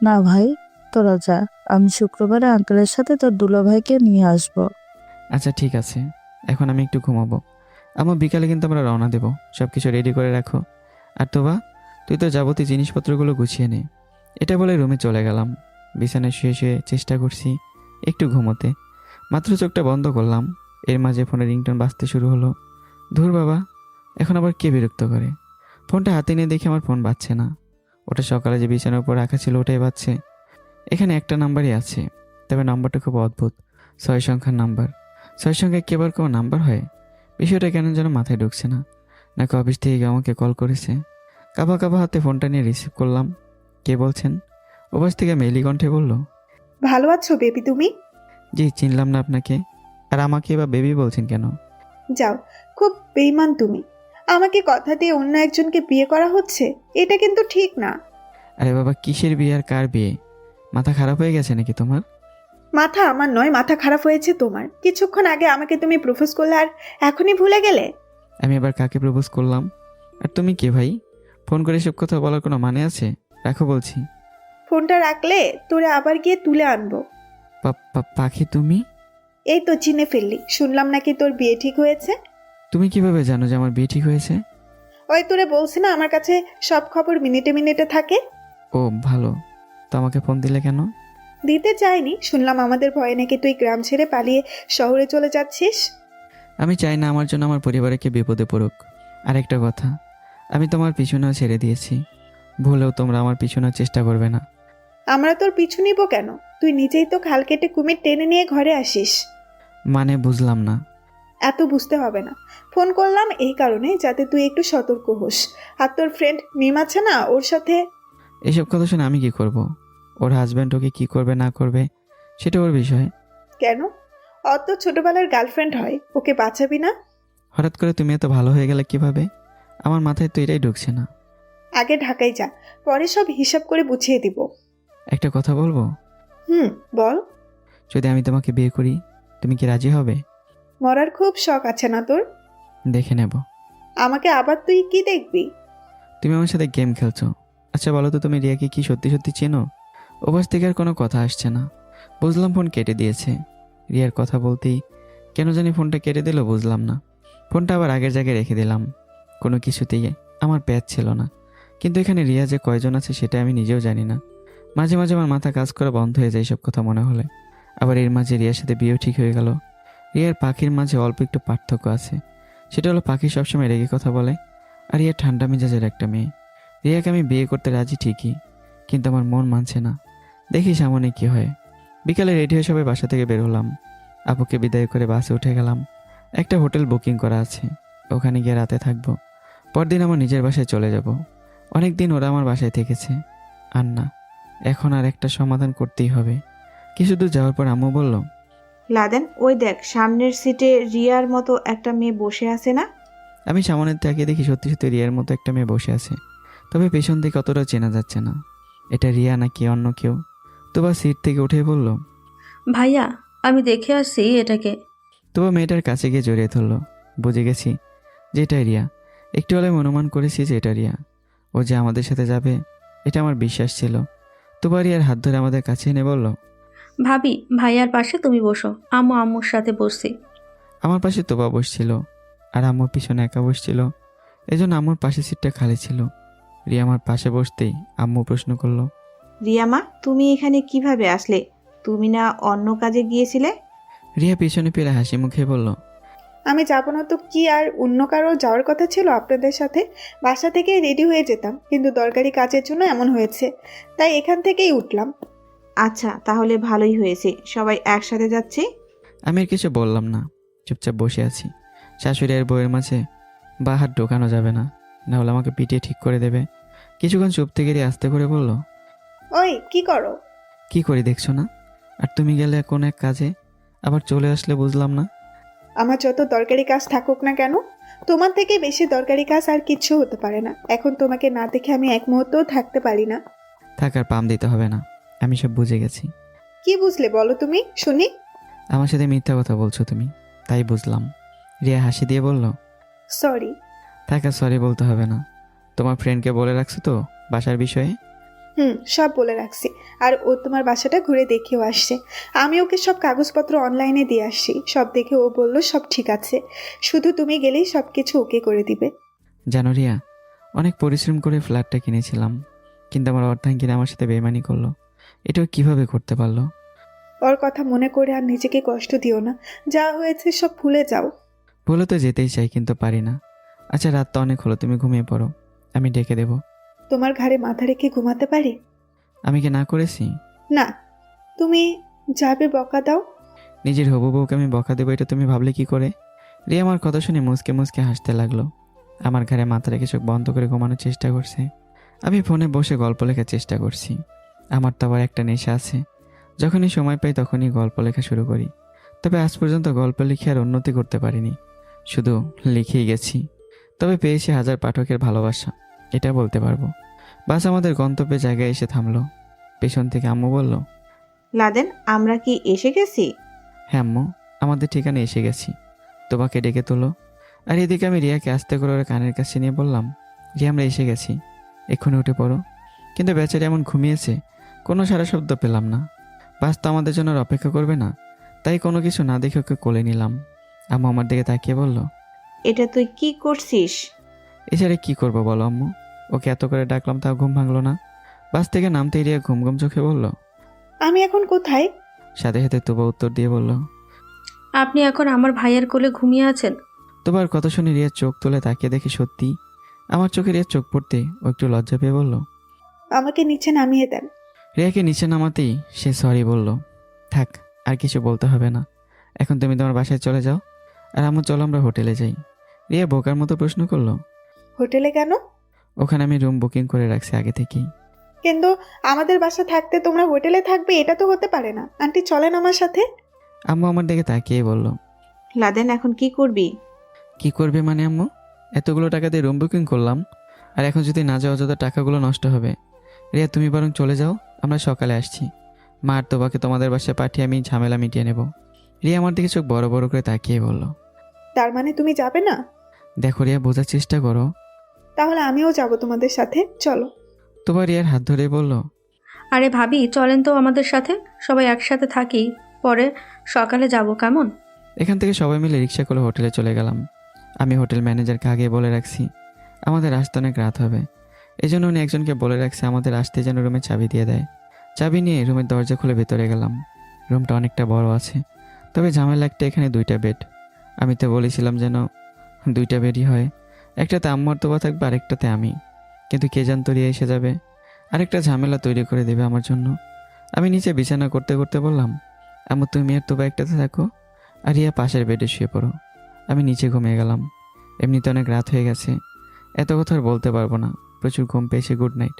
না ভাই, তোরা যা, আমি শুক্রবারে আঙ্কেলের সাথে তোর দুলাভাইকে নিয়ে আসবো। আচ্ছা ঠিক আছে, এখন আমি একটু ঘুমাবো। আম্মু বিকালে কিন্তু আমরা রওনা দেবো, সব কিছু রেডি করে রাখো। আর তোবা, তুই তো যাবতীয় জিনিসপত্রগুলো গুছিয়ে নে। এটা বলে রুমে চলে গেলাম। বিছানায় শুয়ে শুয়ে চেষ্টা করছি একটু ঘুমোতে। মাত্র চোখটা বন্ধ করলাম, এর মাঝে ফোনের রিংটোন বাজতে শুরু হলো। ধুর বাবা, এখন আবার কে বিরক্ত করে। ফোনটা হাতে নিয়ে দেখে আমার ফোন বাজছে না। ওটা সকালে যে বিছানার উপর রাখা ছিল ওটাই বাজছে। এখানে একটা নাম্বারই আছে, তবে নাম্বারটা খুব অদ্ভুত। 6 সংখ্যার নাম্বার। 6 সংখ্যায় কি আবার কোনো নাম্বার হয়? বিষয়টা কেন যেন মাথায় ঢুকছে না। নাকি অফিস থেকে কেউ আমাকে কল করেছে? কাঁপা কাঁপা হাতে ফোনটা নিয়ে রিসিভ করলাম। কে বলছেন? ওপাশ থেকে মেলি কণ্ঠে বলল, ভালো আছো বেবি তুমি? জি, চিনলাম না আপনাকে। আর আমাকে এবার বেবি বলছেন কেন? যাও, খুব বেইমান তুমি। আমাকে কথা দিয়ে অন্য একজনকে বিয়ে করা হচ্ছে, এটা কিন্তু ঠিক না। আরে বাবা, কিসের বিয়ে আর কার বিয়ে? মাথা খারাপ হয়ে গেছে নাকি তোমার? মাথা আমার নয়, মাথা খারাপ হয়েছে তোমার। কিছুক্ষণ আগে আমাকে তুমি প্রপোজ করলে, আর এখনই ভুলে গেলে? আমি এবার কাকে প্রপোজ করলাম? আর তুমি কে ভাই? ফোন করে এসব কথা বলার কোনো মানে আছে? রাখো বলছি। ফোনটা রাখলে তোরে আবার গিয়ে তুলে আনবো। পাখি তুমি? এই তো চিনে ফেললি। শুনলাম নাকি তোর বিয়ে ঠিক হয়েছে। তুমি কিভাবে জানো যে আমার বিয়ে ঠিক হয়েছে? ওই তোরে বলছি না আমার কাছে সব খবর মিনিটে মিনিটে থাকে। ও ভালো, তো আমাকে ফোন দিলে কেন? দিতে চাইনি, শুনলাম আমাদের ভয়ে নাকি তুই গ্রাম ছেড়ে পালিয়ে শহরে চলে যাচ্ছিস। আমি চাই না আমার জন্য আমার পরিবারকে বিপদে পড়ুক। আরেকটা কথা, আমি তোমার পিছনেও ছেড়ে দিয়েছি, ভুলেও তোমরা আমার পিছনেও চেষ্টা করবে না। আমরা তোর পিছু নিব কেন? তুই নিজেই তো খাল কেটে কুমির টেনে নিয়ে ঘরে আসিস। মানে বুঝলাম না। এত বুঝতে হবে না, ফোন করলাম এই কারণে যাতে তুই একটু সতর্ক হোস। আর তোর ফ্রেন্ড মিম আছে না, ওর সাথে। এসব কথা শুনে আমি কি করব? ওর হাজব্যান্ড ওকে কি করবে না করবে সেটা ওর বিষয়। কেন? অত ছোটবেলার গার্লফ্রেন্ড হয়, ওকে বাঁচাবি না? হঠাৎ করে তুমি এত ভালো হয়ে গেলে কিভাবে? আমার মাথায় তো এটাই ঢুকছে না। আগে ঢাকায় যা, পরে সব হিসাব করে বুঝিয়ে দিব। একটা কথা বলবো? বল। যদি আমি তোমাকে বিয়ে করি, তুমি কি রাজি হবে? মরার খুব শখ আছে না তোর? দেখে নেব। আমাকে আবার তুই কি দেখবি? তুমি আমার সাথে গেম খেলছো। আচ্ছা বলো তো, তুমি রিয়াকে কি সত্যি সত্যি চেনো? ওপাশ থেকে আর কোনো কথা আসছে না। বুঝলাম ফোন কেটে দিয়েছে। রিয়ার কথা বলতেই কেন জানি ফোনটা কেটে দিল, বুঝলাম না। ফোনটা আবার আগের জায়গায় রেখে দিলাম। কোনো কিছুতেই আমার প্যাচ ছিল না। কিন্তু এখানে রিয়া যে কয়জন আছে সেটা আমি নিজেও জানি না। মাঝে মাঝে আমার মাথা কাজ করা বন্ধ হয়ে যায় এসব কথা মনে হলে। আবার এর মাঝে রিয়ার সাথে বিয়েও ঠিক হয়ে গেল। রিয়ার পাখির মাঝে অল্প একটু পার্থক্য আছে, সেটা হলো পাখি সবসময় রেগে কথা বলে, আর রিয়া ঠান্ডা মেজাজের একটা মেয়ে। রিয়াকে আমি বিয়ে করতে রাজি ঠিকই, কিন্তু আমার মন মানছে না। দেখি সামনে কি হয়। বিকালে রেডি হয়ে সবাই বাসা থেকে বের হলাম। আপুকে বিদায় করে বাসে উঠে গেলাম। একটা হোটেল বুকিং করা আছে, ওখানে গিয়ে রাতে থাকবো। পরদিন আমার নিজের বাসায় চলে যাব। অনেক দিন ওরা আমার বাসায় থেকেছে। আর না, এখন আর একটা সমাধান করতেই হবে। কিছু দূর যাওয়ার পর আম্মু বলল, লাদেন, ওই দেখ সামনের সিটে রিয়ার মতো একটা মেয়ে বসে আছে না? আমি সামনের তাকিয়ে দেখি সত্যি সত্যি রিয়ার মতো একটা মেয়ে বসে আছে, তবে পেছন থেকে অতটাও চেনা যাচ্ছে না এটা রিয়া নাকি অন্য কেউ। তোবা সিট থেকে উঠে বলল, ভাইয়া, আমি দেখে আসছি এটাকে। তোবা মেয়েটার কাছে গিয়ে জড়িয়ে ধরলো। বুঝে গেছি যে এটা রিয়া। একটু হলে আমি অনুমান করেছি যে এটা রিয়া। ও যে আমাদের সাথে যাবে এটা আমার বিশ্বাস ছিল। তোবা রিয়ার হাত ধরে আমাদের কাছে এনে বলল, ভাবি, ভাইয়ার পাশে তুমি বসো, আম্মুর সাথে বসছি। আমার পাশে তোবা বসছিল আর আম্মুর পিছনে একা বসছিল, এজন্য আম্মুর পাশে সিটটা খালি ছিল। রিয়া আমার পাশে বসতেই আম্মু প্রশ্ন করলো, রিয়ামা, তুমি এখানে কিভাবে আসলে? তুমি না অন্য কাজে গিয়েছিলে? রিয়া পিছনে ফিরে হাসি মুখে বলল, আমি যাবো না তো কি, আর অন্য কারো যাওয়ার কথা ছিল আপনাদের সাথে? বাসা থেকে রেডি হয়ে যেতাম, কিন্তু দরকারি কাজের জন্য এমন হয়েছে, তাই এখান থেকেই উঠলাম। আচ্ছা, তাহলে ভালোই হয়েছে, সবাই একসাথে যাচ্ছি। আমি আর কিছু বললাম না, চুপচাপ বসে আছি। শাশুড়ি আর বউয়ের মাঝে বা হাত ঢোকানো যাবে না, না হলে আমাকে পিটিয়ে ঠিক করে দেবে। কিছুক্ষণ চুপ থেকে রিয়া আস্তে করে বলল, ওই কি করো? কি করি দেখছো না? আর তুমি গেলে কোন এক কাজে, আবার চলে আসলে বুঝলাম না। আমার যত দরকারি কাজ থাকুক না কেন, তোমার থেকে বেশি দরকারি কাজ আর কিচ্ছু হতে পারে না। এখন তোমাকে না দেখে আমি এক মুহূর্তও থাকতে পারি না। থাকার পাম দিতে হবে না, আমি সব বুঝে গেছি। কি বুঝলে বলো তুমি, শুনি। আমার সাথে মিথ্যা কথা বলছো তুমি, তাই বুঝলাম। রিয়া হাসি দিয়ে বলল, সরি। থাকা সরি বলতে হবে না। তোমার ফ্রেন্ডকে বলে রাখছো তো বাসার বিষয়ে? সব বলে রাখছি। আর ও তোমার বাসাটা ঘুরে দেখেও আসছে। আমি ওকে সব কাগজপত্র অনলাইনে দিয়ে আসছি, সব দেখে ও বলল সব ঠিক আছে, শুধু তুমি গেলেই সব কিছু ওকে করে দিবে। জানো রিয়া, অনেক পরিশ্রম করে ফ্ল্যাটটা কিনেছিলাম, কিন্তু আমার অর্ধাঙ্গিনী আমার সাথে বেইমানি করলো। এটাও কিভাবে করতে পারলো? ওর কথা মনে করে আর নিজেকে কষ্ট দিও না, যা হয়েছে সব ভুলে যাও। বলে তো যেতেই চাই, কিন্তু পারি না। আচ্ছা রাত তো অনেক হলো, তুমি ঘুমিয়ে পড়ো, আমি ডেকে দেবো। তোমার ঘাড়ে মাথা রেখে ঘুমাতে পারি? আমি কি না করেছি? না, তুমি যাবে বকা দাও। নিজের হবু বউকে আমি বকা দেবো এটা তুমি ভাবলে কি করে? রিয়া আমার কথা শুনে মুচকে মুচকে হাসতে লাগলো। আমার ঘাড়ে মাথা রেখে চোখ বন্ধ করে ঘুমানোর চেষ্টা করছে। আমি ফোনে বসে গল্প লেখার চেষ্টা করছি। আমার তো আবার একটা নেশা আছে, যখনই সময় পাই তখনই গল্প লেখা শুরু করি। তবে আজ পর্যন্ত গল্প লিখে আর উন্নতি করতে পারিনি, শুধু লিখেই গেছি। তবে পেয়েছি হাজার পাঠকের ভালোবাসা, এটা বলতে পারবো। বাস আমাদের গন্তব্যে জায়গায় এসে থামলো। পেছন থেকে আম্মু বলল, লাদেন, আমরা কি এসে গেছি? হ্যাঁ আম্মু, আমাদের ঠিকানা এসে গেছি, তোমাকে ডেকে তোলো। আর এদিকে আমি রিয়াকে আস্তে করে ওর কানের কাছে নিয়ে বললাম, রিয়া আমরা এসে গেছি, এক্ষুনি উঠে পড়ো। কিন্তু বেচারি এমন ঘুমিয়েছে, কোনো সারা শব্দ পেলাম না। বাস তো আমাদের জন্য আর অপেক্ষা করবে না, তাই কোনো কিছু না দেখে ওকে কোলে নিলাম। আম্মু আমার দিকে তাকিয়ে বলল, এটা তুই কি করছিস? এছাড়া কি করবো বলো আম্মু? ওকে এত করে ডাকলাম তাও ঘুম ভাঙলো না। বাস থেকে নামতেই রিয়া ঘুম ঘুম চোখে বলল। আমি এখন কোথায়? সাথে সাথে তুবা উত্তর দিয়ে বলল। আপনি এখন আমার ভাইয়ের কোলে ঘুমিয়ে আছেন। তুবার কথা শুনে রিয়ার চোখ তুলে তাকিয়ে দেখি সত্যি আমার চোখে রিয়ার চোখ পড়তে ও একটু লজ্জা পেয়ে বলল। আমাকে নিচে নামিয়ে দেন। রিয়াকে নিচে নামাতেই সে সরি বলল। থাক, আর কিছু বলতে হবে না, এখন তুমি তোমার বাসায় চলে যাও, আর আম্মু চলো আমরা হোটেলে যাই। রিয়া বোকার মতো প্রশ্ন করলো। হোটেলে কেন? ওখানে আমি রুম বুকিং করে রাখছি আগে থেকেই। কিন্তু আমাদের বাসা থাকতে তোমরা হোটেলে থাকবে, এটা তো হতে পারে না। আন্টি চলেন আমার সাথে। আম্মু আমার দিকে তাকিয়ে বলল। লাদেন এখন কি করবি? কি করবে মানে আম্মু? এতগুলো টাকা দিয়ে রুম বুকিং করলাম, আর এখন যদি না যাও অযথা টাকাগুলো নষ্ট হবে। রিয়া তুমি বরং চলে যাও, আমরা সকালে আসছি। মা আর তোবাকে তোমাদের বাসায় পাঠিয়ে আমি ঝামেলা মিটিয়ে নেব। রিয়া আমার দিকে চোখ বড় বড় করে তাকিয়ে বলল। তার মানে তুমি যাবে না? দেখো রিয়া, বোঝার চেষ্টা করো। তাহলে আমিও যাব তোমাদের সাথে, চলো। তোবা রিয়ার হাত ধরে বলল। আরে ভাবি, চলেন তো আমাদের সাথে, সবাই একসাথে থাকি, পরে সকালে যাব, কেমন? এখান থেকে সবাই মিলে রিক্সা করে হোটেলে চলে গেলাম। আমি হোটেল ম্যানেজারকে আগে বলে রাখছি আমাদের আসতে অনেক রাত হবে, এই জন্য উনি একজনকে বলে রাখছে আমাদের আসতে যেন রুমে চাবি দিয়ে দেয়। চাবি নিয়ে রুমের দরজা খুলে ভেতরে গেলাম। রুমটা অনেকটা বড় আছে, তবে ঝামেলা একটা, এখানে 2টা বেড। আমি তো বলেছিলাম যেন 2টা বেডই হয়, একটাতে আম্মার তোবা থাকবে, আরেকটাতে আমি। কিন্তু কে জানতো রিয়া এসে যাবে, আরেকটা ঝামেলা তৈরি করে দেবে আমার জন্য। আমি নিচে বিছানা করতে করতে বললাম, আম্মু তুমি আর তোবা একটাতে থাকো, আর রিয়া পাশের বেডে শুয়ে পড়ো। আমি নিচে ঘুমিয়ে গেলাম। এমনিতে অনেক রাত হয়ে গেছে, এত কথা আর বলতে পারবো না, প্রচুর ঘুম পেয়েছে, গুড নাইট।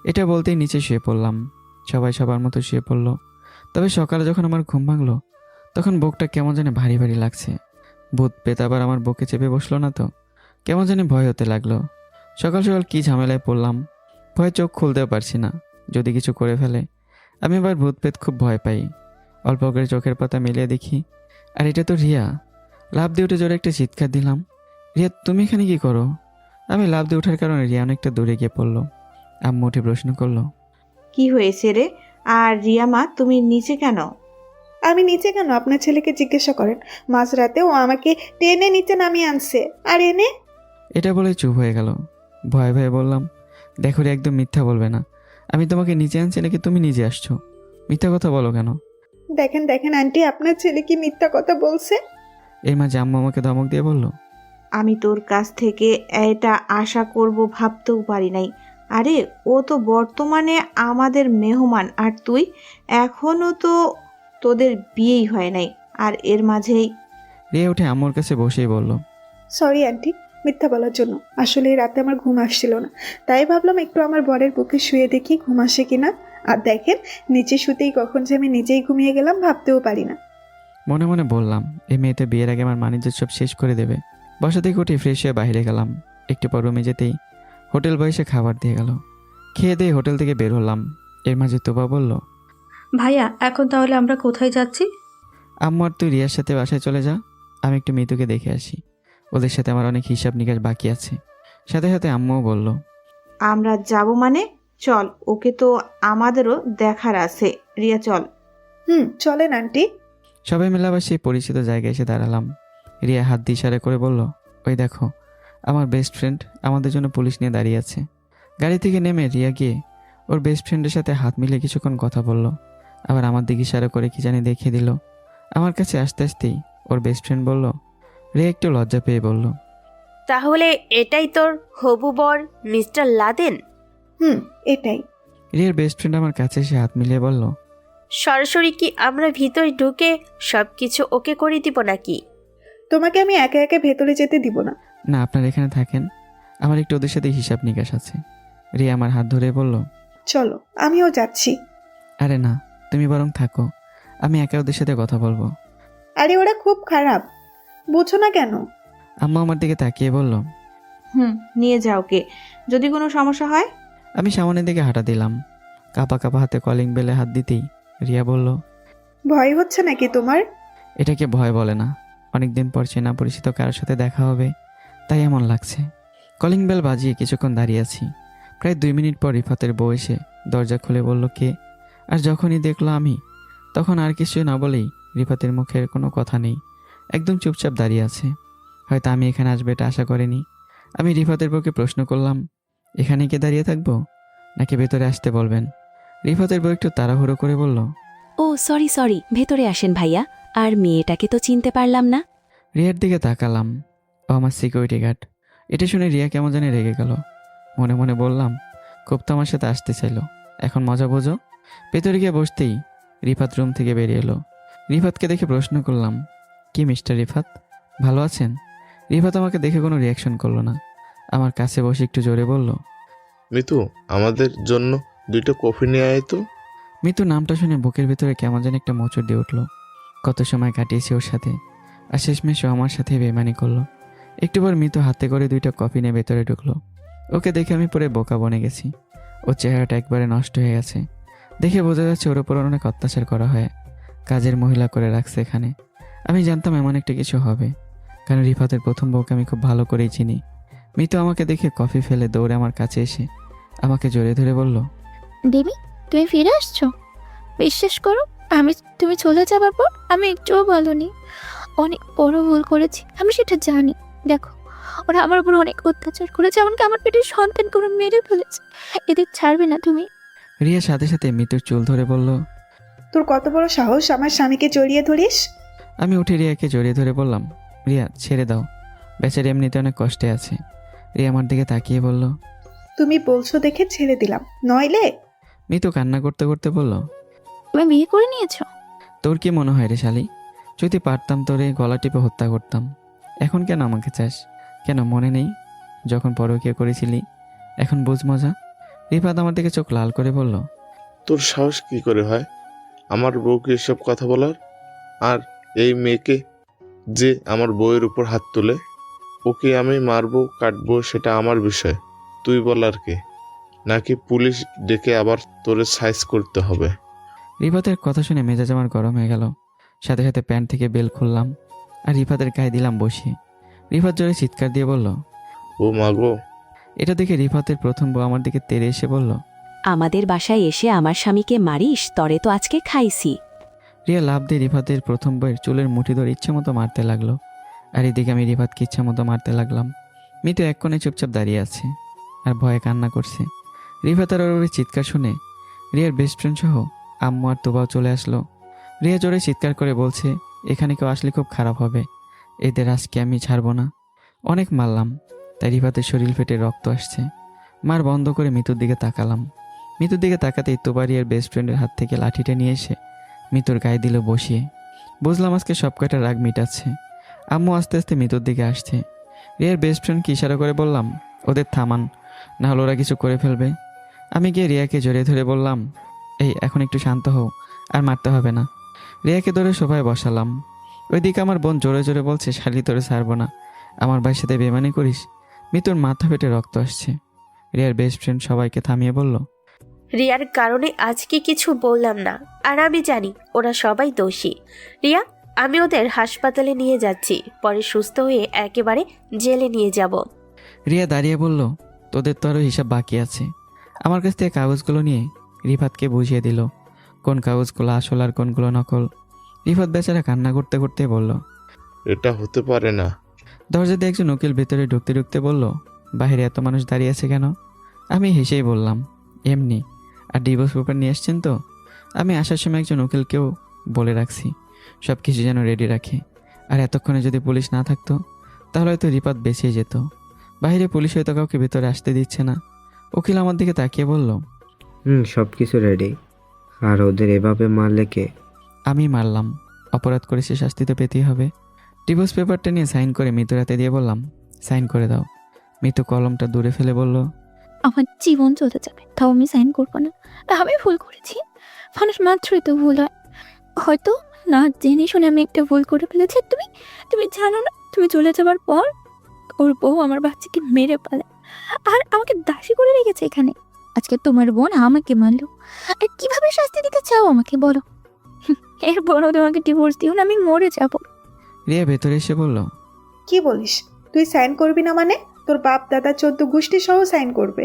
এটা বলতেই নিচে শুয়ে পড়লাম। সবাই সবার মতো শুয়ে পড়লো। তবে সকালে যখন আমার ঘুম ভাঙলো তখন বুকটা কেমন জানি ভারী ভারী লাগছে। ভূত পেত আবার আমার বুকে চেপে বসলো না তো, কেমন জানি ভয় হতে লাগলো। সকাল সকাল কী ঝামেলায় পড়লাম, ভয়ে চোখ খুলতেও পারছি না, যদি কিছু করে ফেলে। আমি আবার ভূত পেত খুব ভয় পাই। অল্প করে চোখের পাতা মিলিয়ে দেখি, আর এটা তো রিয়া। লাফ দিয়ে উঠে জোরে একটা চিৎকার দিলাম, রিয়া তুমি এখানে কি করো? আমি লাফ দিয়ে ওঠার কারণে রিয়া অনেকটা দূরে গিয়ে পড়লো। আম্মু উঠে প্রশ্ন করলো। কি হয়েছে রে? আর রিয়া মা, তুমি নিচে কেন? আমি নিচে কেন আপনার ছেলেকে জিজ্ঞাসা করেন। মাঝরাতে ও আমাকে টেনে নিচে নামিয়ে আনছে, আর এনে। এটা বলে চুপ হয়ে গেল। ভয়ে ভয়ে বললাম, দেখো রে, একদম মিথ্যা বলবে না, আমি তোমাকে নিচে আনছি নাকি তুমি নিজে আসছো? মিথ্যা কথা বলো কেন? দেখেন দেখেন আন্টি, আপনার ছেলে কি মিথ্যা কথা বলছে। এর মাঝে আম্মু আমাকে ধমক দিয়ে বলল। আমি তোর কাছ থেকে এটা আশা করব ভাবতেও পারি নাই। আরে ও তো বর্তমানে আমাদের মেহমান, আর তুই এখনো তো তোদের বিয়েই হয় নাই, আর এর মাঝেই। রিয়া উঠে আম্মুর কাছে বসেই বলল। সরি আন্টি, মিথ্যা বলার জন্য। আসলে এই রাতে আমার ঘুম আসছিল না, তাই ভাবলাম একটু আমার বরের বুকে শুয়ে দেখি ঘুম আসে কিনা। আর দেখেন, নিচে শুতেই কখন যে আমি নিজেই ঘুমিয়ে গেলাম ভাবতেও পারি না। মনে মনে বললাম, এই মেয়েতে বিয়ের আগে আমার বাণিজ্য সব শেষ করে দেবে। বাসা থেকে উঠে ফ্রেশ হয়ে বাইরে গেলাম। একটু পর রুমে যেতেই হোটেল বয় এসে খাবার দিয়ে গেল। খেয়ে দিয়ে হোটেল থেকে বের হলাম। এর মাঝে তোবা বলল, ভাইয়া, এখন তাহলে আমরা কোথায় যাচ্ছি? আম্মু আর তুই রিয়ার সাথে বাসায় চলে যা, আমি একটু মিতুকে দেখে আসি, ওদের সাথে আমার অনেক হিসাব নিকাশ বাকি আছে। সাথে সাথে আম্মুও বলল, আমরা যাব মানে? চল, ওকে তো আমাদেরও দেখার আছে। রিয়া চল। চলেন আন্টি। সবাই মিলে আবার সেই পরিচিত জায়গায় এসে দাঁড়ালাম। রিয়া হাত দিয়ে ইশারা করে বলল, ওই দেখো আমার বেস্ট ফ্রেন্ড আমাদের জন্য পুলিশ নিয়ে দাঁড়িয়ে আছে। গাড়ি থেকে নেমে রিয়া গিয়ে ওর বেস্ট ফ্রেন্ডের সাথে হাত মিলিয়ে কিছুক্ষণ কথা বলল, আবার আমার দিকে ইশারা করে কি জানি দেখিয়ে দিল। আমার কাছে আসতে আসতেই ওর বেস্ট ফ্রেন্ড বলল। রিয়া একটু লজ্জা পেয়ে বলল, তাহলে এটাই তোর হবু বর মিস্টার লাদেন? এটাই। রিয়ার বেস্ট ফ্রেন্ড আমার কাছে এসে হাত মিলিয়ে বলল, সরাসরি কি আমরা ভিতরে ঢুকে সবকিছু ওকে করে দিব নাকি? তোমাকে আমি একা একা ভেতরে যেতে দিব না। না, আপনার এখানে থাকেন, আমার একটু ওদের সাথে হিসাব নিকাশ আছে। রিয়া আমার হাত ধরে বলল, চলো, আমিও যাচ্ছি। আরে না, তুমি বরং থাকো, আমি একা ওদের সাথে কথা বলবো। আরে ওরা খুব খারাপ, বুঝো না কেন? আম্মা আমার দিকে তাকিয়ে বলল, নিয়ে যাও কে, যদি কোনো সমস্যা হয়। আমি সামনের দিকে হাঁটা দিলাম। কাপা কাপা হাতে কলিং বেলে হাত দিতেই রিয়া বলল, ভয় হচ্ছে নাকি তোমার? এটাকে ভয় বলে না, অনেকদিন পর চেনা পরিচিত কারোর সাথে দেখা হবে, তাই এমন লাগছে। কলিং বেল বাজিয়ে কিছুক্ষণ দাঁড়িয়ে আছি। প্রায় 2 মিনিট পর রিফাতের বউ এসে দরজা খুলে বলল কে, আর যখনই দেখলো আমি, তখন আর কিছু না বলেই রিফাতের মুখের কোনো কথা নেই, একদম চুপচাপ দাঁড়িয়ে আছে। হয়তো আমি এখানে আসবে এটা আশা করেনি। আমি রিফাতের বউকে প্রশ্ন করলাম, এখানে কি দাঁড়িয়ে থাকবো নাকি ভেতরে আসতে বলবেন? রিফাতের বউ একটু তাড়াহুড়ো করে বলল, ও সরি ভেতরে আসেন ভাইয়া। আর মেয়েটাকে তো চিনতে পারলাম না। রিয়ার দিকে তাকালাম, ও আমার সিকিউরিটি গার্ড। এটা শুনে রিয়া কেমন জানি রেগে গেল। মনে মনে বললাম, খুব তো আমার সাথে আসতে চাইলো, এখন মজা বোঝো। ভেতরে গিয়ে বসতেই রিফাত রুম থেকে বেরিয়ে এলো। রিফাতকে দেখে প্রশ্ন করলাম, কি মিস্টার রিফাত, ভালো আছেন? রিফাত আমাকে দেখে কোনো রিয়াকশন করলো না। আমার কাছে বসে একটু জোরে বলল, মিতু, আমাদের জন্য 2টা কফি নিয়ে আয় তো। মিতু নামটা শুনে বুকের ভিতরে কেমন যেন একটা মোচড় দিয়ে উঠলো। কত সময় কাটিয়েছি ওর সাথে, আর শেষমেশ ও আমার সাথে বেমানি করলো। একটু পর মিতু হাতে করে 2টা কফি নিয়ে ভেতরে ঢুকলো। ওকে দেখে আমি পুরো বোকা বনে গেছি। ওর চেহারাটা একবারে নষ্ট হয়ে গেছে। দেখে বোঝা যাচ্ছে ওর উপর অনেক অত্যাচার করা হয়, কাজের মহিলা করে রাখছে এখানে। আমি জানতাম এমন একটা কিছু হবে, কারণ রিফাতের প্রথম বউকে আমি খুব ভালো করেই চিনি। মিতু আমাকে দেখে কফি ফেলে দৌড়ে আমার কাছে এসে আমাকে জড়িয়ে ধরে বলল, দেবী, তুমি ফিরে আসছো? বিশ্বাস করো, তুমি চলে যাবার পর আমি একটুও বলনি। অনেক বড় ভুল করেছি, আমি সেটা জানি। দেখো, ওরা আমার উপর অনেক অত্যাচার করেছে, এমনকি আমার পেটের সন্তান করে মেরে ফেলেছে। এদের ছাড়বে না তুমি। রিয়ার সাথে সাথে মিতুর চুল ধরে বলল, তোর কত বড় সাহস আমার স্বামীকে জড়িয়ে ধরিস? আমি উঠে রিয়াকে জড়িয়ে ধরে বললাম, রিয়া ছেড়ে দাও, বেচারি এমনিতে অনেক কষ্টে আছে। রিয়া আমার দিকে তাকিয়ে বলল, তুমি বলছো দেখে ছেড়ে দিলাম, নইলে। মিতু কান্না করতে করতে বলল, তুমি বিয়ে করে নিয়েছো? তোর কি মনে হয় রে শালি, যদি পারতাম তোরে গলা টিপে হত্যা করতাম। এখন কেন আমাকে চাস? কেন মনে নেই যখন পরকীয়া করেছিলি? এখন বুঝ মজা। রিফাত আমার দিকে চোখ লাল করে বলল, তোর সাহস কি করে হয় আমার বউকে এসব কথা বলার? আর এই মেয়েকে যে আমার বউয়ের উপর হাত তোলে, ওকে আমি মারবো কাটবো সেটা আমার বিষয়, তুই বলার কে? নাকি পুলিশ ডেকে আবার তোরে সাইজ করতে হবে? রিফাতের কথা শুনে মেজাজ আমার গরম হয়ে গেল। সাথে সাথে প্যান্ট থেকে বেল খুললাম আর রিফাতের গায়ে দিলাম বসিয়ে। রিফাত জোরে চিৎকার দিয়ে বলল, ও মাগো। এটা দেখে রিফাতের প্রথম বউ আমার দিকে তেড়ে এসে বলল, আমাদের বাসায় এসে আমার স্বামীকে মারিস, তরে তো আজকে খাইছি। রিয়া লাভ দিয়ে রিফাতের প্রথম বউয়ের চুলের মুঠি ধরে ইচ্ছে মতো মারতে লাগলো। আর এদিকে আমি রিফাতকে ইচ্ছা মতো মারতে লাগলাম। মিতু এক কোণে চুপচাপ দাঁড়িয়ে আছে আর ভয়ে কান্না করছে। রিফাত আর ওর চিৎকার শুনে রিয়ার বেস্ট ফ্রেন্ড সহ আম্মু আর তোবাও চলে আসলো। রিয়া জোরে চিৎকার করে বলছে, এখানে কেউ আসলে খুব খারাপ হবে, এদের আজকে আমি ছাড়বো না। অনেক মারলাম, তাই রিফাতের শরীর ফেটে রক্ত আসছে। মার বন্ধ করে মিতুর দিকে তাকালাম। মিতুর দিকে তাকাতেই তোবা রিয়ার বেস্ট ফ্রেন্ডের হাত থেকে লাঠিটা নিয়ে এসে মিতুর গায়ে দিল বসিয়ে। বুঝলাম আজকে সব কয়টা রাগ মিটাচ্ছে। আম্মু আস্তে আস্তে মিতুর দিকে আসছে। রিয়ার বেস্ট ফ্রেন্ডকে ইশারা করে বললাম, ওদের থামান, না হলে ওরা কিছু করে ফেলবে। আমি গিয়ে রিয়াকে জড়িয়ে ধরে বললাম, এই এখন একটু শান্ত হও, আর মারতে হবে না। রিয়াকে ধরে সোফায় বসালাম। ওইদিকে আমার বোন জোরে জোরে বলছে, শালি তোরে ছাড়বো না, আমার ভাইয়ের সাথে বেমানি করিস। মিতুর মাথা ফেটে রক্ত আসছে। রিয়ার বেস্ট ফ্রেন্ড সবাইকে থামিয়ে বলল, রিয়ার কারণে আজকে কিছু বললাম না, আর আমি জানি ওরা সবাই দোষী। রিয়া, আমি ওদের হাসপাতালে নিয়ে যাচ্ছি, পরে সুস্থ হয়ে একেবারে জেলে নিয়ে যাব। রিয়া দাঁড়িয়ে বলল, তোদের তো আরও হিসাব বাকি আছে। আমার কাছ থেকে কাগজগুলো নিয়ে রিফাতকে বুঝিয়ে দিল কোন কাগজগুলো আসল আর কোনগুলো নকল। রিফাত বেচারা কান্না করতে করতে বলল, এটা হতে পারে না। দরজা দিয়ে একজন উকিল ভেতরে ঢুকতে ঢুকতে বলল, বাইরে এত মানুষ দাঁড়িয়ে আছে কেন? আমি হেসেই বললাম, এমনি। আর ডিভোর্স পেপার নিয়ে আসছেন তো? আমি আসার সময় একজন উকিলকেও বলে রাখছি সব কিছু যেন রেডি রাখে। আর এতক্ষণে যদি পুলিশ না থাকতো তাহলে হয়তো রিফাত বেঁচে যেত। বাইরে পুলিশ হয়তো কাউকে ভেতরে আসতে দিচ্ছে না। উকিল আমার দিকে তাকিয়ে বলল, সব কিছু রেডি। আর ওদের এভাবে মারলে কে? আমি মারলাম, অপরাধ করে সে শাস্তি তো পেতেই হবে। ডিভোর্স পেপারটা নিয়ে সাইন করে মিতুর হাতে দিয়ে বললাম, সাইন করে দাও। মিতু কলমটা দূরে ফেলে বলল, আমার জীবন চলে যাবে, তাও আমি সাইন করবো না। আমি ভুল করেছি, মানুষ মাত্রই তো ভুল হয়। হয়তো না জেনে শুনে আমি একটা ভুল করে ফেলেছি। তুমি জানো না, তুমি চলে যাবার পর ওর বউ আমার বাচ্চাকে মেরে ফেলে আর আমাকে দাসী করে রেখেছে এখানে। আজকে তোমার বোন আমাকে মারলো, আর কিভাবে শাস্তি দিতে চাও আমাকে বলো? এরপরও তোমাকে ডিভোর্স দিও না, আমি মরে যাব। রিয়া ভেতরে এসে বলল, কি বলিস? তুই সাইন করবি না মানে? তোর বাপ দাদা 14 গোষ্ঠী সহ সাইন করবে।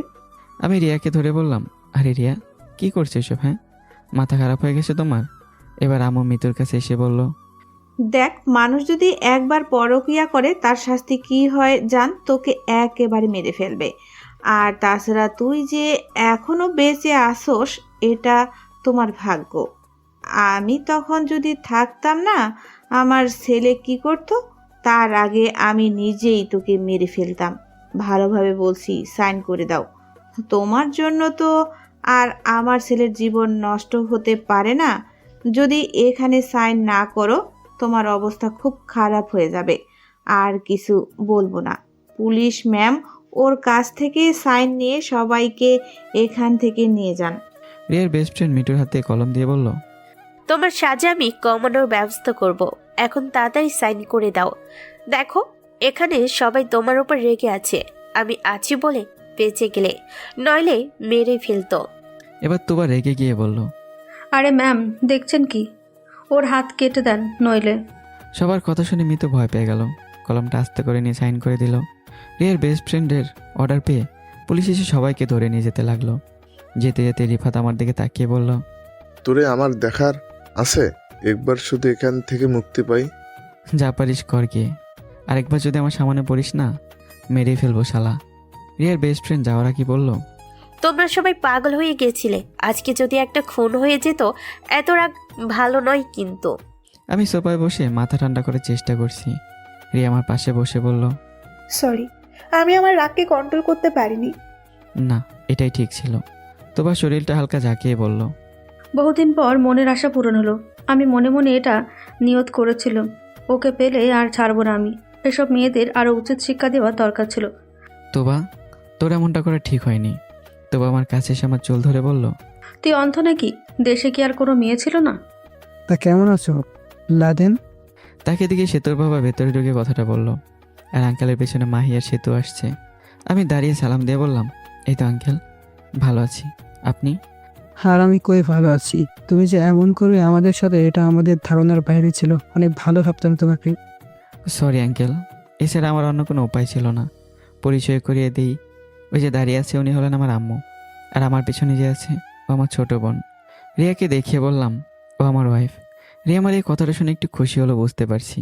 আমি রিয়াকে ধরে বললাম, আরে রিয়া কি করছো এসব? হ্যাঁ, মাথা খারাপ হয়ে গেছে তোমার? এবার আমু মিতুর কাছে এসে বলল, দেখ, মানুষ যদি একবার পরকীয়া করে তার শাস্তি কি হয় জান, তোকে একেবারে মেরে ফেলবে। আর তাছাড়া তুই যে এখনো বেঁচে আসোস এটা তোমার ভাগ্য। আমি তখন যদি থাকতাম না, আমার ছেলে কি করতো তার আগে আমি নিজেই তোকে মেরে ফেলতাম। ভালোভাবে বলছি, সাইন করে দাও। তোমার জন্য তো আর আমার ছেলের জীবন নষ্ট হতে পারে না। যদি এখানে সাইন না করো তোমার অবস্থা খুব খারাপ হয়ে যাবে। আর কিছু বলবো না। পুলিশ ম্যাম ওর কাছ থেকে সাইন নিয়ে সবাইকে এখান থেকে নিয়ে যান। রিয়ার বেস্ট ফ্রেন্ড মিঠুর হাতে কলম দিয়ে বলল, তোমার সাজা আমি কমানোর ব্যবস্থা করব। এখন তাড়াতাড়ি সাইন করে দাও। দেখো, এখানে সবাই তোমার উপর রেগে আছে। আমি আছি বলে বেঁচে গেলে, নইলে মেরে ফেলতো। এবার তোবা রেগে গিয়ে বলল, আরে ম্যাম, দেখছেন কি? ওর হাত কেটে দেন নইলে। সবার কথা শুনে মিতু ভয় পেয়ে গেল। কলমটা আস্তে করে নিয়ে সাইন করে দিল। রিয়ার বেস্ট ফ্রেন্ডের অর্ডার পেয়ে পুলিশ এসে সবাইকে ধরে নিয়ে যেতে লাগলো। যেতে যেতে রিফাত আমার দিকে তাকিয়ে বলল, তোরে আমার দেখার আছে, একবার শুধু এখান থেকে মুক্তি পাই। যা পারিস কর গিয়ে, আরেকবার যদি আমার সামনে পড়িস না মেরেই ফেলবো শালা। রিয়ার বেস্ট ফ্রেন্ড যাওয়ার কি বলল, তোমরা সবাই পাগল হয়ে গেছিলে। আজকে যদি একটা খুন হয়ে যেত, এত রাগ ভালো নয় কিন্তু। আমি সোফায় বসে মাথা ঠান্ডা করার চেষ্টা করছি। রিয়া আমার পাশে বসে বলল, সরি, আমি আমার রাগকে কন্ট্রোল করতে পারিনি। না, এটাই ঠিক ছিল। তোবা শরীরটা হালকা ঝাঁকিয়ে বলল, বহুদিন পর মনের আশা পূরণ হলো। আমি মনে মনে এটা নিয়ত করেছিল, ওকে পেলে আর ছাড়বো না আমি। এসব মেয়েদের আরও উচিত শিক্ষা দেওয়া দরকার ছিল। তোবা তোর এমনটা করা ঠিক হয়নি। তোবা আমার কাছে এসে আমার চুল ধরে বলল, তুই অন্ধ নাকি? দেশে কি আর কোনো মেয়ে ছিল না? তা কেমন আছো লাদেন? তাকে দিকে সেতুর বাবা ভেতরে ঢুকে কথাটা বলল। আর আঙ্কেলের পেছনে মাহি আর সেতু আসছে। আমি দাঁড়িয়ে সালাম দিয়ে বললাম, এই তো আঙ্কেল, ভালো আছি, আপনি? আর আমি কই ভালো আছি। তুমি যে এমন করবে আমাদের সাথে, এটা আমাদের ধারণার বাইরে ছিল। অনেক ভালো ভাবতাম তোমাকে। সরি আঙ্কেল, এছাড়া আমার অন্য কোনো উপায় ছিল না। পরিচয় করিয়ে দিই, ওই যে দাঁড়িয়ে আছে উনি হলেন আমার আম্মু। আর আমার পেছনে যে আছে ও আমার ছোট বোন। রিয়াকে দেখিয়ে বললাম, ও আমার ওয়াইফ। রিয়া আমার এই কথাটা শুনে একটু খুশি হলো, বুঝতে পারছি।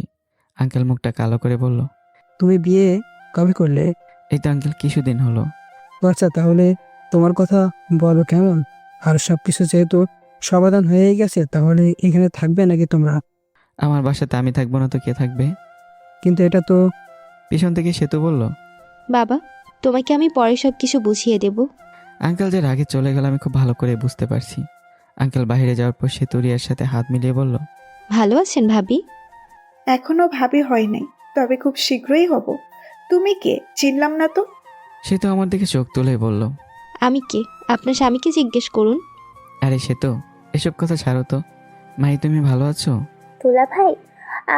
আঙ্কেল মুখটা কালো করে বলল, তুমি বিয়ে কবে করলে? এই তো আঙ্কেল কিছুদিন হলো। আচ্ছা, তাহলে তোমার কথা বলো কেমন? আর সব কিছু যেহেতু সমাধান হয়ে গেছে, তাহলে এখানে থাকবে নাকি তোমরা? আমার বাসাতে আমি থাকবো না তো কে থাকবে? কিন্তু এটা তো। পিছন থেকে সেতু বলল, বাবা, তোমাকে আমি পরে সব কিছু বুঝিয়ে দেব। আঙ্কেল যে রাগে চলে গেল আমি খুব ভালো করে বুঝতে পারছি। আঙ্কেল বাইরে যাওয়ার পর সেতু রিয়ার সাথে হাত মিলিয়ে বলল, ভালো আছেন ভাবি? এখনো ভাবি হয় নাই, তবে খুব শীঘ্রই হব। তুমি কে? চিনলাম না তো। সেতু আমার দিকে চোখ তুলে বলল, আমি কে? আপনার স্বামীকে জিজ্ঞেস করুন। আরে সেতু, এসব কথা ছাড়ো তো। মাই, তুমি ভালো আছো? দুলা ভাই,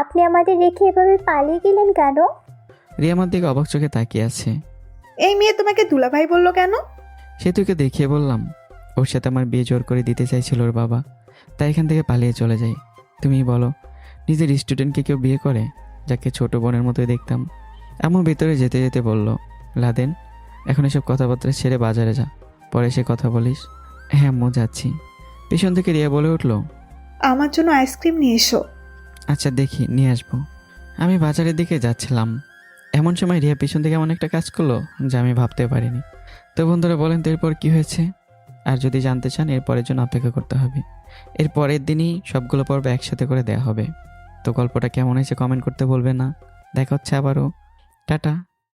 আপনি আমাদের রেখে এভাবে পালিয়ে গেলেন কেন? রিয়া আমার দিকে অবাক চোখে তাকিয়ে আছে। এই মেয়ে তোমাকে দুলাভাই বললো কেন? সেতুকে দেখিয়ে বললাম, ওর সাথে আমার বিয়ে জোর করে দিতে চাইছিল ওর বাবা, তাই এখান থেকে পালিয়ে চলে যাই। তুমি বলো, নিজের স্টুডেন্টকে কেউ বিয়ে করে, যাকে ছোট বোনের মতোই দেখতাম? আমার ভিতরে যেতে যেতে বলল, লাদেন, এখন এসব কথাবার্তা ছেড়ে বাজারে যা, পরে সে কথা বলিস। হ্যাঁ আম্মু, যাচ্ছি। পিছন থেকে রিয়া বলে উঠল, আমার জন্য আইসক্রিম নিয়ে এসো। আচ্ছা দেখি নিয়ে আসবো। আমি বাজারের দিকে যাচ্ছিলাম, এমন সময় রিয়া পিছন থেকে এমন একটা কাজ করলো যা আমি ভাবতে পারিনি। তো বন্ধুরা বলেন তো এরপর কী হয়েছে? আর যদি জানতে চান এরপরের জন্য অপেক্ষা করতে হবে। এর পরের দিনই সবগুলো পর্ব একসাথে করে দেওয়া হবে। তো গল্পটা কেমন হয়েছে কমেন্ট করতে বলবেন না। দেখা হচ্ছে আবারও। টাটা।